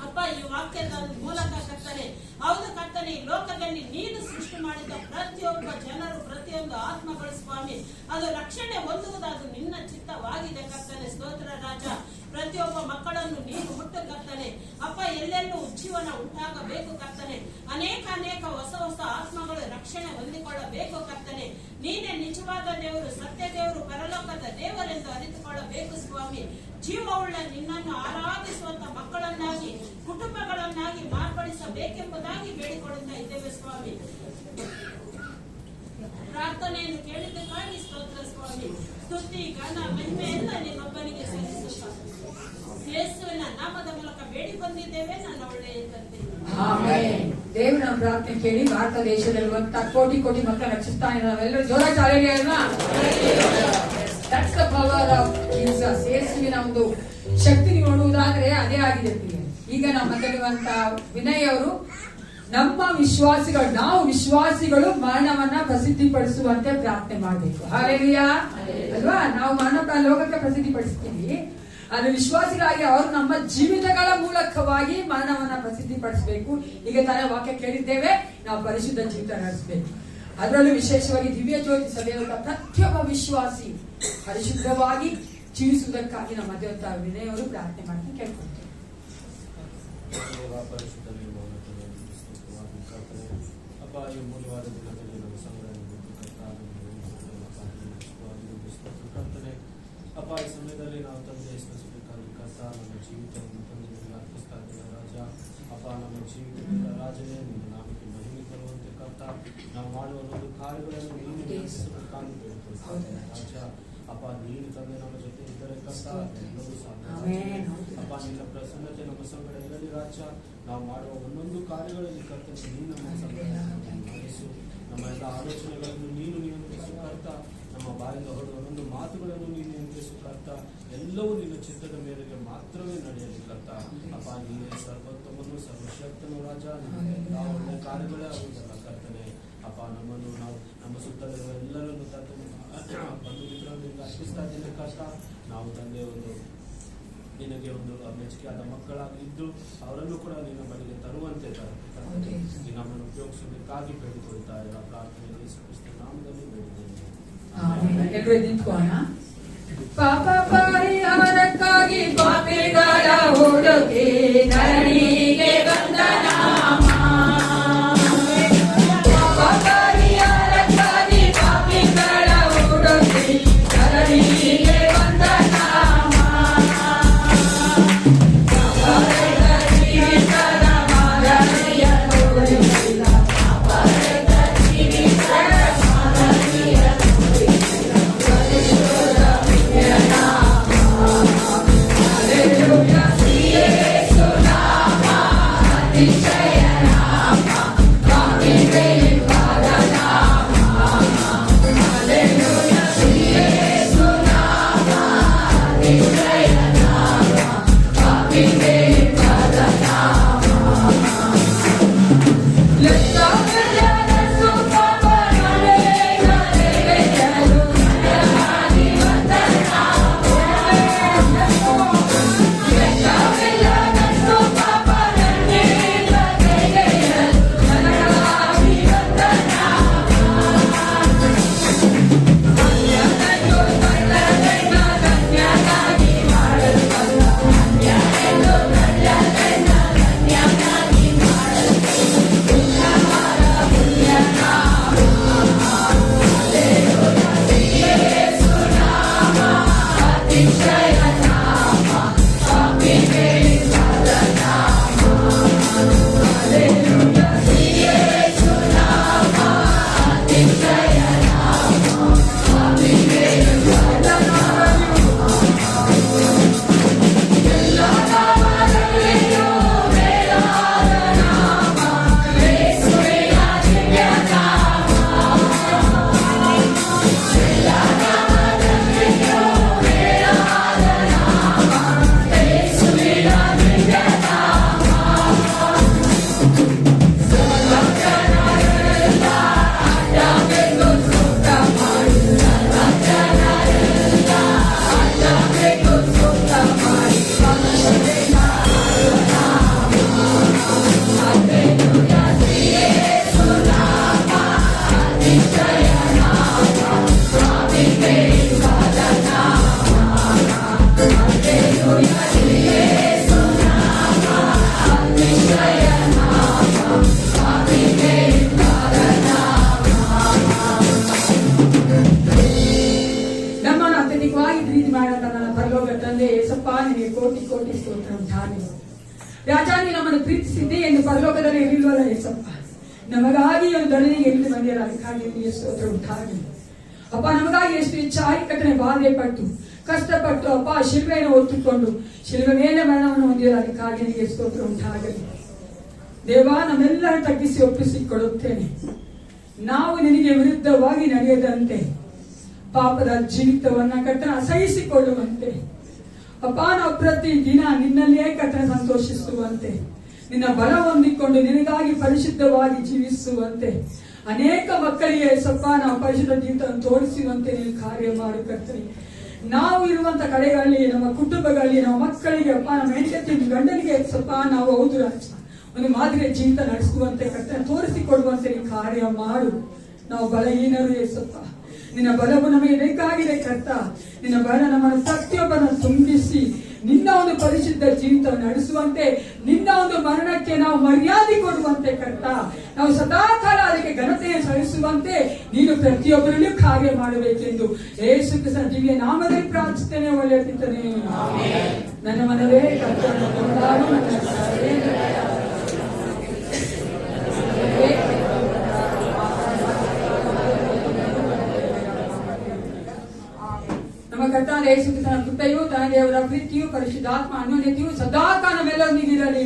ಅಪ್ಪ, ಈ ವಾಕ್ಯದ ಮೂಲಕ ಕರ್ತನೆ, ಹೌದು ಕರ್ತನೆ, ಈ ಲೋಕದಲ್ಲಿ ನೀನು ಸೃಷ್ಟಿ ಮಾಡಿದ ಪ್ರತಿಯೊಬ್ಬ ಜನರು, ಪ್ರತಿಯೊಂದು ಆತ್ಮಗಳು ಸ್ವಾಮಿ ಅದು ರಕ್ಷಣೆ ಹೊಂದುವುದು ನಿನ್ನ ಚಿತ್ತವಾಗಿದೆ ಕರ್ತನೆ. ಸ್ತೋತ್ರ ರಾಜ. ಪ್ರತಿಯೊಬ್ಬ ಮಕ್ಕಳನ್ನು ನೀನು ಮುಟ್ಟು ಕರ್ತನೆ. ಅಪ್ಪ, ಎಲ್ಲೆಲ್ಲೂ ಉಜ್ಜೀವನ ಉಂಟಾಗಬೇಕು ಕರ್ತನೆ. ಅನೇಕ ಹೊಸ ಹೊಸ ಆತ್ಮಗಳು ರಕ್ಷಣೆ ಹೊಂದಿಕೊಳ್ಳಬೇಕು ಕರ್ತನೆ. ನೀನೇ ನಿಜವಾದ ದೇವರು, ಸತ್ಯ ದೇವರು, ಪರಲೋಕದ ದೇವರೆಂದು ಅರಿತುಕೊಳ್ಳಬೇಕು ಸ್ವಾಮಿ. ಜೀವವುಳ್ಳ ನಿನ್ನನ್ನು ಆರಾಧಿಸುವಂತ ಮಕ್ಕಳನ್ನಾಗಿ, ಕುಟುಂಬಗಳನ್ನಾಗಿ ಮಾರ್ಪಡಿಸಬೇಕೆಂಬುದಾಗಿ ಬೇಡಿಕೊಳ್ಳುತ್ತಾ ಇದ್ದೇವೆ ಸ್ವಾಮಿ. ಪ್ರಾರ್ಥನೆಯನ್ನು ಕೇಳಿದ್ದಕ್ಕಾಗಿ ಸ್ತೋತ್ರ ಸ್ವಾಮಿ. ಸ್ತುತಿ, ಘನ, ಮಹಿಮೆ ಎಲ್ಲ ನಿನ್ನೊಬ್ಬನಿಗೆ ಸಲ್ಲಿಸುತ್ತ ಯೇಸುವಿನ ನಾಮದ ಮೂಲಕ ಬೇಡಿ ಬಂದಿದ್ದೇವೆ ನನ್ನ ಒಳ್ಳೆಯ ತಂದೆ. ಆಮೆನ್. ದೇವರ ಪ್ರಾರ್ಥನೆ ಕೇಳಿ ಭಾರತ ದೇಶದಲ್ಲಿರುವಂತಹ ಕೋಟಿ ಕೋಟಿ ಮಕ್ಕಳ ರಕ್ಷಿಸ್ತಾನೆ. ನಾವೆಲ್ಲರೂ ಜೋರಾಗಿ ಚಾಲೆಂಜ್ ಅಲ್ವಾ? That's the power of Jesus. ಯೇಸುವಿನ ಒಂದು ಶಕ್ತಿ ನೋಡುವುದಾದ್ರೆ ಅದೇ ಆಗಿದೆ. ಈಗ ನಮ್ಮಲ್ಲಿರುವಂತಹ ವಿನಯ್ ಅವರು ನಮ್ಮ ವಿಶ್ವಾಸಿಗಳು, ನಾವು ವಿಶ್ವಾಸಿಗಳು ಮರಣವನ್ನ ಪ್ರಸಿದ್ಧಿಪಡಿಸುವಂತೆ ಪ್ರಾರ್ಥನೆ ಮಾಡಬೇಕು. ಹಾಲೆಲೂಯಾ ಅಲ್ವಾ? ನಾವು ಮರಣ ಲೋಕಕ್ಕೆ ಪ್ರಸಿದ್ಧಿಪಡಿಸ್ತೀವಿ, ಆದ್ರೆ ವಿಶ್ವಾಸಿಗಳಾಗಿ ಅವರು ನಮ್ಮ ಜೀವಿತಗಳ ಮೂಲಕವಾಗಿ ಮರಣವನ್ನ ಪ್ರಸಿದ್ಧಿಪಡಿಸಬೇಕು. ಈಗ ತಾನೇ ವಾಕ್ಯ ಕೇಳಿದ್ದೇವೆ, ನಾವು ಪರಿಶುದ್ಧ ಜೀವಿತ ನಡೆಸಬೇಕು. ಅದರಲ್ಲೂ ವಿಶೇಷವಾಗಿ ದಿವ್ಯ ಜ್ಯೋತಿ ಸಭೆಯ ಪ್ರತಿಯೊಬ್ಬ ವಿಶ್ವಾಸಿ ಪರಿಶುದ್ಧವಾಗಿ ಜೀವಿಸುವುದಕ್ಕಾಗಿ ನಮ್ಮ ದೇವತ ವಿನಯ್ ಅವರು ಪ್ರಾರ್ಥನೆ ಮಾಡಿ ಕೇಳ್ಕೊಳ್ತೇವೆ. ಅಪ್ಪ, ಈ ಮೂಲವಾದ ದಿನದಲ್ಲಿ ನಮ್ಮ ಸಂಗ್ರಹಣೆ ಕರ್ತನೆ. ಅಪ್ಪ, ಈ ಸಮಯದಲ್ಲಿ ನಾವು ತಂದೆ ಸ್ಮರಿಸಬೇಕಾಗಿ ಕರ್ತ ನಮ್ಮ ಜೀವಿತವನ್ನು ತಂದೆ ಅರ್ಪಿಸ್ತಾ ಇದ್ದೇವೆ ರಾಜ. ಅಪ್ಪ, ನಮ್ಮ ಜೀವಿತದಿಂದ ರಾಜನೇ ನಿಮ್ಮ ನಾಮಕ್ಕೆ ಮಹಿಮೆ ತರುವಂತೆ ಕರ್ತ ನಾವು ಮಾಡುವ ಒಂದು ಕಾರ್ಯಗಳನ್ನು ನೀನು ನಿರ್ವಹಿಸಬೇಕಾಗಿ ಬೇಡಿಕೊಳ್ತೇವೆ ರಾಜ. ಅಪ್ಪ, ನೀನು ತಂದೆ ನಮ್ಮ ಜೊತೆ ಇದ್ದರೆ ಕರ್ತ ಎಲ್ಲವೂ ಸಾಧ್ಯ. ಅಪ್ಪ, ನಿನ್ನ ಪ್ರಸನ್ನತೆ ನಮ್ಮ ಸಂಗಡ ಇರಲಿ ರಾಜ. ನಾವು ಮಾಡುವ ಒಂದೊಂದು ಕಾರ್ಯಗಳಲ್ಲಿ ಕರ್ತನೆ ನೀನು ನಮ್ಮ ಸಂಗಡ ಮಾಡಿಸು. ನಮ್ಮ ಎಲ್ಲ ಆಲೋಚನೆಗಳನ್ನು ನೀನು ನಿಯಂತ್ರಿಸು ಕರ್ತ. ನಮ್ಮ ಬಾಯಿಂದ ಹೊರಡುವ ಒಂದೊಂದು ಮಾತುಗಳನ್ನು ನೀನು ನಿಯಂತ್ರಿಸು ಕರ್ತ. ಎಲ್ಲವೂ ನಿನ್ನ ಚಿತ್ತದ ಮೇರೆಗೆ ಮಾತ್ರವೇ ನಡೆಯಲಿ ಕರ್ತ. ಅಪ್ಪ, ನೀನೇ ಸರ್ವೋತ್ತಮನು, ಸರ್ವಶಕ್ತನು ರಾಜ. ಎಲ್ಲ ಒಳ್ಳೆಯ ಕಾರ್ಯಗಳೇ ಆಗುವುದಲ್ಲ ಕರ್ತನೆ. ಅಪ್ಪ, ನಮ್ಮನ್ನು ನಾವು ನಮ್ಮ ಸುತ್ತಲಿರುವ ಎಲ್ಲರನ್ನು ಬಂಧು ಮಿತ್ರರಿಂದ ಅರ್ಪಿಸ್ತಾ ಇದ್ದೇನೆ ಕರ್ತ. ನಾವು ತಂದೆ ನಿನಗೆ ಒಂದು ಮೆಚ್ಚುಗೆಯಾದ ಮಕ್ಕಳಾಗಿದ್ದು ಅವರನ್ನು ಕೂಡ ನಿನ್ನ ಬಳಿಗೆ ತರುವಂತೆ ನಮ್ಮನ್ನು ಉಪಯೋಗಿಸಬೇಕಾಗಿ ಬೇಡಿಕೊಳ್ತಾ ಇಲ್ಲ. ಪ್ರಾರ್ಥನೆ ಯೇಸು ಕ್ರಿಸ್ತನ ನಾಮದಲ್ಲಿ ಬೇಡಿದ್ದೇನೆ. ಎಲ್ಲರೂ ನಿಂತ್ಕೋಣ. ಪಾಪ ಪರಿಹಾರಕ್ಕಾಗಿ ಪಾಪಿಗಳ ಹುಡುಕಿ ಧರಣಿಗೆ ಬಂದ ನಾಮ. ಪಾಪ ಪರಿಹಾರಕ್ಕಾಗಿ ಪಾಪಿಗಳ ಹುಡುಕಿ ಧರಣಿಗೆ ಬಂದ ನಾಮ. ಜೀವಿತದ ಮಾದರಿಯ ರಾಜಾನಿ ನಮ್ಮನ್ನು ಪ್ರೀತಿಸಿದ್ದೆ ಎಂದು ಪರಲೋಕದಲ್ಲಿ ಇರಲಿಲ್ವಲ್ಲ ಯೇಸಪ್ಪ, ನಮಗಾಗಿ ಒಂದು ಧರಣಿಗೆ ಇಳಿದು ಬಂದಿರ, ಅದಕ್ಕಾಗಿ ನಿಮಗೆ ಸ್ತೋತ್ರ ಉಂಟಾಗಲಿ. ಅಪ್ಪ, ನಮಗಾಗಿ ಎಷ್ಟು ಹೆಚ್ಚಾಗಿ ಕಠಿಣ ಬಾಧೆ ಪಟ್ಟು ಕಷ್ಟಪಟ್ಟು ಅಪ್ಪ ಶಿಲ್ವೆಯನ್ನು ಹೊತ್ತುಕೊಂಡು ಶಿಲ್ವೆ ಮೇಲೆ ಮರಣವನ್ನು ಹೊಂದಿರ, ಅದಕ್ಕಾಗಿ ನಿಮಗೆ ಸ್ತೋತ್ರ ಉಂಟಾಗಲಿ. ದೇವ, ನಮ್ಮೆಲ್ಲರ ತಗ್ಗಿಸಿ ಒಪ್ಪಿಸಿಕೊಡುತ್ತೇನೆ. ನಾವು ನಿನಗೆ ವಿರುದ್ಧವಾಗಿ ನಡೆಯದಂತೆ ಪಾಪದ ಜೀವಿತವನ್ನ ಕರ್ತನ ಅಸಹಿಸಿಕೊಳ್ಳುವಂತೆ ಅಪ್ಪ, ನಾವು ಪ್ರತಿ ದಿನ ನಿನ್ನಲ್ಲೇ ಕರ್ತನ ಸಂತೋಷಿಸುವಂತೆ, ನಿನ್ನ ಬಲ ಹೊಂದಿಕೊಂಡು ನಿನಗಾಗಿ ಪರಿಶುದ್ಧವಾಗಿ ಜೀವಿಸುವಂತೆ, ಅನೇಕ ಮಕ್ಕಳಿಗೆ ಸಪ್ಪ ನಾವು ಪರಿಶುದ್ಧ ಜೀವಿತವನ್ನು ತೋರಿಸುವಂತೆ ನೀನು ಕಾರ್ಯ ಮಾಡು ಕರ್ತನೆ. ನಾವು ಇರುವಂತ ಕಡೆಗಳಲ್ಲಿ, ನಮ್ಮ ಕುಟುಂಬಗಳಲ್ಲಿ, ನಮ್ಮ ಮಕ್ಕಳಿಗೆ ಅಪ್ಪ, ನಮ್ಮ ಹೆಂಡತಿ ಗಂಡನಿಗೆ ಸಪ್ಪ ನಾವು ಹೌದು ರಾಜ ಒಂದು ಮಾದರಿಯ ಜೀವಿತ ನಡೆಸುವಂತೆ ಕರ್ತನೆ ತೋರಿಸಿಕೊಡುವಂತೆ ನೀನು ಕಾರ್ಯ ಮಾಡು. ನಾವು ಬಲಹೀನರು ಏಸಪ್ಪ, ನಿನ್ನ ಬಲವು ನಮಗೆ ಬೇಕಾಗಿದೆ ಕರ್ತ. ನಿನ್ನ ಬಲ ನಮ್ಮನ್ನು ಪ್ರತಿಯೊಬ್ಬರನ್ನು ತುಂಬಿಸಿ ನಿನ್ನ ಒಂದು ಪರಿಶುದ್ಧ ಜೀವಿತವನ್ನು ನಡೆಸುವಂತೆ, ನಿನ್ನ ಒಂದು ಮರಣಕ್ಕೆ ನಾವು ಮರ್ಯಾದೆ ಕೊಡುವಂತೆ ಕರ್ತ, ನಾವು ಸದಾಕಾಲ ಅದಕ್ಕೆ ಘನತೆಯನ್ನು ಸಲ್ಲಿಸುವಂತೆ ನೀನು ಪ್ರತಿಯೊಬ್ಬರಲ್ಲೂ ಕಾರ್ಯ ಮಾಡಬೇಕೆಂದು ಯೇಸು ಕ್ರಿಸ್ತನ ದಿವ್ಯ ನಾಮದಲ್ಲಿ ಪ್ರಾರ್ಥಿಸುತ್ತೇನೆ. ಒಳ್ಳೆಯ ಪಿತನೇ, ನನ್ನ ಮನವೇ ಕರ್ತನನ್ನು ಕೊಂಡಾಡು, ನನ್ನ ನಮ್ಮ ಕರ್ತಾನ ಯೇಸು ಕ್ರಿಸ್ತನ ಕೃಪೆಯು, ತಂದೆ ದೇವರ ಪ್ರೀತಿಯು, ಪರಿಶುದ್ಧಾತ್ಮ ಅನ್ಯೋನ್ಯತೆಯು ಸದಾಕಾಲ ನಮ್ಮೆಲ್ಲರೊಂದಿಗಿರಲಿ.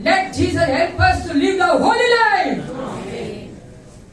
Let Jesus help us to live the holy life.